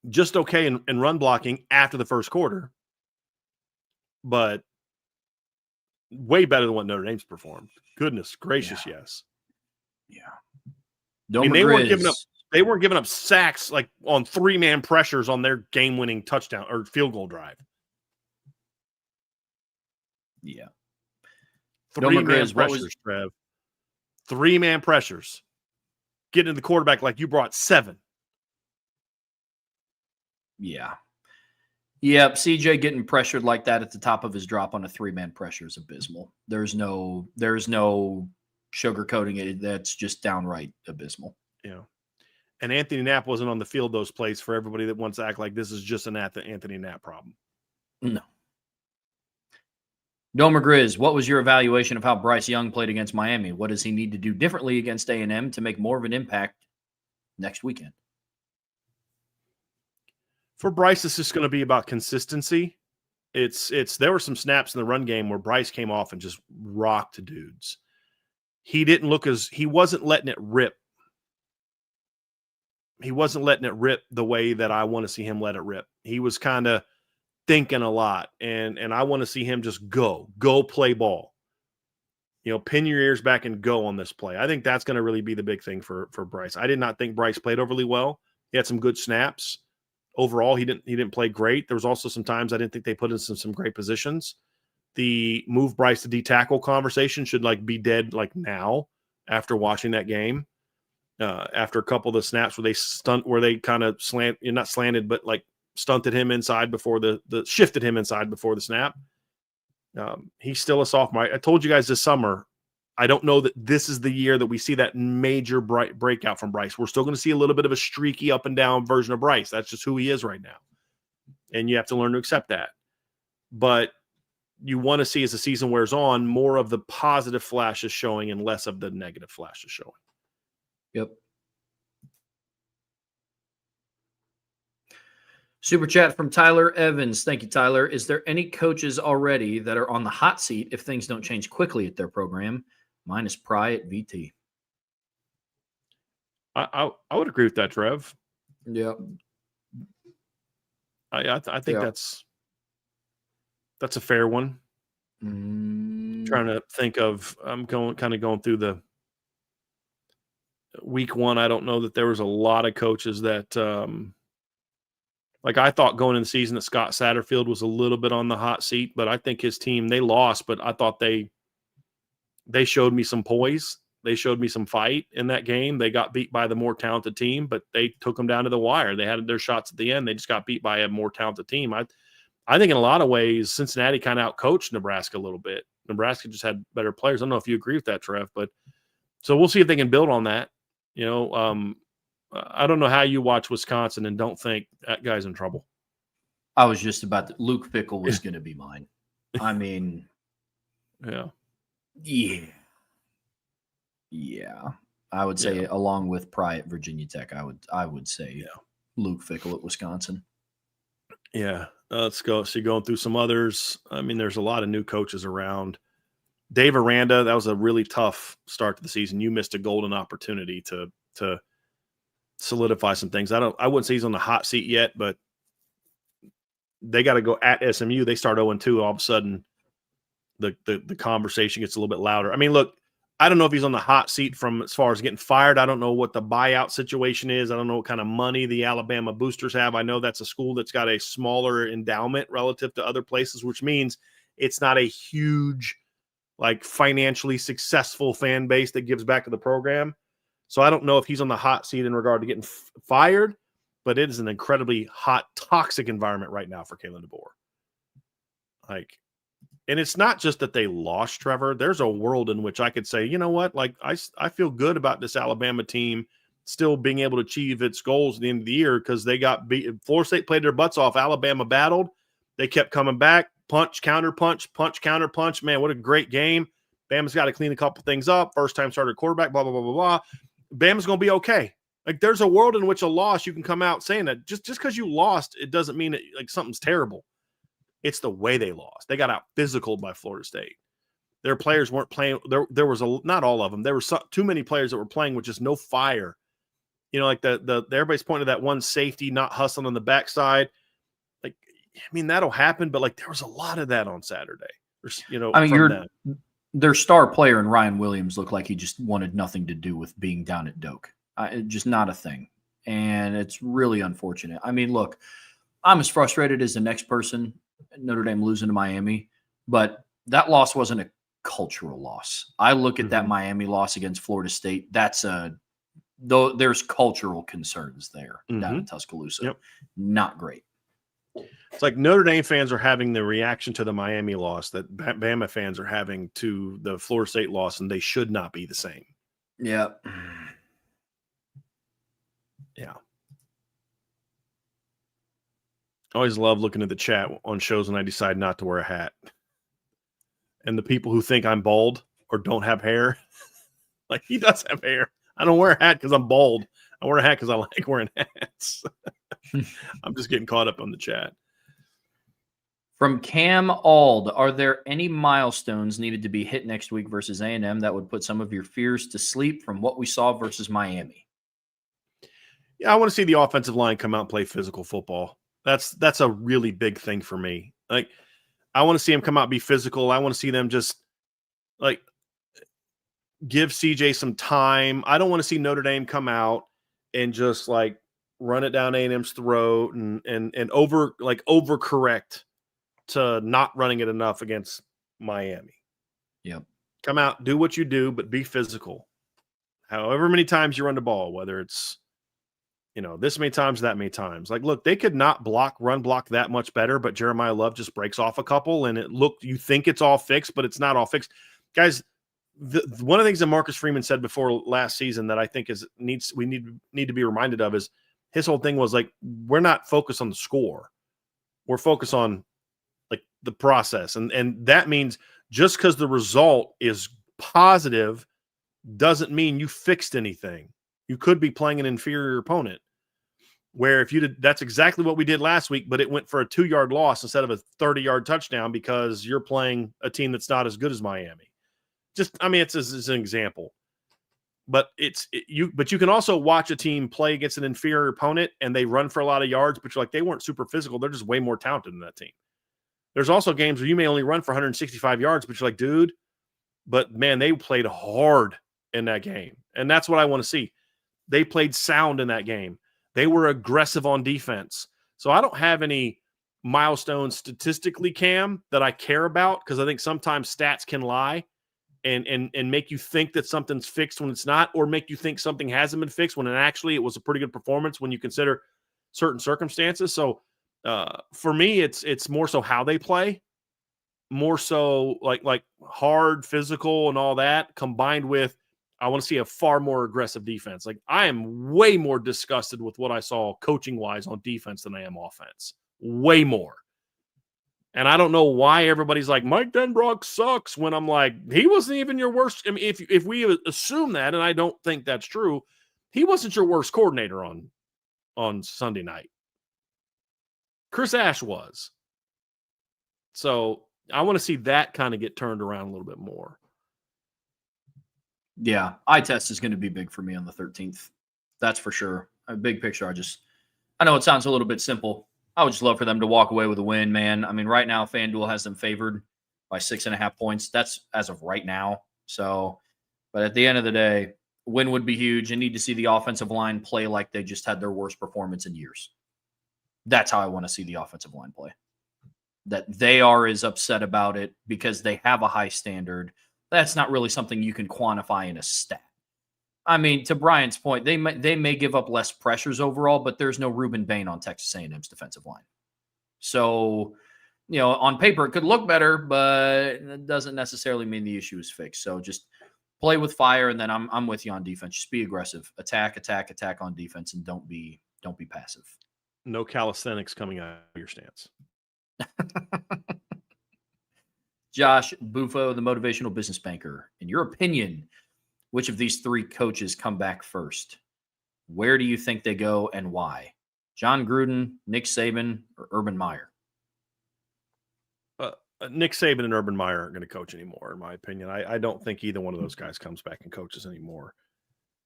Just okay in run blocking after the first quarter. But way better than what Notre Dame's performed. Goodness gracious, yes. Yeah. I mean, they weren't giving up sacks like on 3-man pressures on their game-winning touchdown or field goal drive. Yeah. 3-man pressures, Trev. 3-man pressures. Getting to the quarterback like you brought 7. Yeah. Yep. CJ getting pressured like that at the top of his drop on a 3-man pressure is abysmal. There's no sugarcoating it. That's just downright abysmal. Yeah. And Anthony Knapp wasn't on the field those plays for everybody that wants to act like this is just an Anthony Knapp problem. No. Domer Grizz, what was your evaluation of how Bryce Young played against Miami? What does he need to do differently against A&M to make more of an impact next weekend? For Bryce, it's just going to be about consistency. There were some snaps in the run game where Bryce came off and just rocked dudes. He wasn't letting it rip. He wasn't letting it rip the way that I want to see him let it rip. He was kind of thinking a lot, and I want to see him just go play ball. Pin your ears back and go on this play. I think that's going to really be the big thing for Bryce. I did not think Bryce played overly well. He had some good snaps. Overall, he didn't play great. There was also some times I didn't think they put in some great positions. The move Bryce to D-tackle conversation should be dead now after watching that game. After a couple of the snaps where they kind of not slanted, but stunted him inside before shifted him inside before the snap. He's still a sophomore. I told you guys this summer, I don't know that this is the year that we see that major breakout from Bryce. We're still going to see a little bit of a streaky up and down version of Bryce. That's just who he is right now. And you have to learn to accept that. But you want to see, as the season wears on, more of the positive flashes showing and less of the negative flashes showing. Yep. Super chat from Tyler Evans. Thank you, Tyler. Is there any coaches already that are on the hot seat if things don't change quickly at their program? Mine is Pry at VT. I would agree with that, Trev. Yeah. I think that's a fair one. Trying to think of, I'm going through the week one. I don't know that there was a lot of coaches that, I thought going into the season that Scott Satterfield was a little bit on the hot seat, but I think his team, they lost, but I thought they showed me some poise. They showed me some fight in that game. They got beat by the more talented team, but they took them down to the wire. They had their shots at the end. They just got beat by a more talented team. I think in a lot of ways, Cincinnati kind of outcoached Nebraska a little bit. Nebraska just had better players. I don't know if you agree with that, Trev, but so we'll see if they can build on that. I don't know how you watch Wisconsin and don't think that guy's in trouble. I was just about to. Luke Fickell was going to be mine. I mean, yeah. I would say along with Pry at Virginia Tech, I would say Luke Fickell at Wisconsin. Yeah, let's go. So going through some others. I mean, there's a lot of new coaches around. Dave Aranda, that was a really tough start to the season. You missed a golden opportunity to solidify some things. I wouldn't say he's on the hot seat yet, but they got to go at SMU. They start 0-2. All of a sudden, the conversation gets a little bit louder. I mean, look, I don't know if he's on the hot seat from as far as getting fired. I don't know what the buyout situation is. I don't know what kind of money the Alabama boosters have. I know that's a school that's got a smaller endowment relative to other places, which means it's not a huge, financially successful fan base that gives back to the program. So I don't know if he's on the hot seat in regard to getting fired, but it is an incredibly hot, toxic environment right now for Kalen DeBoer. And it's not just that they lost, Trevor. There's a world in which I could say, you know what? I feel good about this Alabama team still being able to achieve its goals at the end of the year because they got beat. Florida State played their butts off. Alabama battled. They kept coming back. Punch, counter punch, punch, counter punch. Man, what a great game. Bama's got to clean a couple things up. First time starter quarterback, blah, blah, blah, blah, blah. Bama's going to be okay. There's a world in which a loss, you can come out saying that just because you lost, it doesn't mean that something's terrible. It's the way they lost. They got out physical by Florida State. Their players weren't playing. There was not all of them. There were too many players that were playing with just no fire. Everybody's pointing to that one safety not hustling on the backside. That'll happen, but there was a lot of that on Saturday. I mean, from them. Their star player in Ryan Williams looked like he just wanted nothing to do with being down at Doak. Just not a thing. And it's really unfortunate. I mean, look, I'm as frustrated as the next person, Notre Dame losing to Miami, but that loss wasn't a cultural loss. I look at that Miami loss against Florida State. Though there's cultural concerns there down in Tuscaloosa. Yep. Not great. It's like Notre Dame fans are having the reaction to the Miami loss that Bama fans are having to the Florida State loss, and they should not be the same. Yeah. Yeah. I always love looking at the chat on shows when I decide not to wear a hat. And the people who think I'm bald or don't have hair, like he does have hair. I don't wear a hat because I'm bald. I wear a hat because I like wearing hats. I'm just getting caught up on the chat. From Cam Ald, are there any milestones needed to be hit next week versus A&M that would put some of your fears to sleep from what we saw versus Miami? Yeah, I want to see the offensive line come out and play physical football. That's a really big thing for me. Like, I want to see them come out and be physical. I want to see them just like give CJ some time. I don't want to see Notre Dame come out and just like run it down A&M's throat and overcorrect to not running it enough against Miami. Yep. Come out, do what you do, but be physical. However many times you run the ball, whether it's this many times, that many times. Like, look, they could not run block that much better, but Jeremiah Love just breaks off a couple, and you think it's all fixed, but it's not all fixed. Guys, one of the things that Marcus Freeman said before last season that I think we need to be reminded of is his whole thing was like, we're not focused on the score. We're focused on like the process. And that means just because the result is positive doesn't mean you fixed anything. You could be playing an inferior opponent. Where that's exactly what we did last week, but it went for a 2-yard loss instead of a 30-yard touchdown because you're playing a team that's not as good as Miami. It's an example, but but you can also watch a team play against an inferior opponent and they run for a lot of yards, but you're like, they weren't super physical. They're just way more talented than that team. There's also games where you may only run for 165 yards, but you're like, dude, but man, they played hard in that game. And that's what I want to see. They played sound in that game. They were aggressive on defense. So I don't have any milestones statistically, Cam, that I care about because I think sometimes stats can lie and make you think that something's fixed when it's not, or make you think something hasn't been fixed when actually it was a pretty good performance when you consider certain circumstances. So for me, it's more so how they play, more so like hard, physical, and all that, combined with I want to see a far more aggressive defense. Like, I am way more disgusted with what I saw coaching-wise on defense than I am offense. Way more. And I don't know why everybody's like, Mike Denbrock sucks, when I'm like, he wasn't even your worst. I mean, if we assume that, and I don't think that's true, he wasn't your worst coordinator on Sunday night. Chris Ash was. So I want to see that kind of get turned around a little bit more. Yeah, eye test is going to be big for me on the 13th. That's for sure. A big picture. I know it sounds a little bit simple. I would just love for them to walk away with a win, man. I mean, right now, FanDuel has them favored by 6.5 points. That's as of right now. So, but at the end of the day, win would be huge. You need to see the offensive line play like they just had their worst performance in years. That's how I want to see the offensive line play. That they are as upset about it because they have a high standard. That's not really something you can quantify in a stat. I mean, to Brian's point, they may give up less pressures overall, but there's no Ruben Bain on Texas A&M's defensive line. So, on paper it could look better, but it doesn't necessarily mean the issue is fixed. So just play with fire, and then I'm with you on defense. Just be aggressive, attack on defense, and don't be passive. No calisthenics coming out of your stance. Josh Bufo, the motivational business banker. In your opinion, which of these 3 coaches come back first? Where do you think they go and why? John Gruden, Nick Saban, or Urban Meyer? Nick Saban and Urban Meyer aren't going to coach anymore, in my opinion. I don't think either one of those guys comes back and coaches anymore.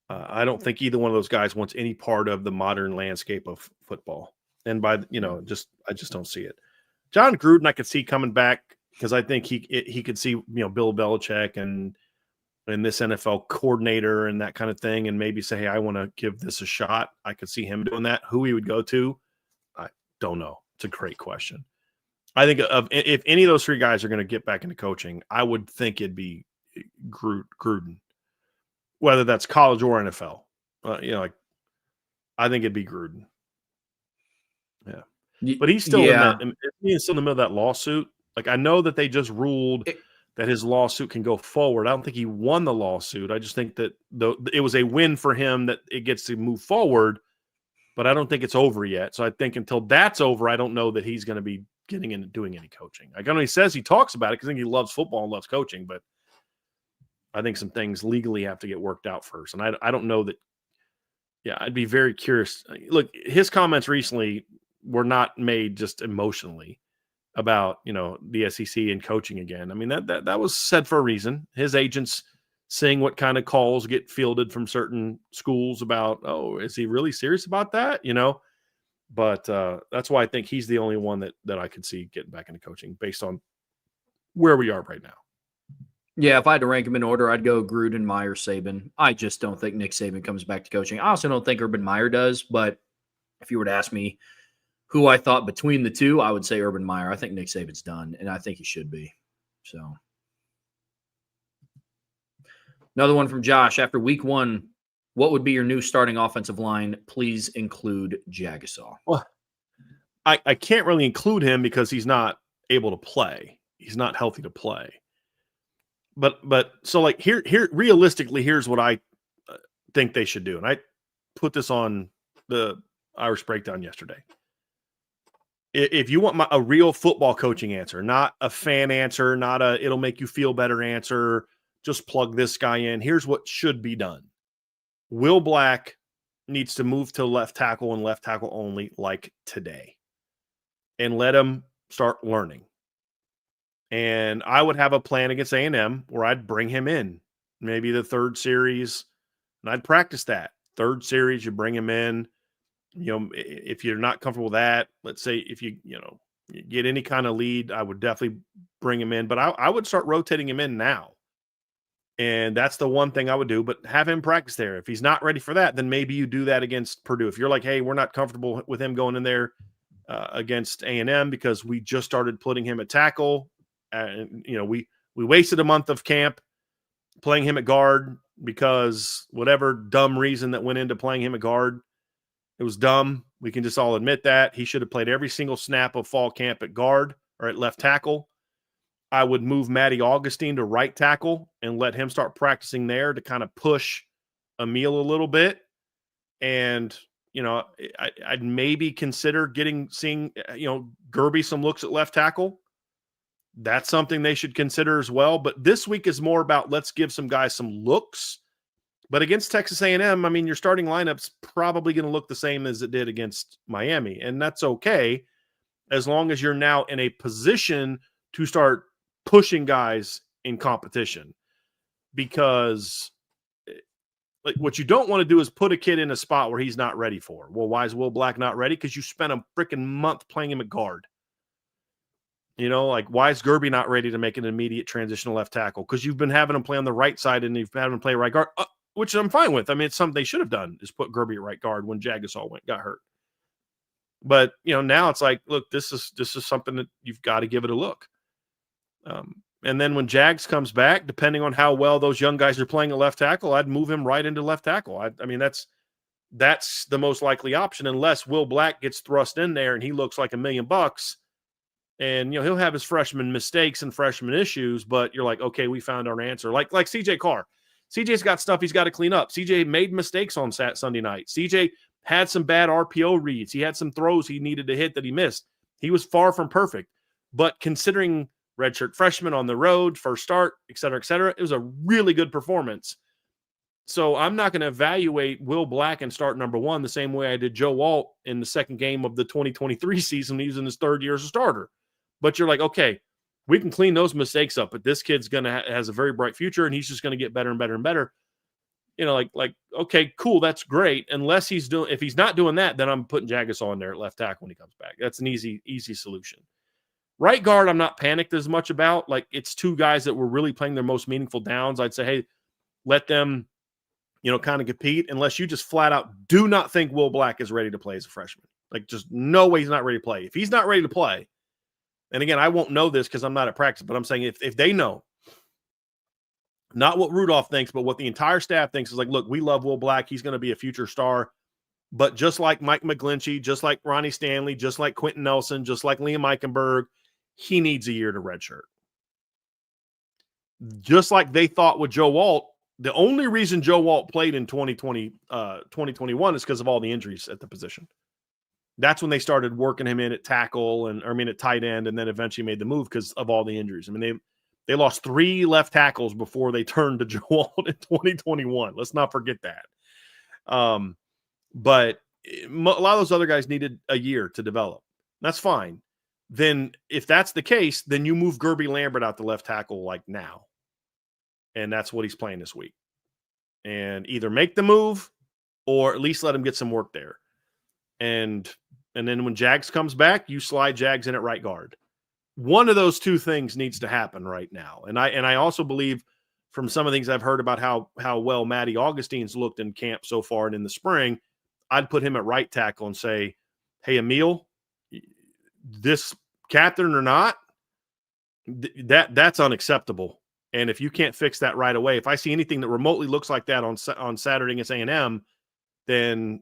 I don't think either one of those guys wants any part of the modern landscape of football. And I just don't see it. John Gruden, I could see coming back because I think he could see, Bill Belichick and this NFL coordinator and that kind of thing, and maybe say, hey, I want to give this a shot. I could see him doing that. Who he would go to, I don't know. It's a great question. I think if any of those three guys are going to get back into coaching, I would think it'd be Gruden, whether that's college or NFL. I think it'd be Gruden. Yeah, but he's still in the middle of that lawsuit. Like, I know that they just ruled that his lawsuit can go forward. I don't think he won the lawsuit. I just think that it was a win for him that it gets to move forward, but I don't think it's over yet. So I think until that's over, I don't know that he's going to be getting into doing any coaching. Like, I know he says he talks about it because I think he loves football and loves coaching, but I think some things legally have to get worked out first. And I don't know that. Yeah, I'd be very curious. Look, his comments recently were not made just emotionally about, the SEC and coaching again. I mean, that was said for a reason. His agents seeing what kind of calls get fielded from certain schools about, oh, is he really serious about that? But that's why I think he's the only one that I could see getting back into coaching based on where we are right now. Yeah, if I had to rank them in order, I'd go Gruden, Meyer, Saban. I just don't think Nick Saban comes back to coaching. I also don't think Urban Meyer does, but if you were to ask me who I thought between the two, I would say Urban Meyer. I think Nick Saban's done, and I think he should be. So, another one from Josh. After week 1, what would be your new starting offensive line? Please include Jagasaw. Well, I can't really include him because he's not able to play. He's not healthy to play. But so, like, here realistically, here's what I think they should do. And I put this on the Irish Breakdown yesterday. If you want a real football coaching answer, not a fan answer, not a it'll make you feel better answer, just plug this guy in. Here's what should be done. Will Black needs to move to left tackle and left tackle only, like today, and let him start learning. And I would have a plan against A&M where I'd bring him in, maybe the third series, and I'd practice that. Third series, you bring him in. If you're not comfortable with that, let's say if you get any kind of lead, I would definitely bring him in. But I would start rotating him in now. And that's the one thing I would do, but have him practice there. If he's not ready for that, then maybe you do that against Purdue. If you're like, hey, we're not comfortable with him going in there against A&M because we just started putting him at tackle. We wasted a month of camp playing him at guard because whatever dumb reason that went into playing him at guard, it was dumb. We can just all admit that. He should have played every single snap of fall camp at guard or at left tackle. I would move Matty Augustine to right tackle and let him start practicing there to kind of push Emil a little bit. And, I'd maybe consider seeing Gerby some looks at left tackle. That's something they should consider as well. But this week is more about let's give some guys some looks. But against Texas A&M, I mean, your starting lineup's probably going to look the same as it did against Miami. And that's okay as long as you're now in a position to start pushing guys in competition. Because like what you don't want to do is put a kid in a spot where he's not ready for. Well, why is Will Black not ready? Because you spent a freaking month playing him at guard. Like, why is Gerby not ready to make an immediate transition to left tackle? Because you've been having him play on the right side and you've had him play right guard, which I'm fine with. I mean, it's something they should have done is put Gerby at right guard when Jagasaw got hurt. But, now it's like, look, this is something that you've got to give it a look. And then when Jags comes back, depending on how well those young guys are playing at left tackle, I'd move him right into left tackle. I mean, that's the most likely option unless Will Black gets thrust in there and he looks like $1 million. And, he'll have his freshman mistakes and freshman issues, but you're like, okay, we found our answer. Like CJ Carr. CJ's got stuff he's got to clean up. CJ made mistakes on Sunday night. CJ had some bad RPO reads. He had some throws he needed to hit that he missed. He was far from perfect. But considering redshirt freshman on the road, first start, et cetera, it was a really good performance. So I'm not going to evaluate Will Black and start number 1 the same way I did Joe Alt in the second game of the 2023 season. He was in his third year as a starter. But you're like, okay, we can clean those mistakes up, but this kid's has a very bright future, and he's just going to get better and better and better. Okay, cool, that's great. If he's not doing that, then I'm putting Jagasaw in there at left tackle when he comes back. That's an easy solution. Right guard, I'm not panicked as much about. Like, it's two guys that were really playing their most meaningful downs. I'd say, hey, let them, kind of compete, unless you just flat out do not think Will Black is ready to play as a freshman. Like, just no way he's not ready to play. If he's not ready to play, and again, I won't know this because I'm not at practice, but I'm saying if they know, not what Rudolph thinks, but what the entire staff thinks is like, look, we love Will Black. He's going to be a future star. But just like Mike McGlinchey, just like Ronnie Stanley, just like Quentin Nelson, just like Liam Eichenberg, he needs a year to redshirt. Just like they thought with Joe Walt, the only reason Joe Walt played in 2021 is because of all the injuries at the position. That's when they started working him in at tackle at tight end, and then eventually made the move because of all the injuries. I mean, they lost 3 left tackles before they turned to Joe Walt in 2021. Let's not forget that. But a lot of those other guys needed a year to develop. That's fine. Then if that's the case, then you move Gerby Lambert out to left tackle like now. And that's what he's playing this week. And either make the move or at least let him get some work there. And then when Jags comes back, you slide Jags in at right guard. One of those two things needs to happen right now. And I also believe from some of the things I've heard about how well Matty Augustine's looked in camp so far and in the spring, I'd put him at right tackle and say, hey, Emil, this captain or not, that's unacceptable. And if you can't fix that right away, if I see anything that remotely looks like that on Saturday against A&M, then,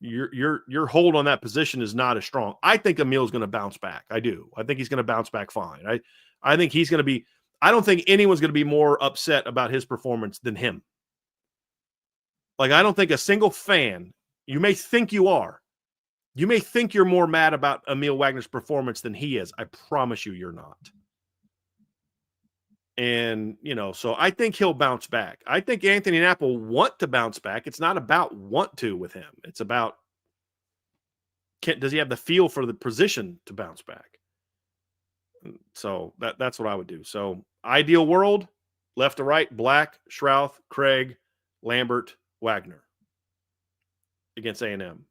your hold on that position is not as strong. I think Emil's going to bounce back. I do. I think he's going to bounce back fine. I think he's going to be – I don't think anyone's going to be more upset about his performance than him. Like, I don't think a single fan – you may think you are. You may think you're more mad about Emil Wagner's performance than he is. I promise you're not. And, so I think he'll bounce back. I think Anthony Knapp will want to bounce back. It's not about want to with him. It's about, does he have the feel for the position to bounce back? So that's what I would do. So ideal world, left to right, Black, Schrouth, Craig, Lambert, Wagner against A&M.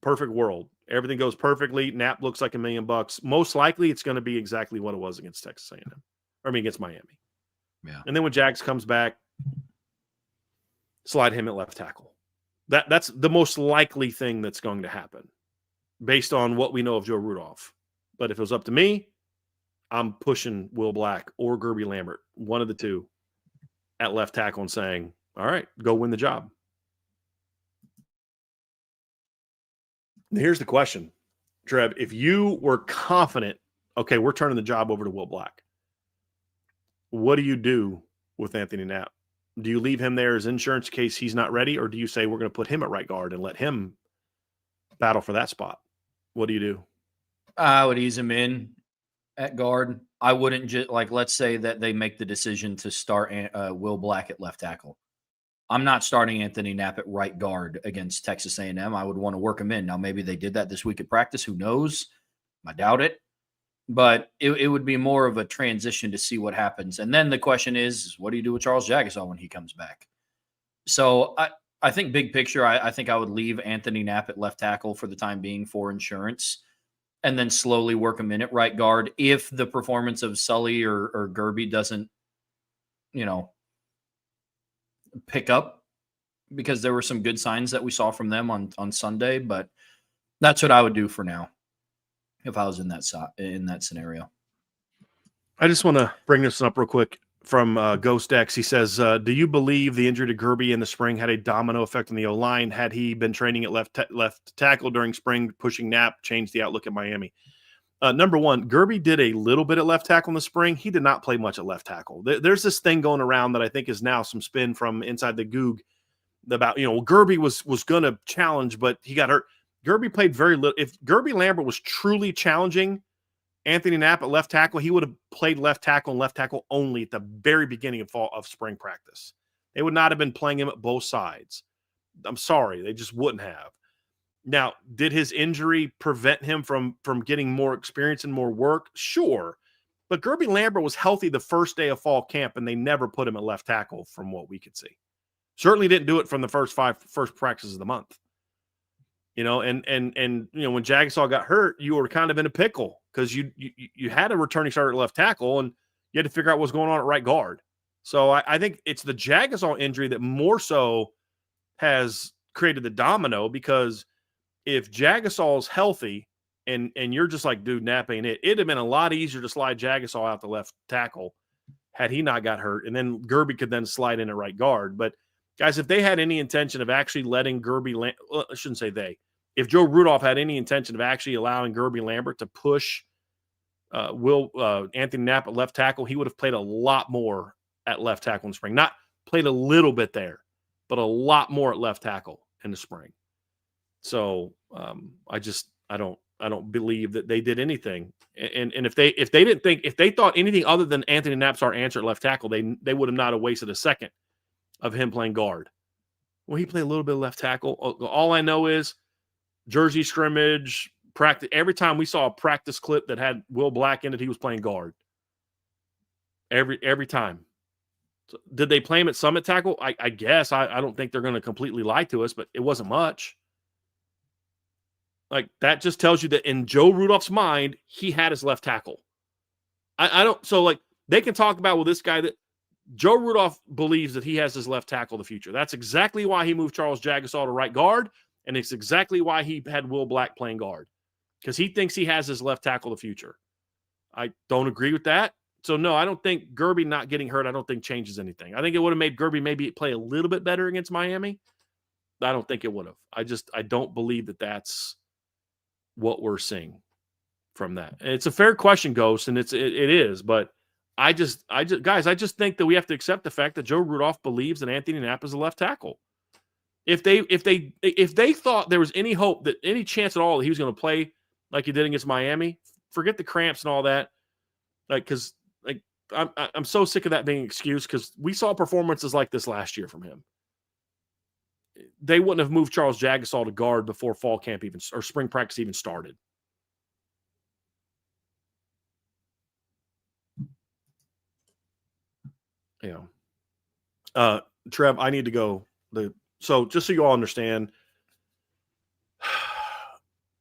Perfect world. Everything goes perfectly. Knapp looks like $1 million. Most likely it's going to be exactly what it was against Texas A&M. Against Miami. Yeah. And then when Jags comes back, slide him at left tackle. That's the most likely thing that's going to happen based on what we know of Joe Rudolph. But if it was up to me, I'm pushing Will Black or Gerby Lambert, one of the two, at left tackle and saying, all right, go win the job. Here's the question, Trev. If you were confident, okay, we're turning the job over to Will Black, what do you do with Anthony Knapp? Do you leave him there as insurance in case he's not ready, or do you say we're going to put him at right guard and let him battle for that spot? What do you do? I would ease him in at guard. I wouldn't just let's say that they make the decision to start Will Black at left tackle. I'm not starting Anthony Knapp at right guard against Texas A&M. I would want to work him in. Now, maybe they did that this week at practice. Who knows? I doubt it. But it would be more of a transition to see what happens. And then the question is, what do you do with Charles Jagusah when he comes back? So I think big picture, I think I would leave Anthony Knapp at left tackle for the time being for insurance, and then slowly work him in at right guard if the performance of Sully or Gerby doesn't, pick up, because there were some good signs that we saw from them on Sunday. But that's what I would do for now if I was in that scenario. I just want to bring this up real quick from Ghost X. He says, do you believe the injury to Gerby in the spring had a domino effect on the O-line? Had he been training at left tackle during spring, pushing Knapp, changed the outlook at Miami? Number one, Gerby did a little bit at left tackle in the spring. He did not play much at left tackle. There's this thing going around that I think is now some spin from inside the Goog about, Gerby was going to challenge, but he got hurt. Gerby played very little. If Gerby Lambert was truly challenging Anthony Knapp at left tackle, he would have played left tackle and left tackle only at the very beginning of spring practice. They would not have been playing him at both sides. I'm sorry. They just wouldn't have. Now, did his injury prevent him from getting more experience and more work? Sure. But Gerby Lambert was healthy the first day of fall camp, and they never put him at left tackle from what we could see. Certainly didn't do it from the first practices of the month. And when Jagusah got hurt, you were kind of in a pickle. because you had a returning starter at left tackle, and you had to figure out what's going on at right guard. So I think it's the Jagasol injury that more so has created the domino, because if Jagasol's healthy and you're just like, dude, Knapp ain't it, it'd have been a lot easier to slide Jagasol out the left tackle had he not got hurt. And then Gerby could then slide in at right guard. But guys, if they had any intention of actually letting Gerby, I shouldn't say they, if Joe Rudolph had any intention of actually allowing Gerby Lambert to push Anthony Knapp at left tackle, he would have played a lot more at left tackle in the spring. Not played a little bit there, but a lot more at left tackle in the spring. So I don't believe that they did anything. And if they thought anything other than Anthony Knapp's our answer at left tackle, they would have not have wasted a second of him playing guard. Well, he played a little bit of left tackle. All I know is jersey scrimmage, practice. Every time we saw a practice clip that had Will Black in it, he was playing guard. Every time. So did they play him at summit tackle? I guess. I don't think they're going to completely lie to us, but it wasn't much. Like, that just tells you that in Joe Rudolph's mind, he had his left tackle. I don't, so like, they can talk about, well, this guy that Joe Rudolph believes that he has his left tackle of the future. That's exactly why he moved Charles Jagasol to right guard, and it's exactly why he had Will Black playing guard, because he thinks he has his left tackle of the future. I don't agree with that. So, no, I don't think Gerby not getting hurt, I don't think changes anything. I think it would have made Gerby maybe play a little bit better against Miami. I don't think it would have. I don't believe that that's what we're seeing from that. And it's a fair question, Ghost, and it is, but I just think that we have to accept the fact that Joe Rudolph believes that Anthony Knapp is a left tackle. If they thought there was any hope, that any chance at all that he was going to play like he did against Miami, forget the cramps and all that. Like, because like I'm so sick of that being an excuse, because we saw performances like this last year from him. They wouldn't have moved Charles Jagasol to guard before fall camp even, or spring practice even started. You know, Trev, I need to go. So just so you all understand,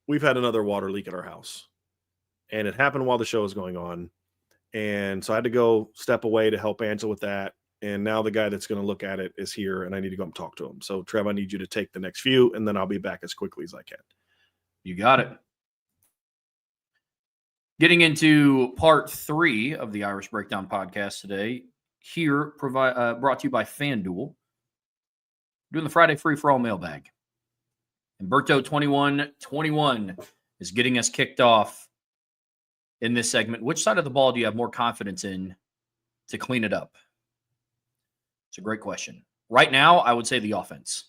we've had another water leak at our house, and it happened while the show was going on. And so I had to go step away to help Angela with that. And now the guy that's going to look at it is here, and I need to go and talk to him. So, Trev, I need you to take the next few, and then I'll be back as quickly as I can. You got it. Getting into part 3 of the Irish Breakdown podcast today, here brought to you by FanDuel. Doing the Friday free-for-all mailbag. And Berto 2121 is getting us kicked off in this segment. Which side of the ball do you have more confidence in to clean it up? It's a great question. Right now, I would say the offense.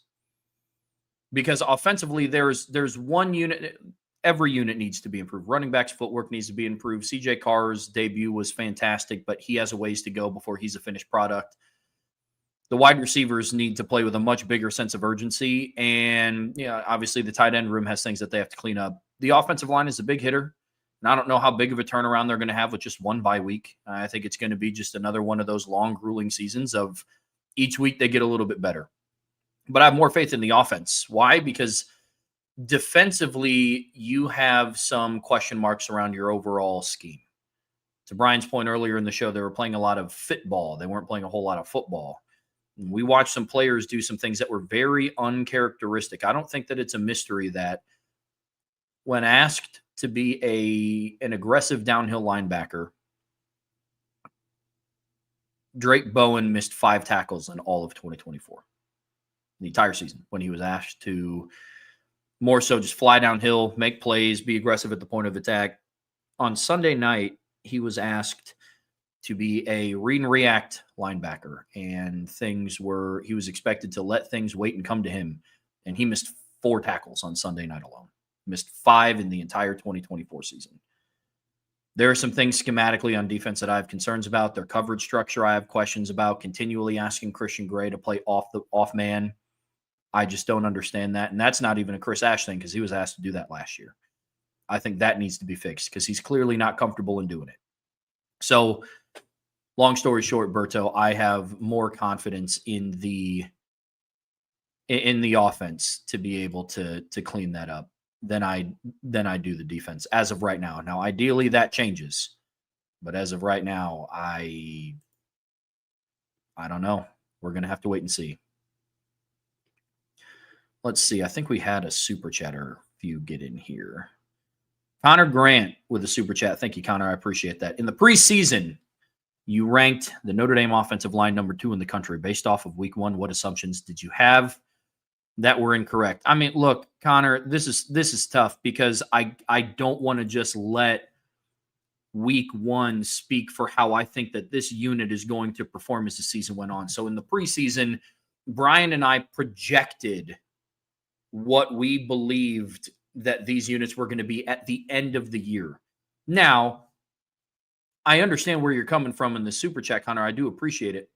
Because offensively, there's one unit, every unit needs to be improved. Running back's footwork needs to be improved. CJ Carr's debut was fantastic, but he has a ways to go before he's a finished product. The wide receivers need to play with a much bigger sense of urgency. And obviously the tight end room has things that they have to clean up. The offensive line is a big hitter. And I don't know how big of a turnaround they're going to have with just one bye week. I think it's going to be just another one of those long, grueling seasons of each week they get a little bit better. But I have more faith in the offense. Why? Because defensively, you have some question marks around your overall scheme. To Brian's point earlier in the show, they were playing a lot of football. They weren't playing a whole lot of football. We watched some players do some things that were very uncharacteristic. I don't think that it's a mystery that when asked to be an aggressive downhill linebacker, Drake Bowen missed 5 tackles in all of 2024, the entire season, when he was asked to more so just fly downhill, make plays, be aggressive at the point of attack. On Sunday night, he was asked to be a read and react linebacker, and he was expected to let things wait and come to him. And he missed 4 tackles on Sunday night alone, missed 5 in the entire 2024 season. There are some things schematically on defense that I have concerns about. Their coverage structure I have questions about. Continually asking Christian Gray to play off man. I just don't understand that. And that's not even a Chris Ash thing, because he was asked to do that last year. I think that needs to be fixed because he's clearly not comfortable in doing it. So, long story short, Berto, I have more confidence in the offense to be able to clean that up. than I do the defense as of right now. Now, ideally that changes, but as of right now, I don't know. We're going to have to wait and see. Let's see. I think we had a super chatter few get in here. Connor Grant with a super chat. Thank you, Connor. I appreciate that. In the preseason, you ranked the Notre Dame offensive line number 2 in the country. Based off of week 1, what assumptions did you have that were incorrect? I mean, look, Connor, this is tough because I don't want to just let week 1 speak for how I think that this unit is going to perform as the season went on. So in the preseason, Brian and I projected what we believed that these units were going to be at the end of the year. Now, I understand where you're coming from in the super chat, Connor. I do appreciate it.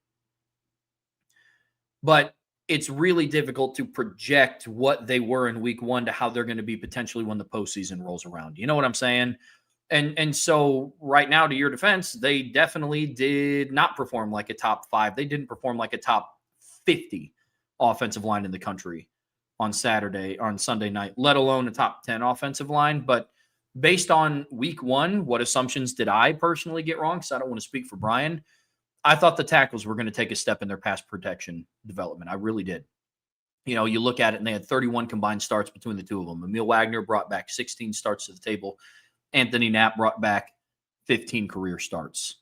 But it's really difficult to project what they were in week 1 to how they're going to be potentially when the postseason rolls around. You know what I'm saying? And so right now, to your defense, they definitely did not perform like a top 5. They didn't perform like a top 50 offensive line in the country on Sunday night, let alone a top 10 offensive line. But based on week 1, what assumptions did I personally get wrong? Because I don't want to speak for Brian. I thought the tackles were going to take a step in their pass protection development. I really did. You know, you look at it and they had 31 combined starts between the two of them. Emil Wagner brought back 16 starts to the table. Anthony Knapp brought back 15 career starts.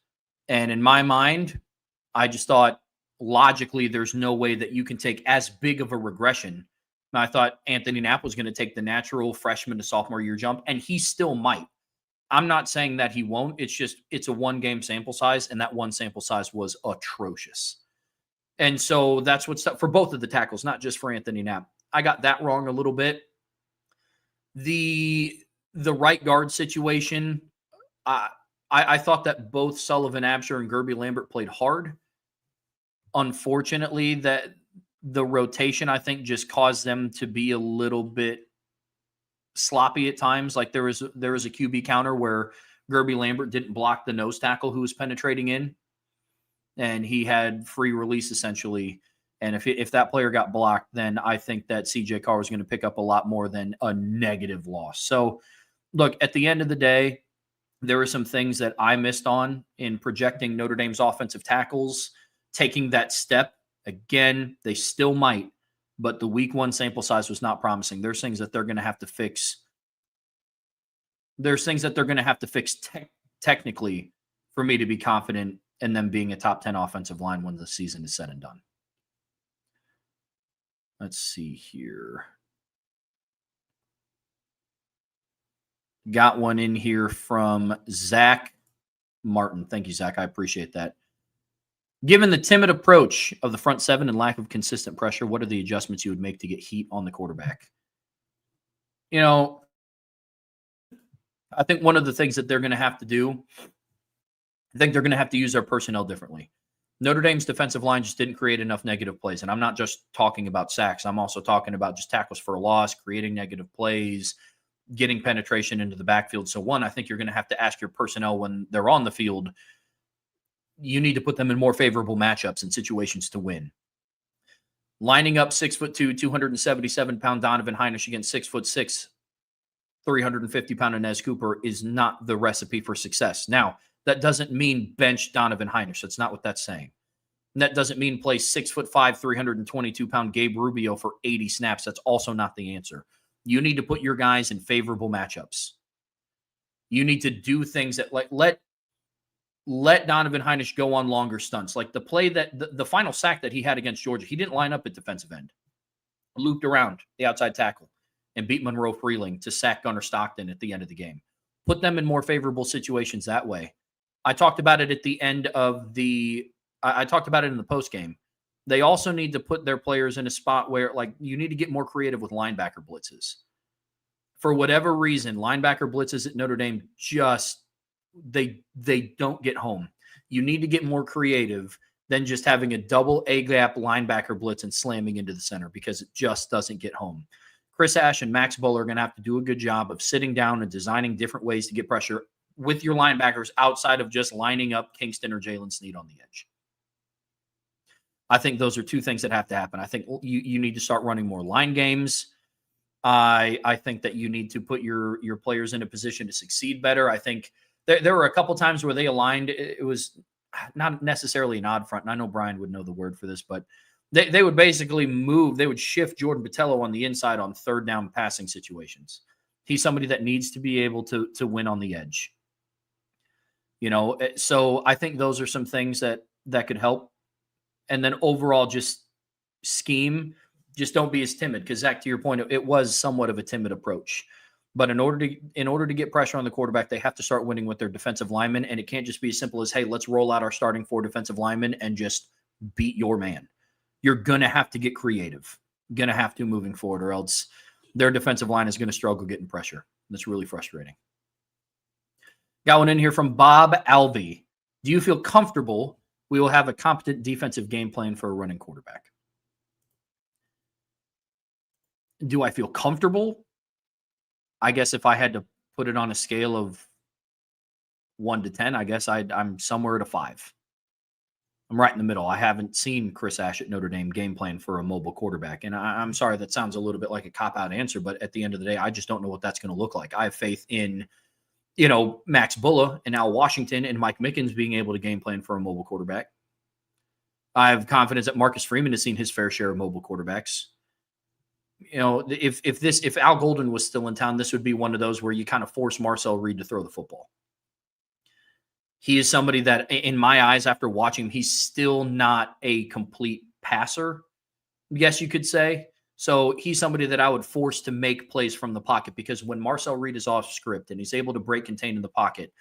And in my mind, I just thought logically there's no way that you can take as big of a regression. And I thought Anthony Knapp was going to take the natural freshman to sophomore year jump, and he still might. I'm not saying that he won't. It's just it's a 1-game sample size, and that one sample size was atrocious. And so that's what's up for both of the tackles, not just for Anthony Knapp. I got that wrong a little bit. The right guard situation, I thought that both Sullivan Absher and Gerby Lambert played hard. Unfortunately, that the rotation, I think, just caused them to be a little bit sloppy at times. Like there was a QB counter where Gerby Lambert didn't block the nose tackle who was penetrating in, and he had free release essentially. And if that player got blocked, then I think that CJ Carr was going to pick up a lot more than a negative loss. So look, at the end of the day, there were some things that I missed on in projecting Notre Dame's offensive tackles taking that step. Again, they still might, but the week 1 sample size was not promising. There's things that they're going to have to fix. There's things that they're going to have to fix technically for me to be confident in them being a top 10 offensive line when the season is said and done. Let's see here. Got one in here from Zach Martin. Thank you, Zach. I appreciate that. Given the timid approach of the front 7 and lack of consistent pressure, what are the adjustments you would make to get heat on the quarterback? You know, I think one of the things that they're going to have to do, I think they're going to have to use their personnel differently. Notre Dame's defensive line just didn't create enough negative plays. And I'm not just talking about sacks. I'm also talking about just tackles for a loss, creating negative plays, getting penetration into the backfield. So one, I think you're going to have to ask your personnel when they're on the field, you need to put them in more favorable matchups and situations to win. Lining up 6'2", 277-pound Donovan Hinish against 6'6", 350-pound Inez Cooper is not the recipe for success. Now, that doesn't mean bench Donovan Hinish. That's not what that's saying. And that doesn't mean play 6'5", 322-pound Gabe Rubio for 80 snaps. That's also not the answer. You need to put your guys in favorable matchups. You need to do things that let Donovan Hinish go on longer stunts. Like the play that the final sack that he had against Georgia, he didn't line up at defensive end. Looped around the outside tackle and beat Monroe Freeling to sack Gunnar Stockton at the end of the game. Put them in more favorable situations that way. I talked about it at the end of I talked about it in the post game. They also need to put their players in a spot where, like, you need to get more creative with linebacker blitzes. For whatever reason, linebacker blitzes at Notre Dame just they don't get home. You need to get more creative than just having a double A-gap linebacker blitz and slamming into the center, because it just doesn't get home. Chris Ash and Max Bull are going to have to do a good job of sitting down and designing different ways to get pressure with your linebackers outside of just lining up Kingston or Jalen Sneed on the edge. I think those are two things that have to happen. I think you need to start running more line games. I think that you need to put your players in a position to succeed better. I think there were a couple times where they aligned. It was not necessarily an odd front, and I know Brian would know the word for this, but they would basically move. They would shift Jordan Botelho on the inside on third down passing situations. He's somebody that needs to be able to win on the edge. So I think those are some things that could help. And then overall, just scheme. Just don't be as timid, because Zach, to your point, it was somewhat of a timid approach. But in order to get pressure on the quarterback, they have to start winning with their defensive linemen, and it can't just be as simple as, hey, let's roll out our starting 4 defensive linemen and just beat your man. You're gonna have to get creative, gonna have to moving forward, or else their defensive line is going to struggle getting pressure. That's really frustrating. Got one in here from Bob Alvey. Do you feel comfortable we will have a competent defensive game plan for a running quarterback? Do I feel comfortable? I guess if I had to put it on a scale of 1 to 10, I guess I'm somewhere at a 5. I'm right in the middle. I haven't seen Chris Ash at Notre Dame game plan for a mobile quarterback. And I'm sorry, that sounds a little bit like a cop-out answer, but at the end of the day, I just don't know what that's going to look like. I have faith in, Max Bulla and Al Washington and Mike Mickens being able to game plan for a mobile quarterback. I have confidence that Marcus Freeman has seen his fair share of mobile quarterbacks. If Al Golden was still in town, this would be one of those where you kind of force Marcel Reed to throw the football. He is somebody that, in my eyes, after watching him, he's still not a complete passer, I guess you could say. So he's somebody that I would force to make plays from the pocket, because when Marcel Reed is off script and he's able to break contain in the pocket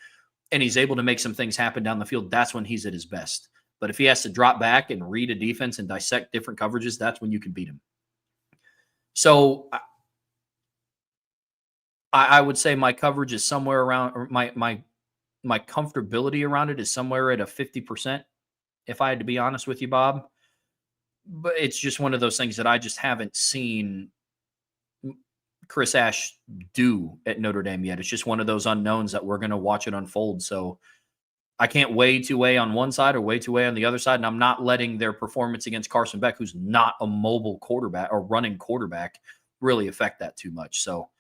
and he's able to make some things happen down the field, that's when he's at his best. But if he has to drop back and read a defense and dissect different coverages, that's when you can beat him. So I would say my coverage is somewhere around, or my comfortability around it is somewhere at a 50%, if I had to be honest with you, Bob. But it's just one of those things that I just haven't seen Chris Ash do at Notre Dame yet. It's just one of those unknowns that we're going to watch it unfold. So I can't weigh too way on one side or way too way on the other side. And I'm not letting their performance against Carson Beck, who's not a mobile quarterback or running quarterback, really affect that too much. So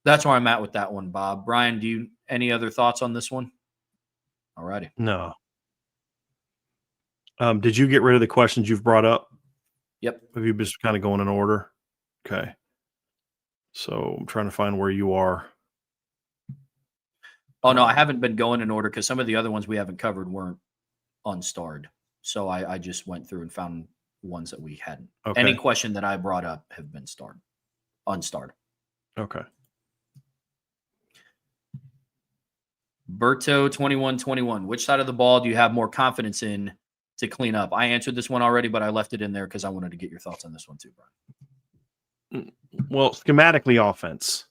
that's where I'm at with that one, Bob. Brian, any other thoughts on this one? All righty. No. Did you get rid of the questions you've brought up? Yep. Have you just kind of going in order? Okay. So I'm trying to find where you are. Oh, no, I haven't been going in order because some of the other ones we haven't covered weren't unstarred. So I just went through and found ones that we hadn't. Okay. Any question that I brought up have been unstarred. Okay. Berto 2121. Which side of the ball do you have more confidence in to clean up? I answered this one already, but I left it in there because I wanted to get your thoughts on this one too, Brian. Well, schematically offense.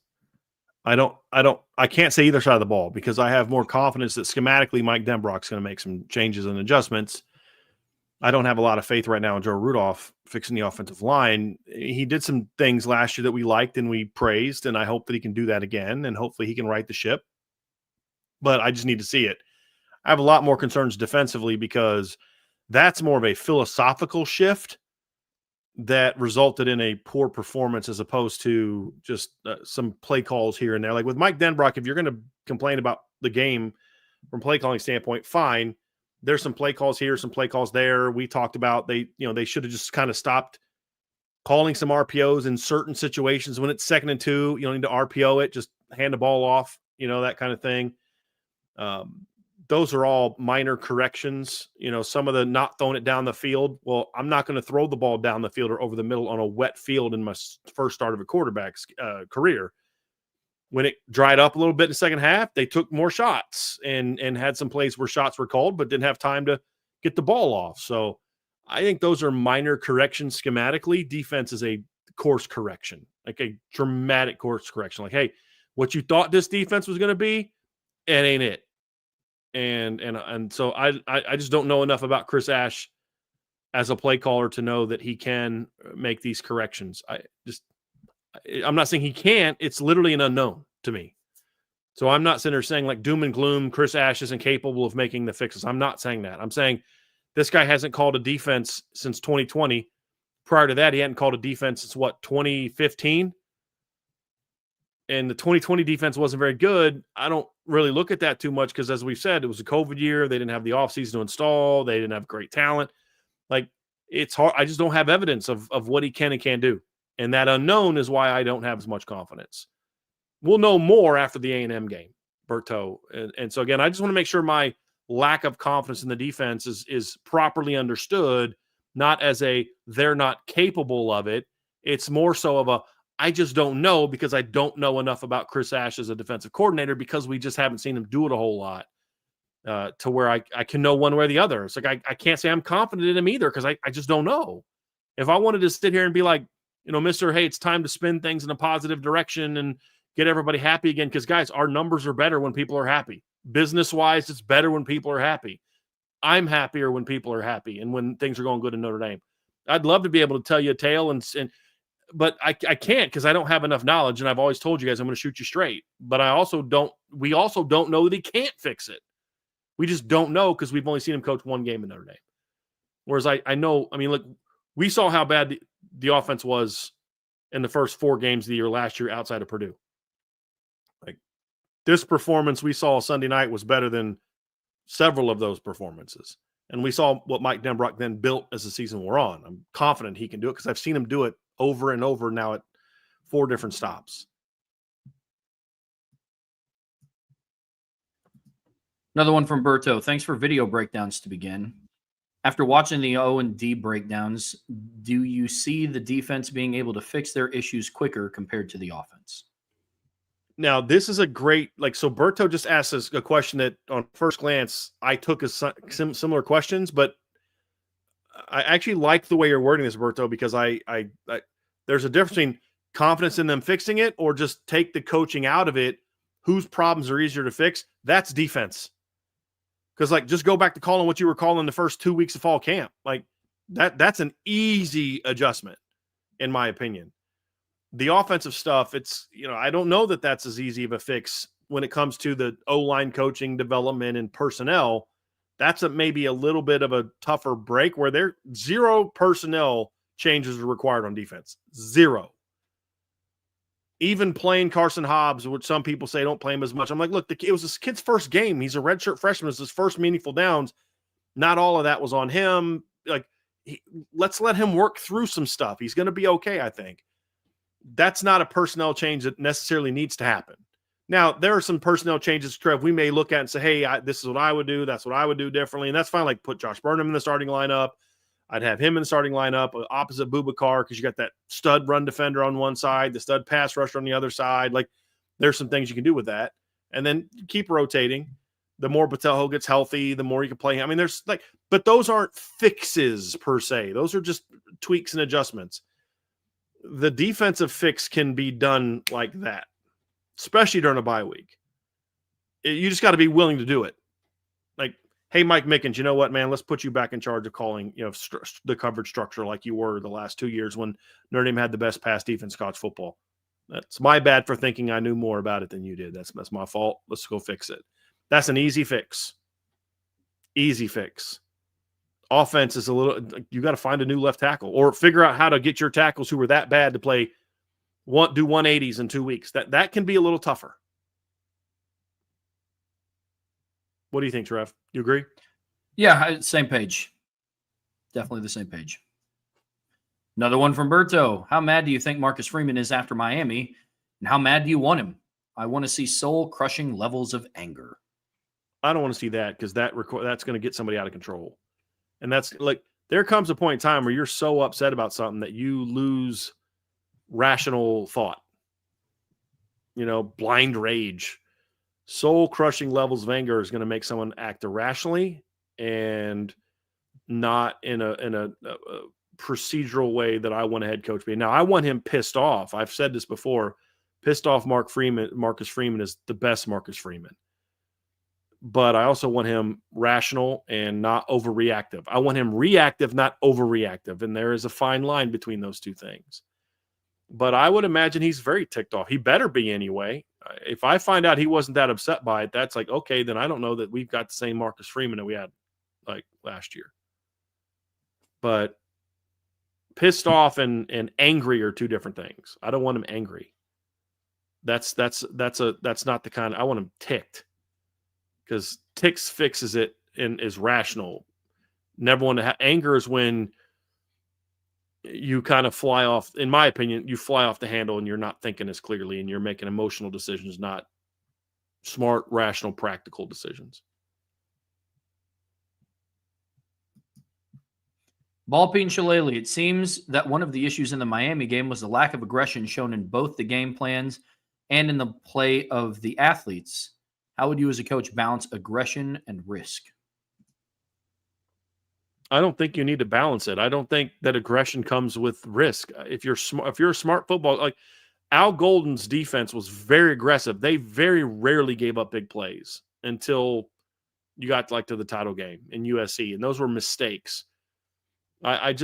I can't say either side of the ball because I have more confidence that schematically Mike Denbrock's going to make some changes and adjustments. I don't have a lot of faith right now in Joe Rudolph fixing the offensive line. He did some things last year that we liked and we praised, and I hope that he can do that again, and hopefully he can right the ship. But I just need to see it. I have a lot more concerns defensively because that's more of a philosophical shift that resulted in a poor performance as opposed to just some play calls here and there. Like with Mike Denbrock, if you're going to complain about the game from play calling standpoint, fine. There's some play calls here, some play calls there. We talked about they should have just kind of stopped calling some RPOs in certain situations when it's 2nd and 2. You don't need to RPO it, just hand the ball off, that kind of thing. Those are all minor corrections. Some of the not throwing it down the field. Well, I'm not going to throw the ball down the field or over the middle on a wet field in my first start of a quarterback's career. When it dried up a little bit in the second half, they took more shots and had some plays where shots were called, but didn't have time to get the ball off. So I think those are minor corrections schematically. Defense is a course correction, like a dramatic course correction. Like, hey, what you thought this defense was going to be, it ain't it. And so I just don't know enough about Chris Ash as a play caller to know that he can make these corrections. I'm not saying he can't. It's literally an unknown to me. So I'm not sitting there saying like doom and gloom, Chris Ash isn't capable of making the fixes. I'm not saying that. I'm saying this guy hasn't called a defense since 2020. Prior to that, he hadn't called a defense since 2015. and the 2020 defense wasn't very good, I don't really look at that too much because, as we've said, it was a COVID year. They didn't have the offseason to install. They didn't have great talent. Like, it's hard. I just don't have evidence of what he can and can't do. And that unknown is why I don't have as much confidence. We'll know more after the A&M game, Berto. And so, again, I just want to make sure my lack of confidence in the defense is properly understood, not as they're not capable of it. It's more so of I just don't know because I don't know enough about Chris Ash as a defensive coordinator because we just haven't seen him do it a whole lot to where I can know one way or the other. It's like I can't say I'm confident in him either because I just don't know. If I wanted to sit here and be like, Mr. Hey, it's time to spin things in a positive direction and get everybody happy again, because, guys, our numbers are better when people are happy. Business-wise, it's better when people are happy. I'm happier when people are happy and when things are going good in Notre Dame. I'd love to be able to tell you a tale, but I can't because I don't have enough knowledge, and I've always told you guys I'm going to shoot you straight. But we also don't know that he can't fix it. We just don't know because we've only seen him coach one game in Notre Dame. Whereas I know, look, we saw how bad the offense was in the first 4 games of the year last year outside of Purdue. Like, this performance we saw Sunday night was better than several of those performances. And we saw what Mike Denbrock then built as the season wore on. I'm confident he can do it because I've seen him do it over and over now at 4 different stops. Another one from Berto. Thanks for video breakdowns to begin. After watching the O&D breakdowns, do you see the defense being able to fix their issues quicker compared to the offense? Now, this is a great, so Berto just asked us a question that on first glance, I took as similar questions, but I actually like the way you're wording this, Berto, because I there's a difference between confidence in them fixing it or just take the coaching out of it. Whose problems are easier to fix? That's defense. Because, just go back to calling what you were calling the first 2 weeks of fall camp. That's an easy adjustment, in my opinion. The offensive stuff, it's, I don't know that that's as easy of a fix when it comes to the O-line coaching, development, and personnel. That's maybe a little bit of a tougher break where there 0 personnel changes are required on defense. 0. Even playing Carson Hobbs, which some people say don't play him as much. I'm like, look, it was this kid's first game. He's a redshirt freshman. It's his first meaningful downs. Not all of that was on him. Let's let him work through some stuff. He's going to be okay, I think. That's not a personnel change that necessarily needs to happen. Now, there are some personnel changes, Trev, we may look at and say, hey, this is what I would do. That's what I would do differently. And that's fine. Like, put Josh Burnham in the starting lineup. I'd have him in the starting lineup opposite Boubacar because you got that stud run defender on one side, the stud pass rusher on the other side. There's some things you can do with that. And then keep rotating. The more Botelho gets healthy, the more you can play him. There's but those aren't fixes per se. Those are just tweaks and adjustments. The defensive fix can be done like that, especially during a bye week. You just got to be willing to do it. Hey, Mike Mickens, you know what, man? Let's put you back in charge of calling, the coverage structure like you were the last 2 years when Notre Dame had the best pass defense in college football. That's my bad for thinking I knew more about it than you did. That's my fault. Let's go fix it. That's an easy fix. Easy fix. Offense is you got to find a new left tackle or figure out how to get your tackles who were that bad to do 180s in 2 weeks. That can be a little tougher. What do you think, Trev? You agree? Yeah, same page. Definitely the same page. Another one from Berto. How mad do you think Marcus Freeman is after Miami? And how mad do you want him? I want to see soul-crushing levels of anger. I don't want to see that because that's going to get somebody out of control. And that's there comes a point in time where you're so upset about something that you lose rational thought. Blind rage. Soul-crushing levels of anger is going to make someone act irrationally and not in a procedural way that I want a head coach to be. Now, I want him pissed off. I've said this before. Pissed off Marcus Freeman is the best Marcus Freeman. But I also want him rational and not overreactive. I want him reactive, not overreactive. And there is a fine line between those two things. But I would imagine he's very ticked off. He better be anyway. If I find out he wasn't that upset by it, that's okay, then I don't know that we've got the same Marcus Freeman that we had last year. But pissed off and angry are two different things. I don't want him angry. That's not the kind I want him ticked, because ticks fixes it and is rational. Never want to anger is when you kind of fly off. In my opinion, you fly off the handle and you're not thinking as clearly and you're making emotional decisions, not smart, rational, practical decisions. Ballpeen Shillelagh, it seems that one of the issues in the Miami game was the lack of aggression shown in both the game plans and in the play of the athletes. How would you as a coach balance aggression and risk? I don't think you need to balance it. I don't think that aggression comes with risk. If you're a smart football, like Al Golden's defense was very aggressive. They very rarely gave up big plays until you got to the title game in USC, and those were mistakes. I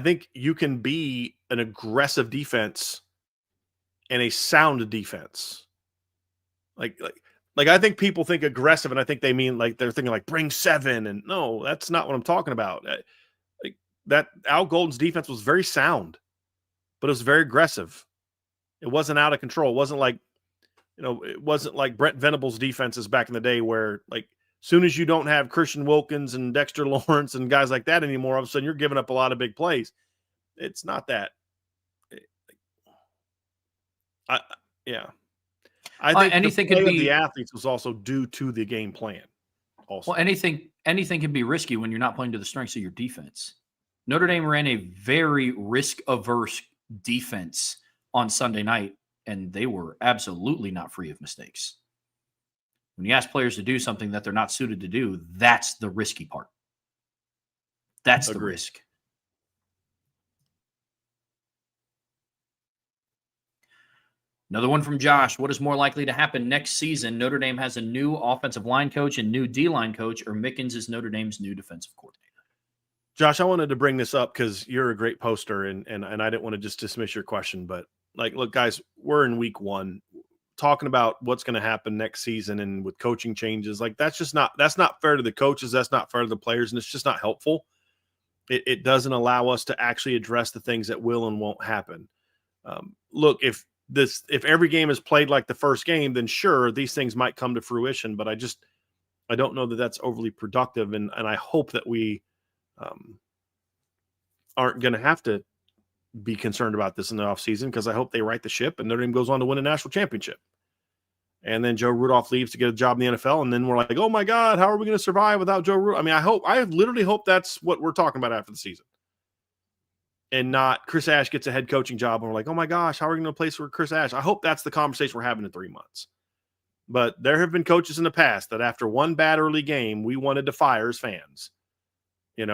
think you can be an aggressive defense and a sound defense. Like I think people think aggressive, and I think they mean they're thinking bring 7, and no, that's not what I'm talking about. That Al Golden's defense was very sound, but it was very aggressive. It wasn't out of control. It wasn't it wasn't like Brent Venables' defenses back in the day where soon as you don't have Christian Wilkins and Dexter Lawrence and guys like that anymore, all of a sudden you're giving up a lot of big plays. It's not that. I think anything could be the athletes was also due to the game plan. Also, well, anything can be risky when you're not playing to the strengths of your defense. Notre Dame ran a very risk-averse defense on Sunday night, and they were absolutely not free of mistakes. When you ask players to do something that they're not suited to do, that's the risky part. That's the risk. Another one from Josh. What is more likely to happen next season? Notre Dame has a new offensive line coach and new D-line coach, or Mickens is Notre Dame's new defensive coordinator? Josh, I wanted to bring this up because you're a great poster, and I didn't want to just dismiss your question. But, look, guys, we're in week 1. Talking about what's going to happen next season and with coaching changes, that's not fair to the coaches. That's not fair to the players. And it's just not helpful. It doesn't allow us to actually address the things that will and won't happen. Look, if every game is played like the first game, then sure, these things might come to fruition, but I don't know that that's overly productive. And I hope that we aren't going to have to be concerned about this in the offseason, because I hope they right the ship and Notre Dame goes on to win a national championship. And then Joe Rudolph leaves to get a job in the NFL. And then we're like, oh my God, how are we going to survive without Joe Rudolph? I mean, I literally hope that's what we're talking about after the season. And not Chris Ash gets a head coaching job and we're like, oh my gosh, how are we going to place for Chris Ash? I hope that's the conversation we're having in 3 months. But there have been coaches in the past that after one bad early game, we wanted to fire as fans, and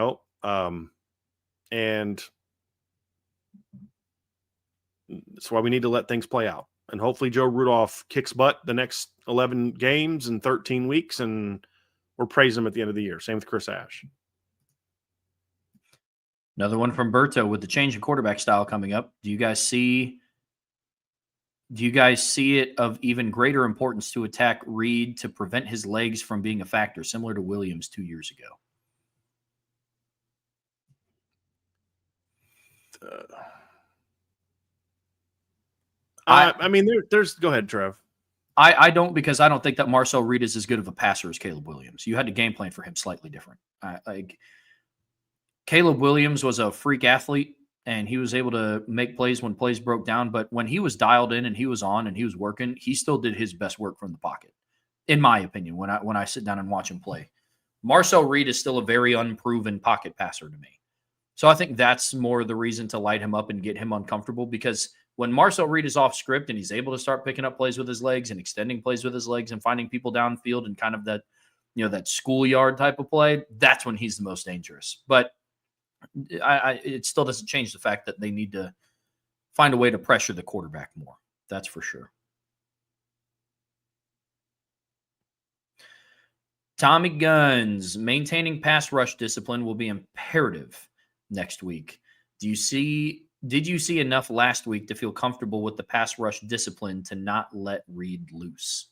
that's why we need to let things play out. And hopefully Joe Rudolph kicks butt the next 11 games in 13 weeks, and we're praising him at the end of the year. Same with Chris Ash. Another one from Berto. With the change in quarterback style coming up, do you guys see it of even greater importance to attack Reed to prevent his legs from being a factor, similar to Williams 2 years ago? I mean, there's. Go ahead, Trev. I don't, because I don't think that Marcel Reed is as good of a passer as Caleb Williams. You had to game plan for him slightly different. Caleb Williams was a freak athlete, and he was able to make plays when plays broke down. But when he was dialed in and he was on and he was working, he still did his best work from the pocket, in my opinion, when I sit down and watch him play. Marcel Reed is still a very unproven pocket passer to me. So I think that's more the reason to light him up and get him uncomfortable, because when Marcel Reed is off script and he's able to start picking up plays with his legs and extending plays with his legs and finding people downfield and kind of that, that schoolyard type of play, that's when he's the most dangerous. But it still doesn't change the fact that they need to find a way to pressure the quarterback more. That's for sure. Tommy Guns, maintaining pass rush discipline will be imperative next week. Did you see enough last week to feel comfortable with the pass rush discipline to not let Reed loose?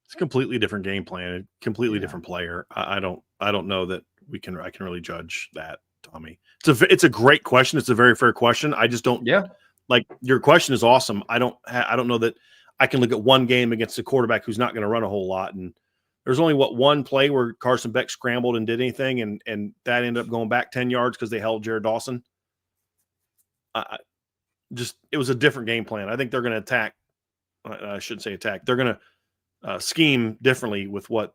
It's a completely different game plan, a completely different player. I don't know that I can really judge that, Tommy. It's a great question. It's a very fair question. I just don't. Yeah. like your question is awesome. I don't know that I can look at one game against a quarterback who's not going to run a whole lot. And there's only one play where Carson Beck scrambled and did anything, and that ended up going back 10 yards because they held Jared Dawson. It was a different game plan. I think they're going to attack. I shouldn't say attack. They're going to scheme differently with what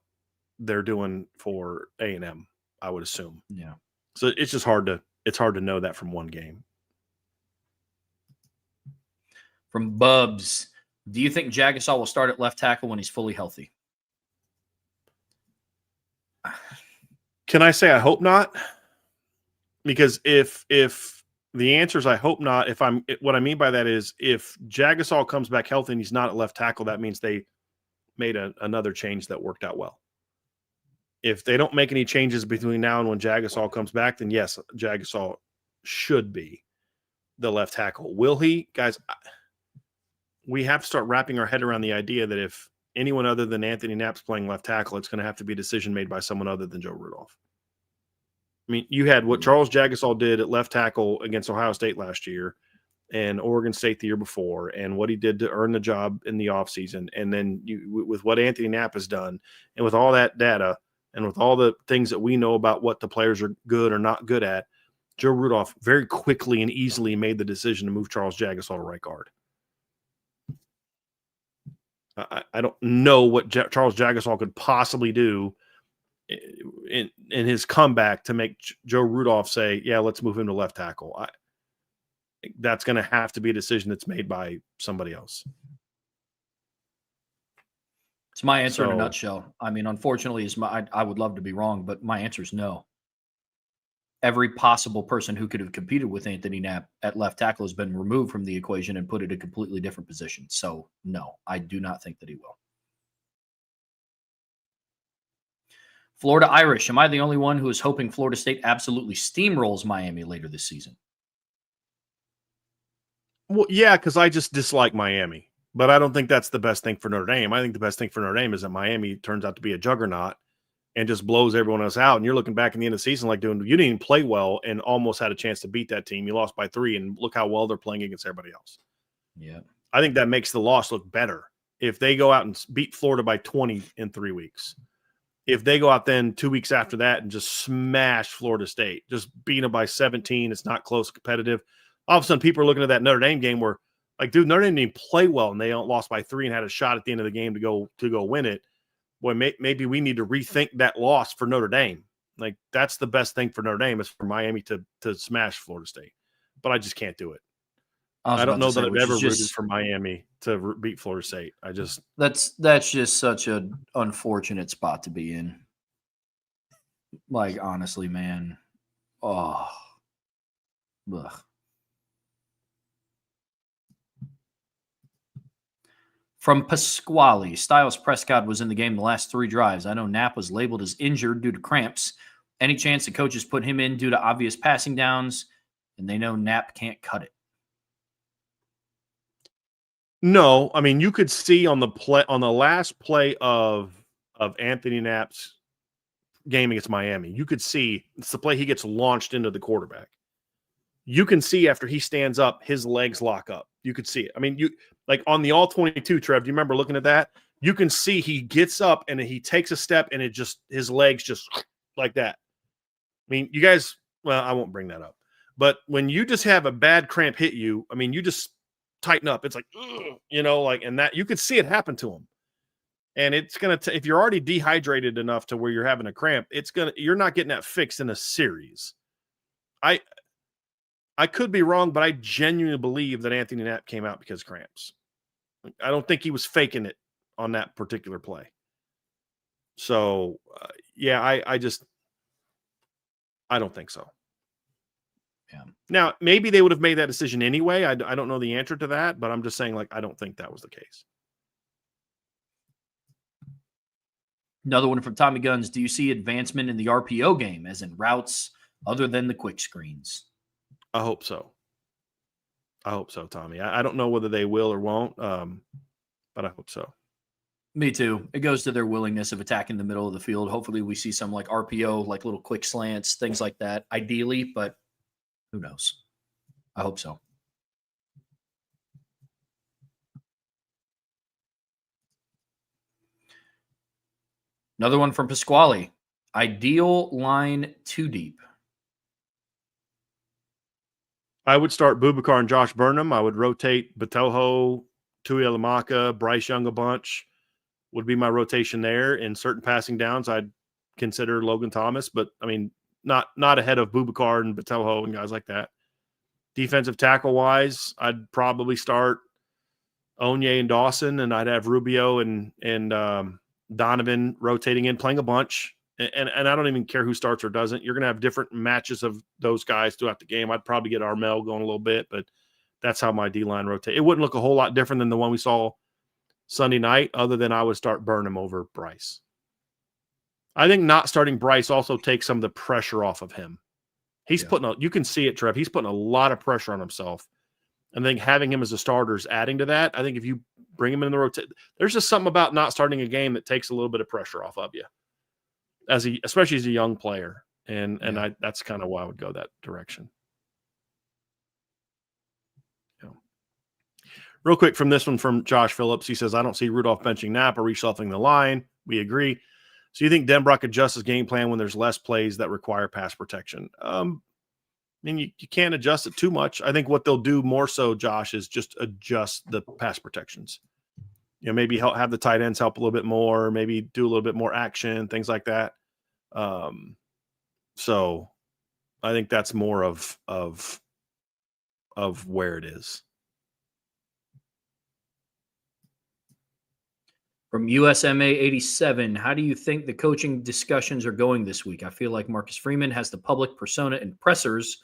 they're doing for A&M, I would assume. Yeah. So it's just hard to know that from one game. From Bubs, do you think Jagasol will start at left tackle when he's fully healthy? Can I say I hope not? Because if the answer is I hope not, what I mean by that is if Jagasol comes back healthy and he's not at left tackle, that means they made another change that worked out well. If they don't make any changes between now and when Jagasol comes back, then yes, Jagasol should be the left tackle. Will he? Guys, we have to start wrapping our head around the idea that if anyone other than Anthony Knapp's playing left tackle, it's going to have to be a decision made by someone other than Joe Rudolph. I mean, you had what Charles Jagasol did at left tackle against Ohio State last year and Oregon State the year before, and what he did to earn the job in the offseason. And then with what Anthony Knapp has done, and with all that data, and with all the things that we know about what the players are good or not good at, Joe Rudolph very quickly and easily made the decision to move Charles Jagasol to right guard. I don't know what Charles Jagasol could possibly do in his comeback to make Joe Rudolph say, yeah, let's move him to left tackle. That's going to have to be a decision that's made by somebody else. It's my answer in a nutshell. I mean, unfortunately, I would love to be wrong, but my answer is no. Every possible person who could have competed with Anthony Knapp at left tackle has been removed from the equation and put in a completely different position. So, no, I do not think that he will. Florida Irish, am I the only one who is hoping Florida State absolutely steamrolls Miami later this season? Well, yeah, because I just dislike Miami. But I don't think that's the best thing for Notre Dame. I think the best thing for Notre Dame is that Miami turns out to be a juggernaut and just blows everyone else out. And you're looking back in the end of the season like you didn't even play well and almost had a chance to beat that team. You lost by 3, and look how well they're playing against everybody else. Yeah. I think that makes the loss look better if they go out and beat Florida by 20 in 3 weeks. If they go out then 2 weeks after that and just smash Florida State, just beat them by 17, it's not close, competitive. All of a sudden, people are looking at that Notre Dame game where, like, dude, Notre Dame didn't play well, and they lost by 3 and had a shot at the end of the game to go win it. Boy, maybe we need to rethink that loss for Notre Dame. Like, that's the best thing for Notre Dame is for Miami to smash Florida State. But I just can't do it. I don't know that I've ever rooted for Miami to beat Florida State. That's just such an unfortunate spot to be in. Like, honestly, man. Oh. Ugh. From Pasquale, Styles Prescott was in the game the last 3 drives. I know Knapp was labeled as injured due to cramps. Any chance the coaches put him in due to obvious passing downs, and they know Knapp can't cut it? No, I mean, you could see on the last play of Anthony Knapp's game against Miami, you could see it's the play he gets launched into the quarterback. You can see after he stands up, his legs lock up. You could see it. I mean, like on the all 22, Trev, do you remember looking at that? You can see he gets up and he takes a step and his legs just like that. I mean, you guys, well, I won't bring that up. But when you just have a bad cramp hit you, I mean, you just tighten up. It's like, and that you could see it happen to him. And it's going to, if you're already dehydrated enough to where you're having a cramp, you're not getting that fixed in a series. I could be wrong, but I genuinely believe that Anthony Knapp came out because cramps. I don't think he was faking it on that particular play. So, I don't think so. Yeah. Now, maybe they would have made that decision anyway. I don't know the answer to that, but I'm just saying, like, I don't think that was the case. Another one from Tommy Guns. Do you see advancement in the RPO game, as in routes other than the quick screens? I hope so. Tommy. I don't know whether they will or won't, but I hope so. Me too. It goes to their willingness of attacking the middle of the field. Hopefully we see some like RPO, like little quick slants, things like that, ideally, but who knows? I hope so. Another one from Pasquale. Ideal line too deep. I would start Bubakar and Josh Burnham. I would rotate Batoho, Tui Alamaka, Bryce Young a bunch would be my rotation there. In certain passing downs, I'd consider Logan Thomas, but I mean, not ahead of Bubakar and Batoho and guys like that. Defensive tackle wise, I'd probably start Onye and Dawson, and I'd have Rubio and Donovan rotating in, playing a bunch. And I don't even care who starts or doesn't. You're going to have different matches of those guys throughout the game. I'd probably get Armel going a little bit, but that's how my D-line rotate. It wouldn't look a whole lot different than the one we saw Sunday night, other than I would start Burnham over Bryce. I think not starting Bryce also takes some of the pressure off of him. He's putting you can see it, Trev. He's putting a lot of pressure on himself. And I think having him as a starter is adding to that. I think if you bring him in the rotation, there's just something about not starting a game that takes a little bit of pressure off of you, especially as a young player. And that's kind of why I would go that direction. Yeah. Real quick from this one from Josh Phillips, he says, I don't see Rudolph benching Knapp or reshuffling the line. We agree. So you think Denbrock adjusts his game plan when there's less plays that require pass protection? I mean, you can't adjust it too much. I think what they'll do more so, Josh, is just adjust the pass protections. You know, maybe have the tight ends help a little bit more, maybe do a little bit more action, things like that. So I think that's more of where it is. From USMA 87, how do you think the coaching discussions are going this week? I feel like Marcus Freeman has the public persona and pressers,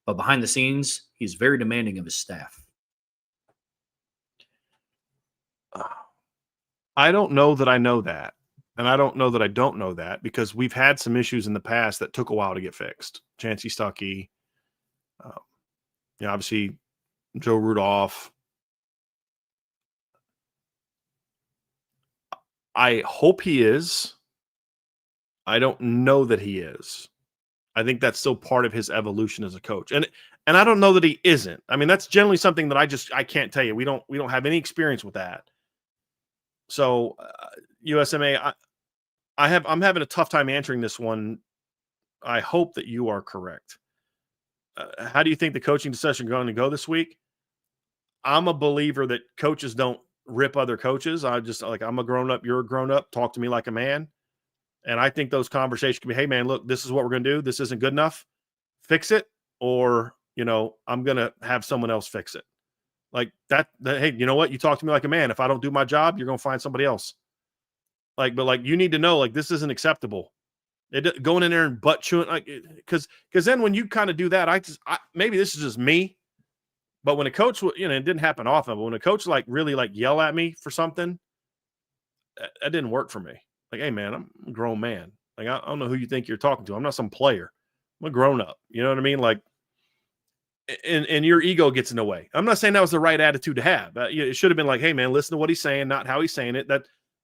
but behind the scenes, he's very demanding of his staff. I don't know that I know that. And I don't know that I don't know that, because we've had some issues in the past that took a while to get fixed. Chancey Stuckey, obviously Joe Rudolph. I hope he is. I don't know that he is. I think that's still part of his evolution as a coach. And I don't know that he isn't. I mean, that's generally something that I can't tell you. We don't have any experience with that. So USMA, I'm having a tough time answering this one. I hope that you are correct. How do you think the coaching discussion going to go this week? I'm a believer that coaches don't rip other coaches. I'm a grown up, you're a grown up, talk to me like a man. And I think those conversations can be, hey man, look, this is what we're going to do. This isn't good enough. Fix it. Or, I'm going to have someone else fix it. Like that, hey, you know what? You talk to me like a man. If I don't do my job, you're going to find somebody else. But you need to know, this isn't acceptable. Going in there and butt chewing, because then when you kind of do that, maybe this is just me. But when a coach, it didn't happen often, but when a coach really yell at me for something, that didn't work for me. Hey man, I'm a grown man. I don't know who you think you're talking to. I'm not some player. I'm a grown up. You know what I mean? And your ego gets in the way. I'm not saying that was the right attitude to have. It should have been hey man, listen to what he's saying, not how he's saying it.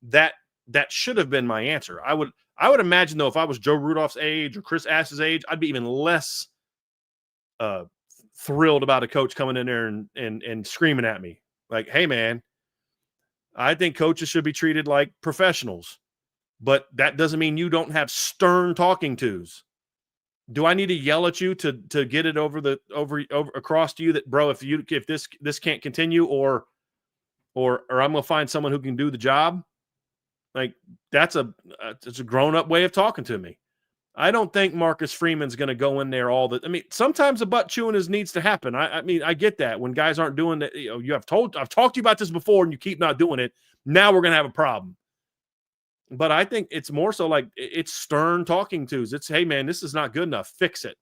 That should have been my answer. I would imagine though, if I was Joe Rudolph's age or Chris Ash's age, I'd be even less thrilled about a coach coming in there and screaming at me hey man, I think coaches should be treated like professionals, but that doesn't mean you don't have stern talking tos. Do I need to yell at you to get it over across to you that, bro, if this can't continue or I'm going to find someone who can do the job? It's a grown up way of talking to me. I don't think Marcus Freeman's going to go in there sometimes the butt chewing needs to happen. I get that when guys aren't doing that. I've talked to you about this before and you keep not doing it. Now we're going to have a problem. But I think it's more so it's stern talking tos. It's, hey man, this is not good enough. Fix it.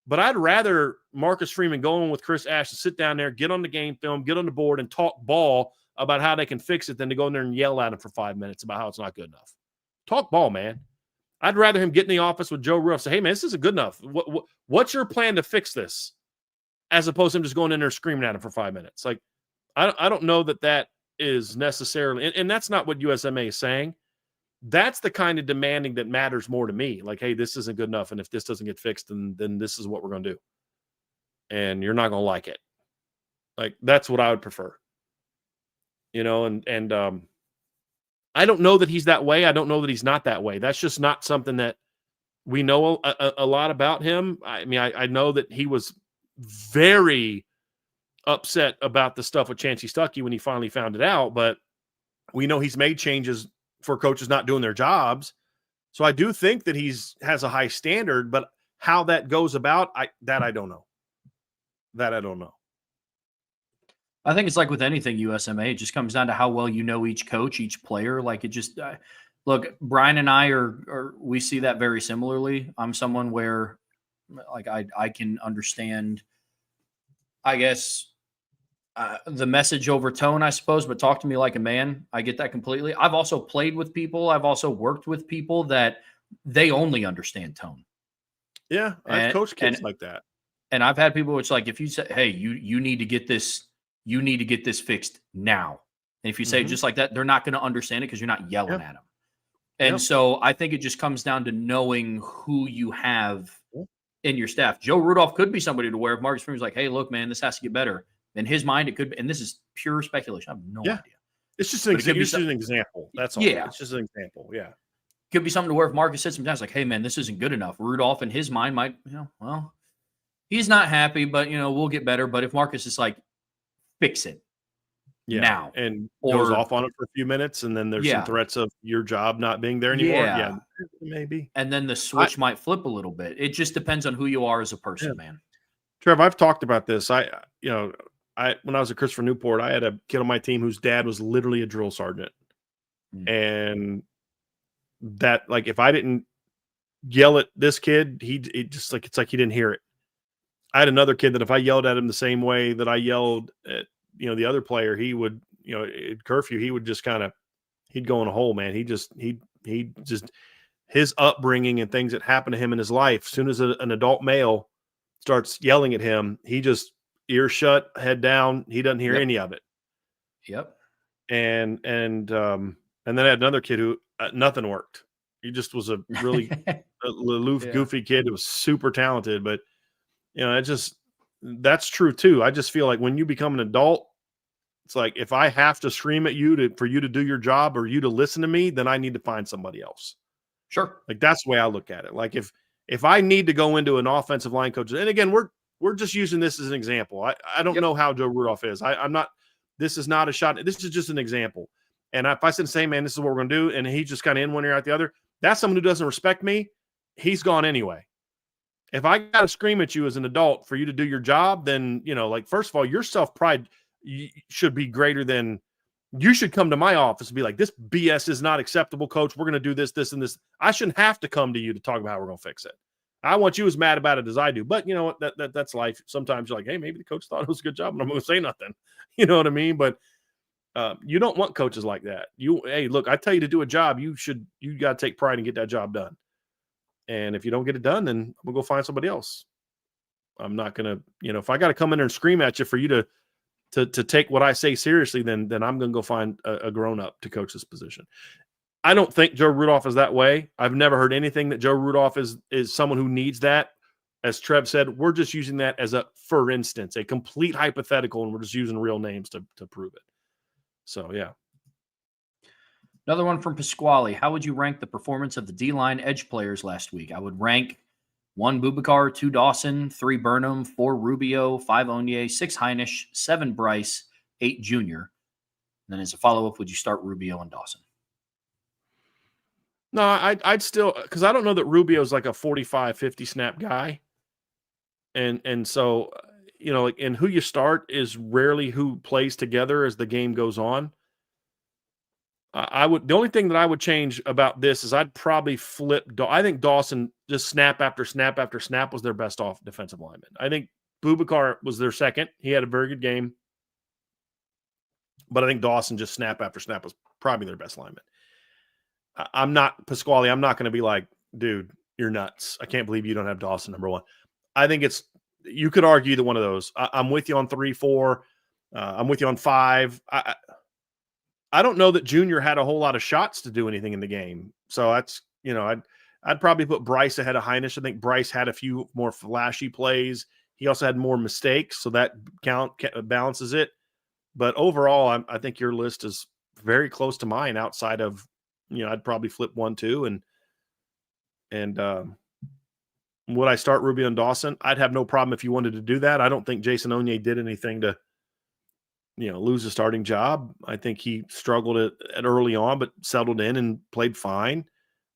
But I'd rather Marcus Freeman go in with Chris Ash to sit down there, get on the game film, get on the board and talk ball about how they can fix it than to go in there and yell at him for 5 minutes about how it's not good enough. Talk ball, man. I'd rather him get in the office with Joe Ruff, say, hey, man, this isn't good enough. What's your plan to fix this? As opposed to him just going in there screaming at him for 5 minutes. I don't know that is necessarily, and that's not what USMA is saying. That's the kind of demanding that matters more to me. Hey, this isn't good enough, and if this doesn't get fixed, then this is what we're going to do. And you're not going to like it. That's what I would prefer. I don't know that he's that way. I don't know that he's not that way. That's just not something that we know a lot about him. I mean, I know that he was very upset about the stuff with Chancey Stuckey when he finally found it out, but we know he's made changes for coaches not doing their jobs. So I do think that has a high standard, but how that goes about, I don't know. That I don't know. I think it's like with anything USMA. It just comes down to how well you know each coach, each player. Like it just look, Brian and I we see that very similarly. I'm someone where like I can understand, I guess, the message over tone, I suppose, but talk to me like a man. I get that completely. I've also played with people. I've also worked with people that they only understand tone. Yeah, I've coached kids like that. And I've had people which like if you say, hey, you need to get this. You need to get this fixed now. And if you say just like that, they're not going to understand it because you're not yelling at them. And so I think it just comes down to knowing who you have in your staff. Joe Rudolph could be somebody to where if Marcus Freeman's like, hey, look, man, this has to get better. In his mind, it could be, and this is pure speculation. I have no idea. It's just an example. That's all. Yeah. It's just an example. Yeah. Could be something to where if Marcus sits him down, it's like, hey, man, this isn't good enough. Rudolph in his mind might, well, he's not happy, but, we'll get better. But if Marcus is like, fix it now. And goes off on it for a few minutes, and then there's some threats of your job not being there anymore. Yeah, maybe. And then the switch might flip a little bit. It just depends on who you are as a person, man. Trev, I've talked about this. When I was at Christopher Newport, I had a kid on my team whose dad was literally a drill sergeant. And that, like, if I didn't yell at this kid, it's like he didn't hear it. I had another kid that if I yelled at him the same way that I yelled at, the other player, he would, at curfew, he would just he'd go in a hole, man. He just his upbringing and things that happened to him in his life. As soon as an adult male starts yelling at him, he just ear shut, head down. He doesn't hear any of it. Yep. And then I had another kid who nothing worked. He just was a really aloof, goofy kid who was super talented, but that's true too. I just feel like when you become an adult, it's like, if I have to scream at you for you to do your job or you to listen to me, then I need to find somebody else. Sure. Like, that's the way I look at it. Like, if I need to go into an offensive line coach, and again, we're just using this as an example. I don't know how Joe Rudolph is. I'm not, this is not a shot. This is just an example. And if I said, say, man, this is what we're going to do, and he's just kind of in one ear out the other, that's someone who doesn't respect me. He's gone anyway. If I got to scream at you as an adult for you to do your job, then, first of all, your self-pride should be greater than you should come to my office and be like, this BS is not acceptable, coach. We're going to do this, this, and this. I shouldn't have to come to you to talk about how we're going to fix it. I want you as mad about it as I do. But you know what? That's life. Sometimes you're like, hey, maybe the coach thought it was a good job, and I'm going to say nothing. You know what I mean? But you don't want coaches like that. Hey, look, I tell you to do a job, you got to take pride and get that job done. And if you don't get it done, then I'm going to go find somebody else. I'm not going to, if I got to come in there and scream at you for you to take what I say seriously, then I'm going to go find a grown-up to coach this position. I don't think Joe Rudolph is that way. I've never heard anything that Joe Rudolph is someone who needs that. As Trev said, we're just using that as for instance, a complete hypothetical, and we're just using real names to prove it. So, yeah. Another one from Pasquale. How would you rank the performance of the D-line edge players last week? I would rank 1 Bubakar, 2 Dawson, 3 Burnham, 4 Rubio, 5 Onye, 6 Heinisch, 7 Bryce, 8 Junior. And then as a follow-up, would you start Rubio and Dawson? No, I'd still, because I don't know that Rubio's like a 45, 50 snap guy. And so, and who you start is rarely who plays together as the game goes on. The only thing that I would change about this is I'd probably flip. I think Dawson just snap after snap after snap was their best off defensive lineman. I think Bubakar was their second. He had a very good game. But I think Dawson just snap after snap was probably their best lineman. I'm not, Pasquale, I'm not going to be like, dude, you're nuts. I can't believe you don't have Dawson number 1. I think you could argue either one of those. I'm with you on 3, 4. I'm with you on 5. I don't know that Junior had a whole lot of shots to do anything in the game. So that's, I'd probably put Bryce ahead of Heinisch. I think Bryce had a few more flashy plays. He also had more mistakes, so that balances it. But overall, I think your list is very close to mine outside of, I'd probably flip 1-2 and would I start Rubio and Dawson? I'd have no problem if you wanted to do that. I don't think Jason Onye did anything to, lose a starting job. I think he struggled at early on, but settled in and played fine.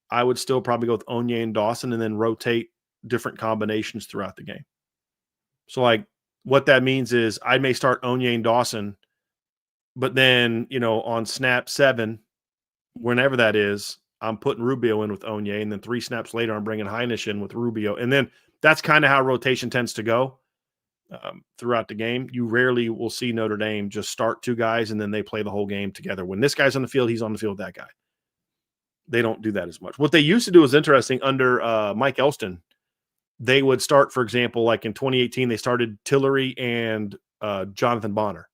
I would still probably go with Onye and Dawson and then rotate different combinations throughout the game. So, like, what that means is I may start Onye and Dawson, but then, on snap 7, whenever that is, I'm putting Rubio in with Onye, and then 3 snaps later, I'm bringing Heinisch in with Rubio. And then that's kind of how rotation tends to go throughout the game. You rarely will see Notre Dame just start 2 guys, and then they play the whole game together. When this guy's on the field, he's on the field with that guy. They don't do that as much. What they used to do was interesting under Mike Elston. They would start, for example, like in 2018, they started Tillery and Jonathan Bonner.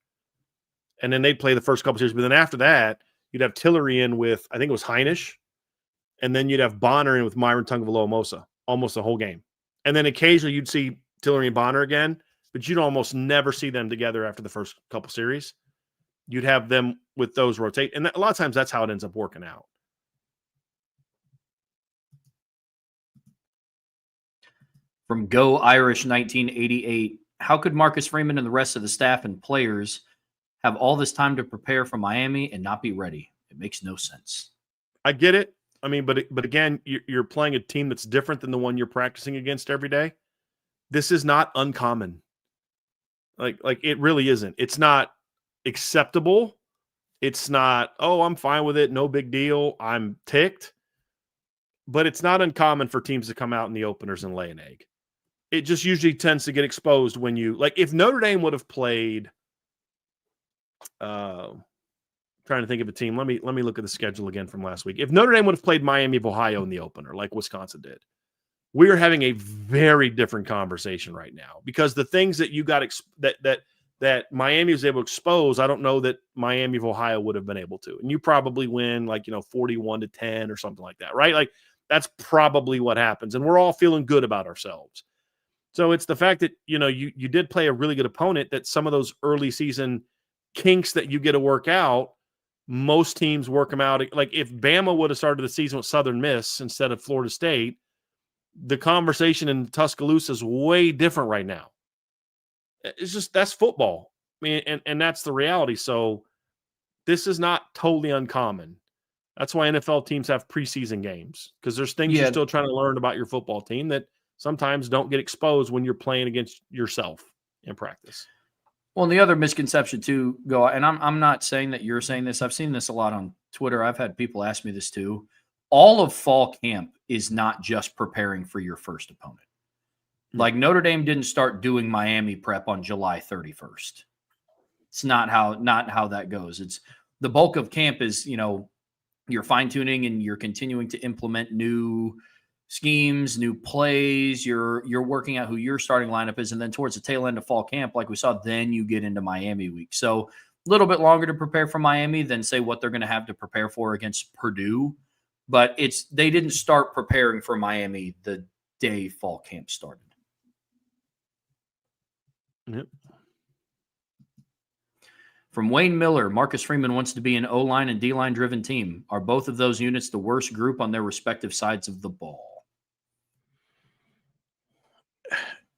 And then they'd play the first couple series. But then after that, you'd have Tillery in with, I think it was Heinisch. And then you'd have Bonner in with Myron Tungvaloa-Mosa almost the whole game. And then occasionally you'd see Tillery and Bonner again, but you'd almost never see them together after the first couple series. You'd have them with those rotate. And a lot of times that's how it ends up working out. From Go Irish 1988, how could Marcus Freeman and the rest of the staff and players have all this time to prepare for Miami and not be ready? It makes no sense. I get it. I mean, but again, you're playing a team that's different than the one you're practicing against every day. This is not uncommon. Like it really isn't. It's not acceptable. It's not, oh, I'm fine with it. No big deal. I'm ticked. But it's not uncommon for teams to come out in the openers and lay an egg. It just usually tends to get exposed when you, like, if Notre Dame would have played, trying to think of a team. Let me look at the schedule again from last week. If Notre Dame would have played Miami of Ohio in the opener, like Wisconsin did, we are having a very different conversation right now, because the things that you got that Miami was able to expose, I don't know that Miami of Ohio would have been able to. And you probably win 41-10 or something like that, right? Like, that's probably what happens. And we're all feeling good about ourselves. So it's the fact that, you did play a really good opponent, that some of those early season kinks that you get to work out, most teams work them out. Like, if Bama would have started the season with Southern Miss instead of Florida State, the conversation in Tuscaloosa is way different right now. It's just, that's football. I mean, and that's the reality. So this is not totally uncommon. That's why NFL teams have preseason games, because there's things you're still trying to learn about your football team that sometimes don't get exposed when you're playing against yourself in practice. Well, and the other misconception too, and I'm not saying that you're saying this. I've seen this a lot on Twitter. I've had people ask me this too. All of fall camp is not just preparing for your first opponent. Like, Notre Dame didn't start doing Miami prep on July 31st. It's not how that goes. It's the bulk of camp is, you're fine tuning and you're continuing to implement new schemes, new plays. You're working out who your starting lineup is. And then towards the tail end of fall camp, like we saw, then you get into Miami week. So a little bit longer to prepare for Miami than say what they're going to have to prepare for against Purdue. But they didn't start preparing for Miami the day fall camp started. Yep. From Wayne Miller, Marcus Freeman wants to be an O-line and D-line driven team. Are both of those units the worst group on their respective sides of the ball?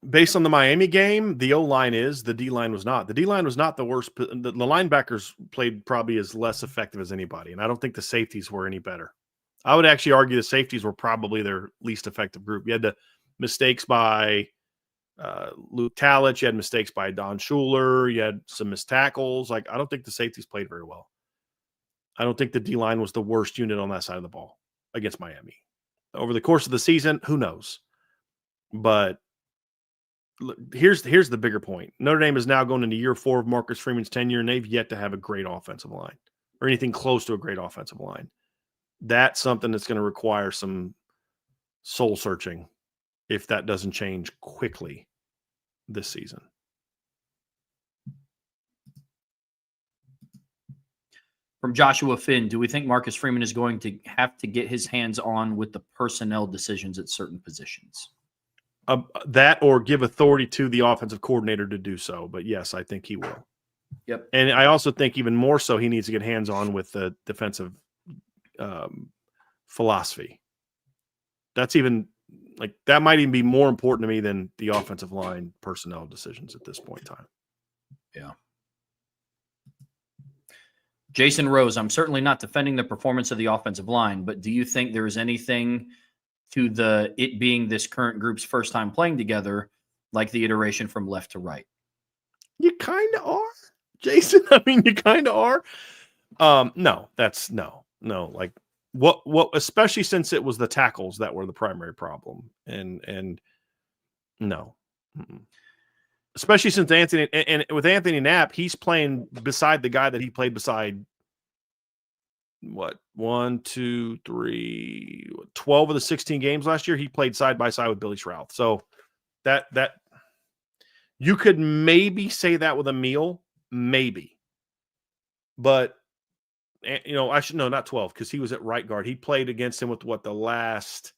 Based on the Miami game, the O-line is, the D-line was not. The D-line was not the worst. The linebackers played probably as less effective as anybody, and I don't think the safeties were any better. I would actually argue the safeties were probably their least effective group. You had the mistakes by Luke Talich. You had mistakes by Don Schuler. You had some missed tackles. Like, I don't think the safeties played very well. I don't think the D-line was the worst unit on that side of the ball against Miami. Over the course of the season, who knows? But here's the bigger point. Notre Dame is now going into year 4 of Marcus Freeman's tenure, and they've yet to have a great offensive line or anything close to a great offensive line. That's something that's going to require some soul searching if that doesn't change quickly this season. From Joshua Finn, do we think Marcus Freeman is going to have to get his hands on with the personnel decisions at certain positions? That or give authority to the offensive coordinator to do so. But yes, I think he will. Yep. And I also think even more so, he needs to get hands-on with the defensive philosophy. That's even like that might even be more important to me than the offensive line personnel decisions at this point in time. Yeah. Jason Rose, I'm certainly not defending the performance of the offensive line, but do you think there is anything to it being this current group's first time playing together, like the iteration from left to right? You kind of are, Jason. I mean, you kind of are. No, that's no. Like what, especially since it was the tackles that were the primary problem, and no. Mm-mm. Especially since Anthony and with Anthony Knapp, he's playing beside the guy that he played beside. What 1, 2, 3, 12 of the 16 games last year, he played side by side with Billy Schrouth. So that you could maybe say that with Emil, maybe, but I should know not 12 because he was at right guard. He played against him with the last.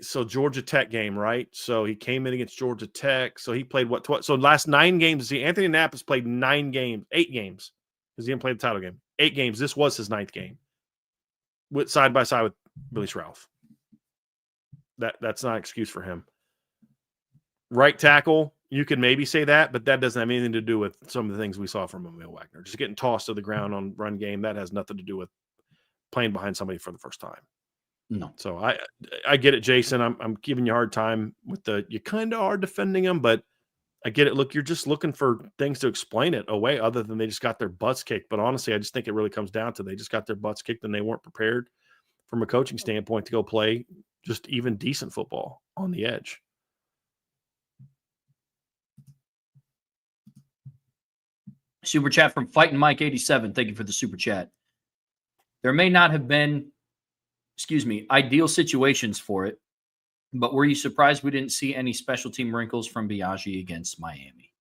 So Georgia Tech game, right? So he came in against Georgia Tech. So he played so last 9 games. See, Anthony Knapp has played 8 games because he didn't play the title game. 8 games. This was his 9th game with side by side with Billy Schrouth. That's not an excuse for him. Right tackle, you could maybe say that, but that doesn't have anything to do with some of the things we saw from Emil Wagner. Just getting tossed to the ground on run game, that has nothing to do with playing behind somebody for the first time. No. So I get it, Jason. I'm giving you a hard time with you kind of are defending him, but I get it. Look, you're just looking for things to explain it away other than they just got their butts kicked. But honestly, I just think it really comes down to they just got their butts kicked and they weren't prepared from a coaching standpoint to go play just even decent football on the edge. Super chat from Fighting Mike 87. Thank you for the super chat. There may not have been, ideal situations for it, but were you surprised we didn't see any special team wrinkles from Biaggi against Miami?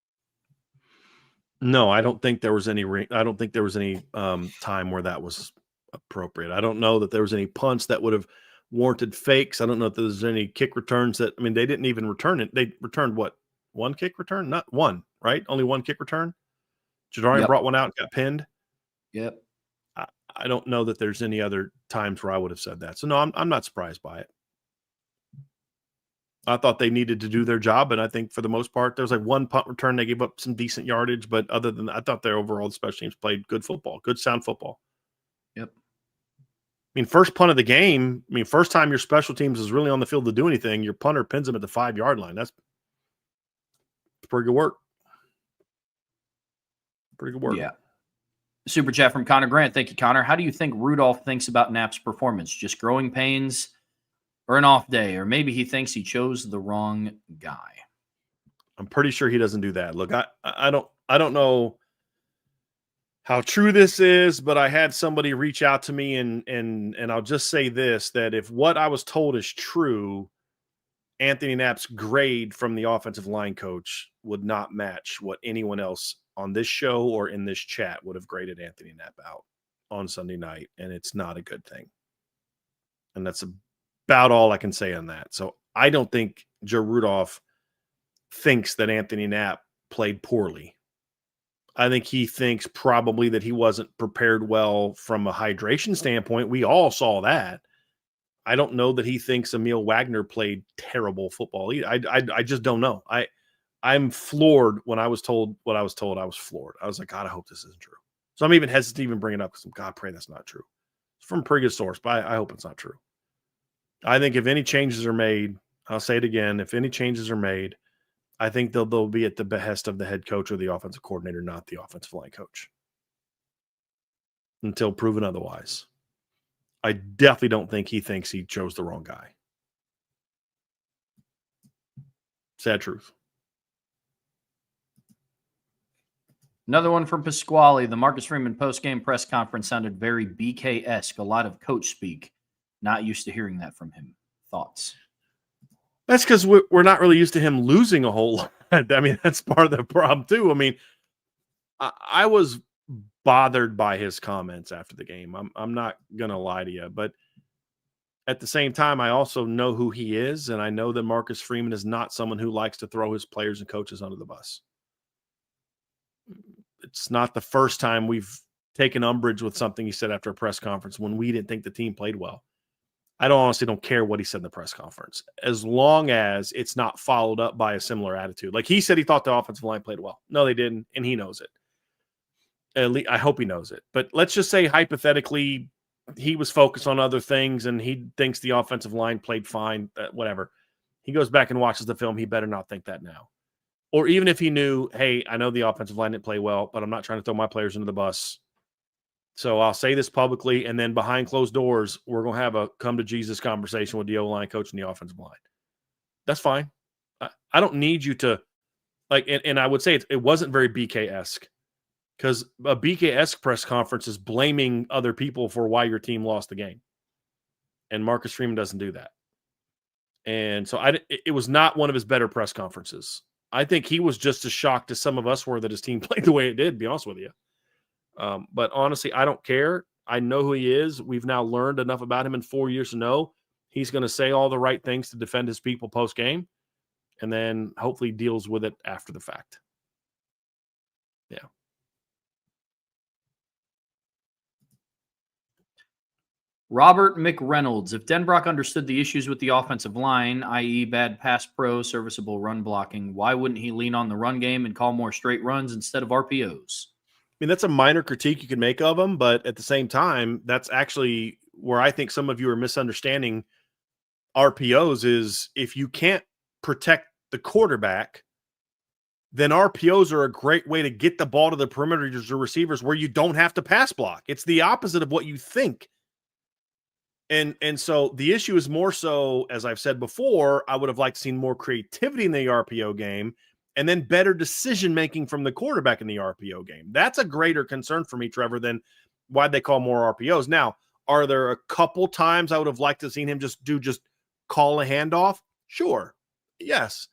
No, I don't think there was any. I don't think there was any time where that was appropriate. I don't know that there was any punts that would have warranted fakes. I don't know if there was any kick returns that. I mean, they didn't even return it. They returned what? One kick return? Not one, right? Only one kick return. Jadarian brought one out and got pinned. Yep. I don't know that there's any other times where I would have said that. So no, I'm not surprised by it. I thought they needed to do their job, and I think for the most part, there was like one punt return. They gave up some decent yardage, but other than that, I thought their overall special teams played good football, good sound football. Yep. I mean, first punt of the game. I mean, first time your special teams is really on the field to do anything, your punter pins them at the 5-yard line. That's pretty good work. Pretty good work. Yeah. Super chat from Connor Grant. Thank you, Connor. How do you think Rudolph thinks about Knapp's performance? Just growing pains or an off day? Or maybe he thinks he chose the wrong guy? I'm pretty sure he doesn't do that. Look, I don't know how true this is, but I had somebody reach out to me and I'll just say this, that if what I was told is true, Anthony Knapp's grade from the offensive line coach would not match what anyone else on this show or in this chat would have graded Anthony Knapp out on Sunday night, and it's not a good thing. And that's about all I can say on that. So I don't think Joe Rudolph thinks that Anthony Knapp played poorly. I think he thinks probably that he wasn't prepared well from a hydration standpoint. We all saw that. I don't know that he thinks Emil Wagner played terrible football. I just don't know. I'm floored when I was told what I was told. I was floored. I was like, God, I hope this isn't true. So I'm even hesitant to even bring it up because God, pray that's not true. It's from a pretty good source, but I hope it's not true. I think if any changes are made, I'll say it again, if any changes are made, I think they'll be at the behest of the head coach or the offensive coordinator, not the offensive line coach, until proven otherwise. I definitely don't think he thinks he chose the wrong guy. Sad truth. Another one from Pasquale. The Marcus Freeman post-game press conference sounded very BK-esque, a lot of coach speak. Not used to hearing that from him. Thoughts? That's because we're not really used to him losing a whole lot. I mean, that's part of the problem, too. I mean, I was bothered by his comments after the game. I'm not going to lie to you. But at the same time, I also know who he is, and I know that Marcus Freeman is not someone who likes to throw his players and coaches under the bus. It's not the first time we've taken umbrage with something he said after a press conference when we didn't think the team played well. I honestly don't care what he said in the press conference, as long as it's not followed up by a similar attitude. Like he said he thought the offensive line played well. No, they didn't, and he knows it. At least, I hope he knows it. But let's just say hypothetically he was focused on other things and he thinks the offensive line played fine, whatever. He goes back and watches the film. He better not think that now. Or even if he knew, hey, I know the offensive line didn't play well, but I'm not trying to throw my players into the bus. So I'll say this publicly, and then behind closed doors, we're going to have a come to Jesus conversation with the O-line coach and the offensive line. That's fine. I don't need you to, like, and I would say it wasn't very BK-esque, because a BK-esque press conference is blaming other people for why your team lost the game. And Marcus Freeman doesn't do that. And so it was not one of his better press conferences. I think he was just as shocked as some of us were that his team played the way it did, to be honest with you. But honestly, I don't care. I know who he is. We've now learned enough about him in 4 years to know he's going to say all the right things to defend his people post-game, and then hopefully deals with it after the fact. Yeah. Robert McReynolds, if Denbrock understood the issues with the offensive line, i.e. bad pass pro, serviceable run blocking, why wouldn't he lean on the run game and call more straight runs instead of RPOs? I mean, that's a minor critique you can make of him, but at the same time, that's actually where I think some of you are misunderstanding RPOs is if you can't protect the quarterback, then RPOs are a great way to get the ball to the perimeter to receivers where you don't have to pass block. It's the opposite of what you think. And so the issue is more so, as I've said before, I would have liked to see more creativity in the RPO game and then better decision-making from the quarterback in the RPO game. That's a greater concern for me, Trevor, than why'd they call more RPOs. Now, are there a couple times I would have liked to have seen him just call a handoff? Sure. Yes.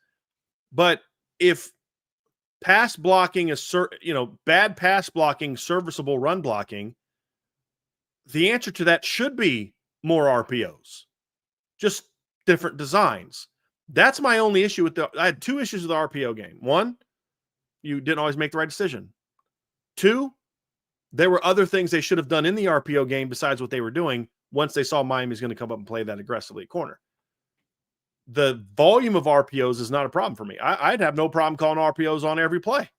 But if pass blocking is, bad pass blocking, serviceable run blocking, the answer to that should be more RPOs, just different designs. That's my only issue with I had two issues with the RPO game. One, you didn't always make the right decision. Two, there were other things they should have done in the RPO game besides what they were doing once they saw Miami's going to come up and play that aggressively at corner. The volume of RPOs is not a problem for me. I'd have no problem calling RPOs on every play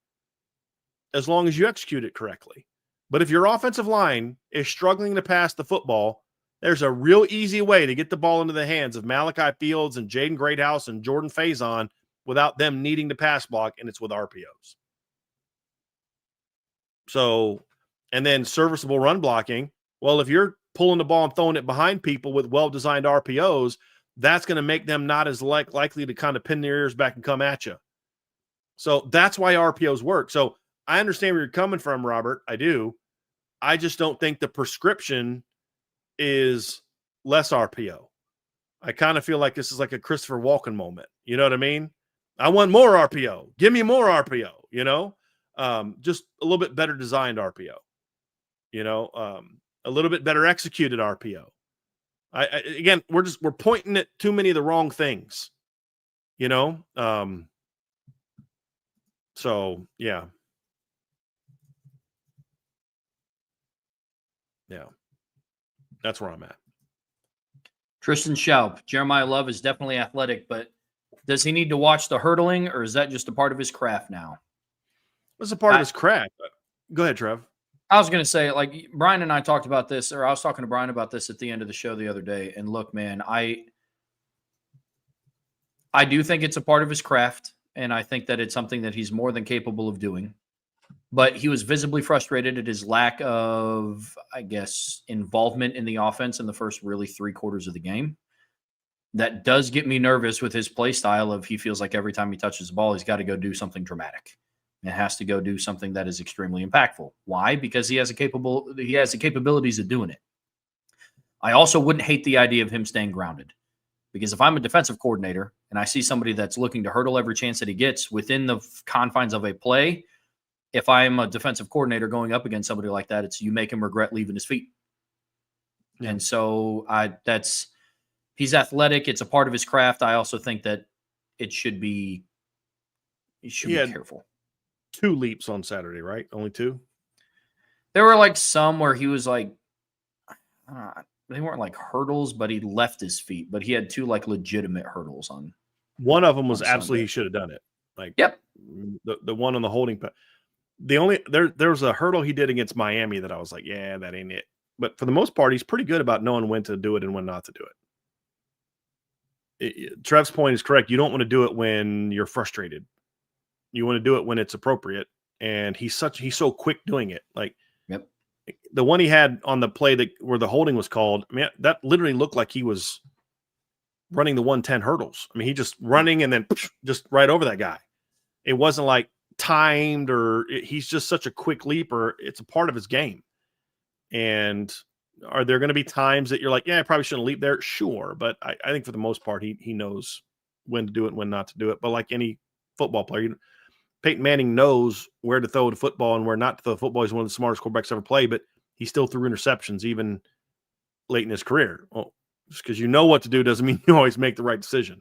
as long as you execute it correctly. But if your offensive line is struggling to pass the football, there's a real easy way to get the ball into the hands of Malachi Fields and Jaden Greathouse and Jordan Faison without them needing to pass block, and it's with RPOs. So, and then serviceable run blocking. Well, if you're pulling the ball and throwing it behind people with well-designed RPOs, that's going to make them not as likely to kind of pin their ears back and come at you. So that's why RPOs work. So I understand where you're coming from, Robert. I do. I just don't think the prescription is less RPO. I kind of feel like this is like a Christopher Walken moment. You know what I mean? I want more RPO. Give me more RPO, just a little bit better designed RPO, a little bit better executed RPO. Again, we're pointing at too many of the wrong things, so yeah. Yeah. That's where I'm at. Tristan Schaub, Jeremiah Love is definitely athletic, but does he need to watch the hurdling, or is that just a part of his craft now? It's a part of his craft. Go ahead, Trev. I was going to say, like, Brian and I talked about this, or I was talking to Brian about this at the end of the show the other day. And look, man, I do think it's a part of his craft, and I think that it's something that he's more than capable of doing. But he was visibly frustrated at his lack of, I guess, involvement in the offense in the first really 3 quarters of the game. That does get me nervous with his play style of he feels like every time he touches the ball, he's got to go do something dramatic. It has to go do something that is extremely impactful. Why? Because he has the capabilities of doing it. I also wouldn't hate the idea of him staying grounded. Because if I'm a defensive coordinator and I see somebody that's looking to hurdle every chance that he gets within the confines of a play, if I'm a defensive coordinator going up against somebody like that, it's you make him regret leaving his feet. Yeah. And so he's athletic. It's a part of his craft. I also think that he should be careful. 2 leaps on Saturday, right? Only 2? There were like some where he was like, they weren't like hurdles, but he left his feet. But he had 2 like legitimate hurdles on. One of them was On absolutely Sunday. he should have done it. Like, Yep. the one on the holding. The only there was a hurdle he did against Miami that I was like, yeah, that ain't it. But for the most part, he's pretty good about knowing when to do it and when not to do it. Trev's point is correct. You don't want to do it when you're frustrated. You want to do it when it's appropriate. And he's so quick doing it. Like, Yep. The one he had on the play where the holding was called, I mean, that literally looked like he was running the 110 hurdles. I mean, he just running and then just right over that guy. It wasn't like timed he's just such a quick leaper. It's a part of his game. And are there going to be times that you're like, yeah, I probably shouldn't leap there? Sure. But I think for the most part, he knows when to do it and when not to do it. But like any football player, Peyton Manning knows where to throw the football and where not to throw the football. He's one of the smartest quarterbacks ever played, but he still threw interceptions even late in his career. Well, just because you know what to do doesn't mean you always make the right decision.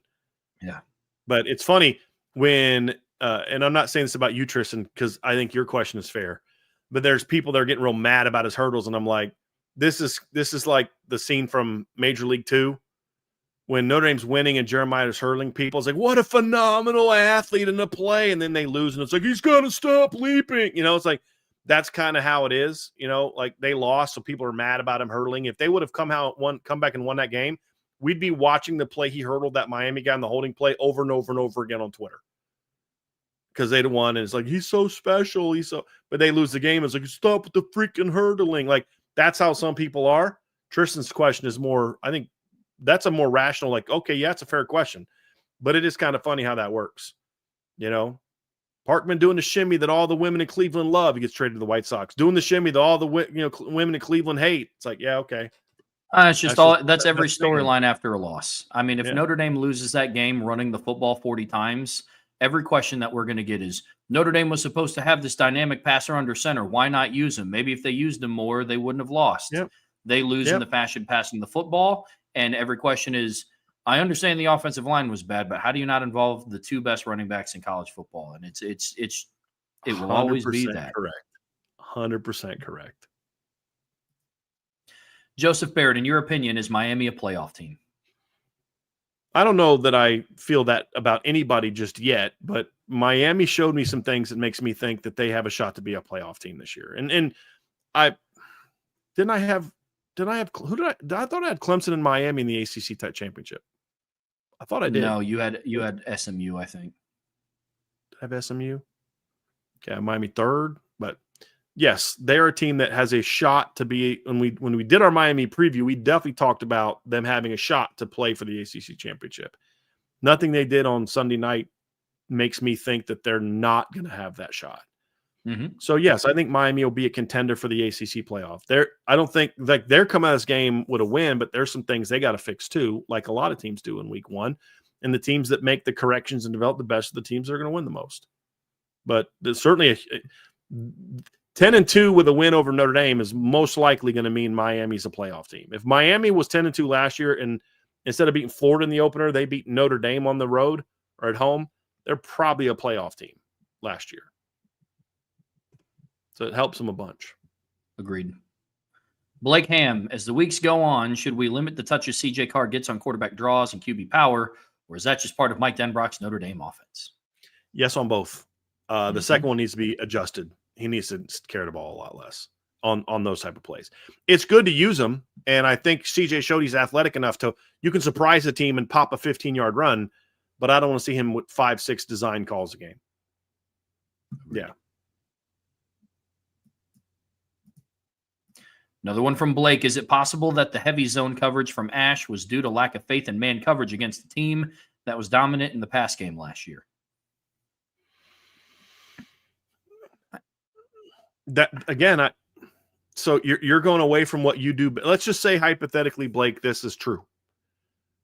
Yeah. But it's funny when, and I'm not saying this about you, Tristan, because I think your question is fair, but there's people that are getting real mad about his hurdles. And I'm like, this is like the scene from Major League 2 when Notre Dame's winning and Jeremiah's hurling. People's like, what a phenomenal athlete in the play. And then they lose. And it's like, he's got to stop leaping. It's like, that's kind of how it is. Like they lost. So people are mad about him hurdling. If they would have come back and won that game, we'd be watching the play he hurdled that Miami guy in the holding play over and over and over again on Twitter. Because they'd won. And it's like, he's so special. But they lose the game. It's like, stop with the freaking hurdling. Like, that's how some people are. Tristan's question is more, I think that's a more rational, like, okay, yeah, it's a fair question. But it is kind of funny how that works. Parkman doing the shimmy that all the women in Cleveland love. He gets traded to the White Sox. Doing the shimmy that all the women in Cleveland hate. It's like, yeah, okay. That's every storyline after a loss. I mean, if Notre Dame loses that game running the football 40 times, every question that we're going to get is, Notre Dame was supposed to have this dynamic passer under center. Why not use him? Maybe if they used him more, they wouldn't have lost. Yep. They lose in the fashion passing the football. And every question is, I understand the offensive line was bad, but how do you not involve the 2 best running backs in college football? And it will always be that. Correct. 100% correct. Joseph Barrett, in your opinion, is Miami a playoff team? I don't know that I feel that about anybody just yet, but Miami showed me some things that makes me think that they have a shot to be a playoff team this year. And I thought I had Clemson and Miami in the ACC type championship. I thought I did. No, you had SMU, I think. Did I have SMU? Okay, Miami third, but yes, they're a team that has a shot to be. When we did our Miami preview, we definitely talked about them having a shot to play for the ACC championship. Nothing they did on Sunday night makes me think that they're not going to have that shot. Mm-hmm. So yes, I think Miami will be a contender for the ACC playoff. I don't think like they're coming out of this game with a win, but there's some things they got to fix too, like a lot of teams do in week 1. And the teams that make the corrections and develop the best of the teams are going to win the most. But there's certainly 10-2 with a win over Notre Dame is most likely going to mean Miami's a playoff team. If Miami was 10-2 last year and instead of beating Florida in the opener, they beat Notre Dame on the road or at home, they're probably a playoff team last year. So it helps them a bunch. Agreed. Blake Ham, as the weeks go on, should we limit the touches CJ Carr gets on quarterback draws and QB power, or is that just part of Mike Denbrock's Notre Dame offense? Yes, on both. The second one needs to be adjusted. He needs to carry the ball a lot less on those type of plays. It's good to use them, and I think CJ showed he's athletic enough to you can surprise a team and pop a 15-yard run, but I don't want to see him with 5-6 design calls a game. Yeah. Another one from Blake. Is it possible that the heavy zone coverage from Ash was due to lack of faith in man coverage against the team that was dominant in the pass game last year? That again, so you're going away from what you do. Let's just say hypothetically, Blake, this is true.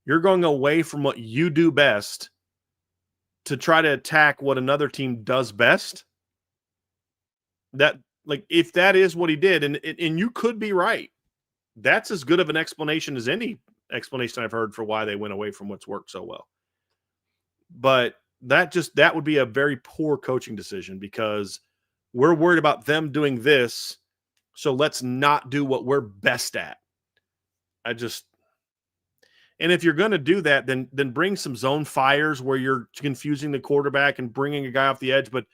You're going away from what you do best to try to attack what another team does best. That like if that is what he did, and you could be right. That's as good of an explanation as any explanation I've heard for why they went away from what's worked so well. But that would be a very poor coaching decision, because we're worried about them doing this, so let's not do what we're best at. And if you're going to do that, then bring some zone fires where you're confusing the quarterback and bringing a guy off the edge, but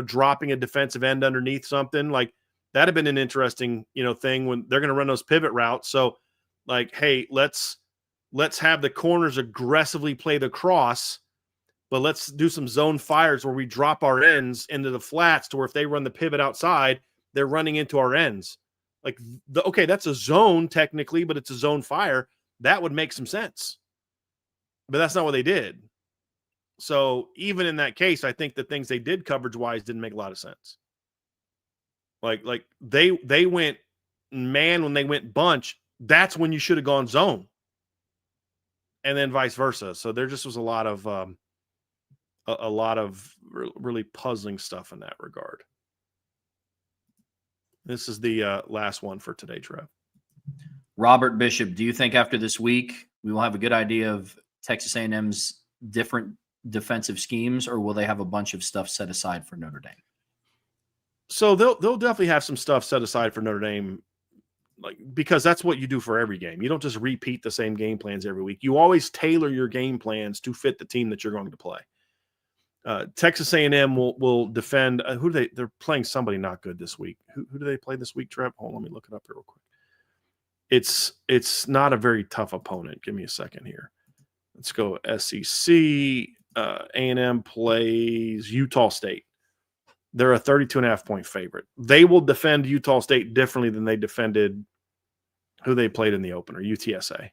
dropping a defensive end underneath something. Like, that'd have been an interesting thing when they're going to run those pivot routes. So, like, hey, let's have the corners aggressively play the cross, but let's do some zone fires where we drop our ends into the flats to where if they run the pivot outside, they're running into our ends. Like, okay, that's a zone technically, but it's a zone fire. That would make some sense. But that's not what they did. So even in that case, I think the things they did coverage-wise didn't make a lot of sense. Like they went man when they went bunch. That's when you should have gone zone. And then vice versa. So there just was a lot of really puzzling stuff in that regard. This is the last one for today, Trev. Robert Bishop, do you think after this week we will have a good idea of Texas A&M's different defensive schemes, or will they have a bunch of stuff set aside for Notre Dame? So they'll definitely have some stuff set aside for Notre Dame, like, because that's what you do for every game. You don't just repeat the same game plans every week. You always tailor your game plans to fit the team that you're going to play. Texas A&M will defend. They're playing somebody not good this week. Who do they play this week, Trev? Hold on, let me look it up here real quick. It's not a very tough opponent. Give me a second here. Let's go SEC. A&M plays Utah State. They're a 32.5-point favorite. They will defend Utah State differently than they defended who they played in the opener, UTSA.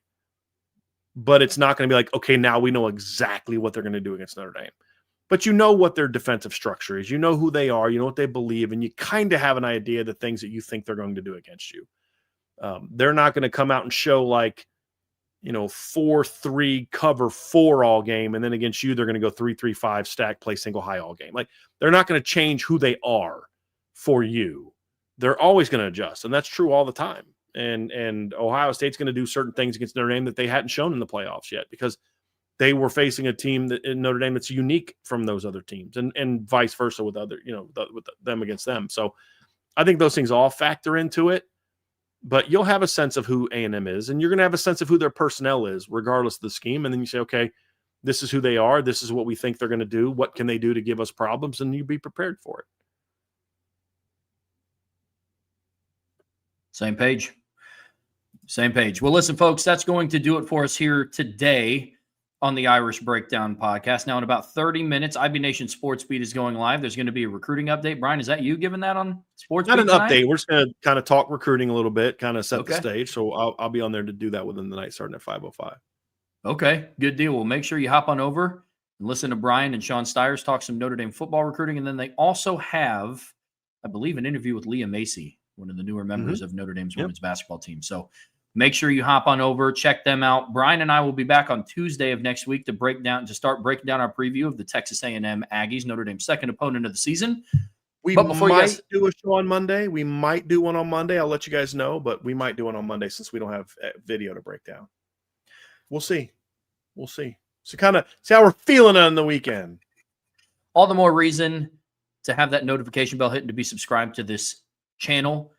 But it's not going to be like, okay, now we know exactly what they're going to do against Notre Dame. But you know what their defensive structure is. You know who they are. You know what they believe. And you kind of have an idea of the things that you think they're going to do against you. They're not going to come out and show like, 4-3 cover 4 all game, and then against you they're going to go 3-3-5 stack play single high all game. Like, they're not going to change who they are for you. They're always going to adjust, and that's true all the time. And Ohio State's going to do certain things against Notre Dame that they hadn't shown in the playoffs yet, because they were facing a team that in Notre Dame that's unique from those other teams, and vice versa with other, with them against them. So I think those things all factor into it. But you'll have a sense of who A&M is, and you're going to have a sense of who their personnel is, regardless of the scheme. And then you say, okay, this is who they are. This is what we think they're going to do. What can they do to give us problems? And you be prepared for it. Same page. Well, listen, folks, that's going to do it for us here today on the Irish Breakdown podcast. Now, in about 30 minutes, IB Nation Sports Beat is going live. There's going to be a recruiting update. Brian, is that you giving that on Sports Beat? Not an update. We're just going to kind of talk recruiting a little bit, kind of set the stage. So I'll be on there to do that within the night, starting at 5:05. Okay, good deal. Well, make sure you hop on over and listen to Brian and Sean Stiers talk some Notre Dame football recruiting. And then they also have, I believe, an interview with Leah Macy, one of the newer members of Notre Dame's women's basketball team. So make sure you hop on over, check them out. Brian and I will be back on Tuesday of next week to start breaking down our preview of the Texas A&M Aggies, Notre Dame's second opponent of the season. We might do a show on Monday. We might do one on Monday. I'll let you guys know, but we might do one on Monday since we don't have video to break down. We'll see. So kind of see how we're feeling on the weekend. All the more reason to have that notification bell hit and to be subscribed to this channel.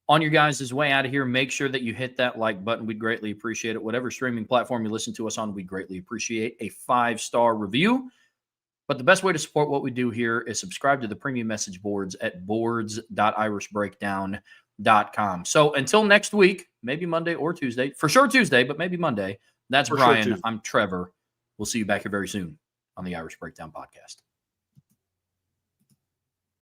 On your guys' way out of here, make sure that you hit that like button. We'd greatly appreciate it. Whatever streaming platform you listen to us on, we greatly appreciate a 5-star review. But the best way to support what we do here is subscribe to the premium message boards at boards.irishbreakdown.com. So until next week, maybe Monday or Tuesday, for sure Tuesday, but maybe Monday. That's Brian. I'm Trevor. We'll see you back here very soon on the Irish Breakdown podcast.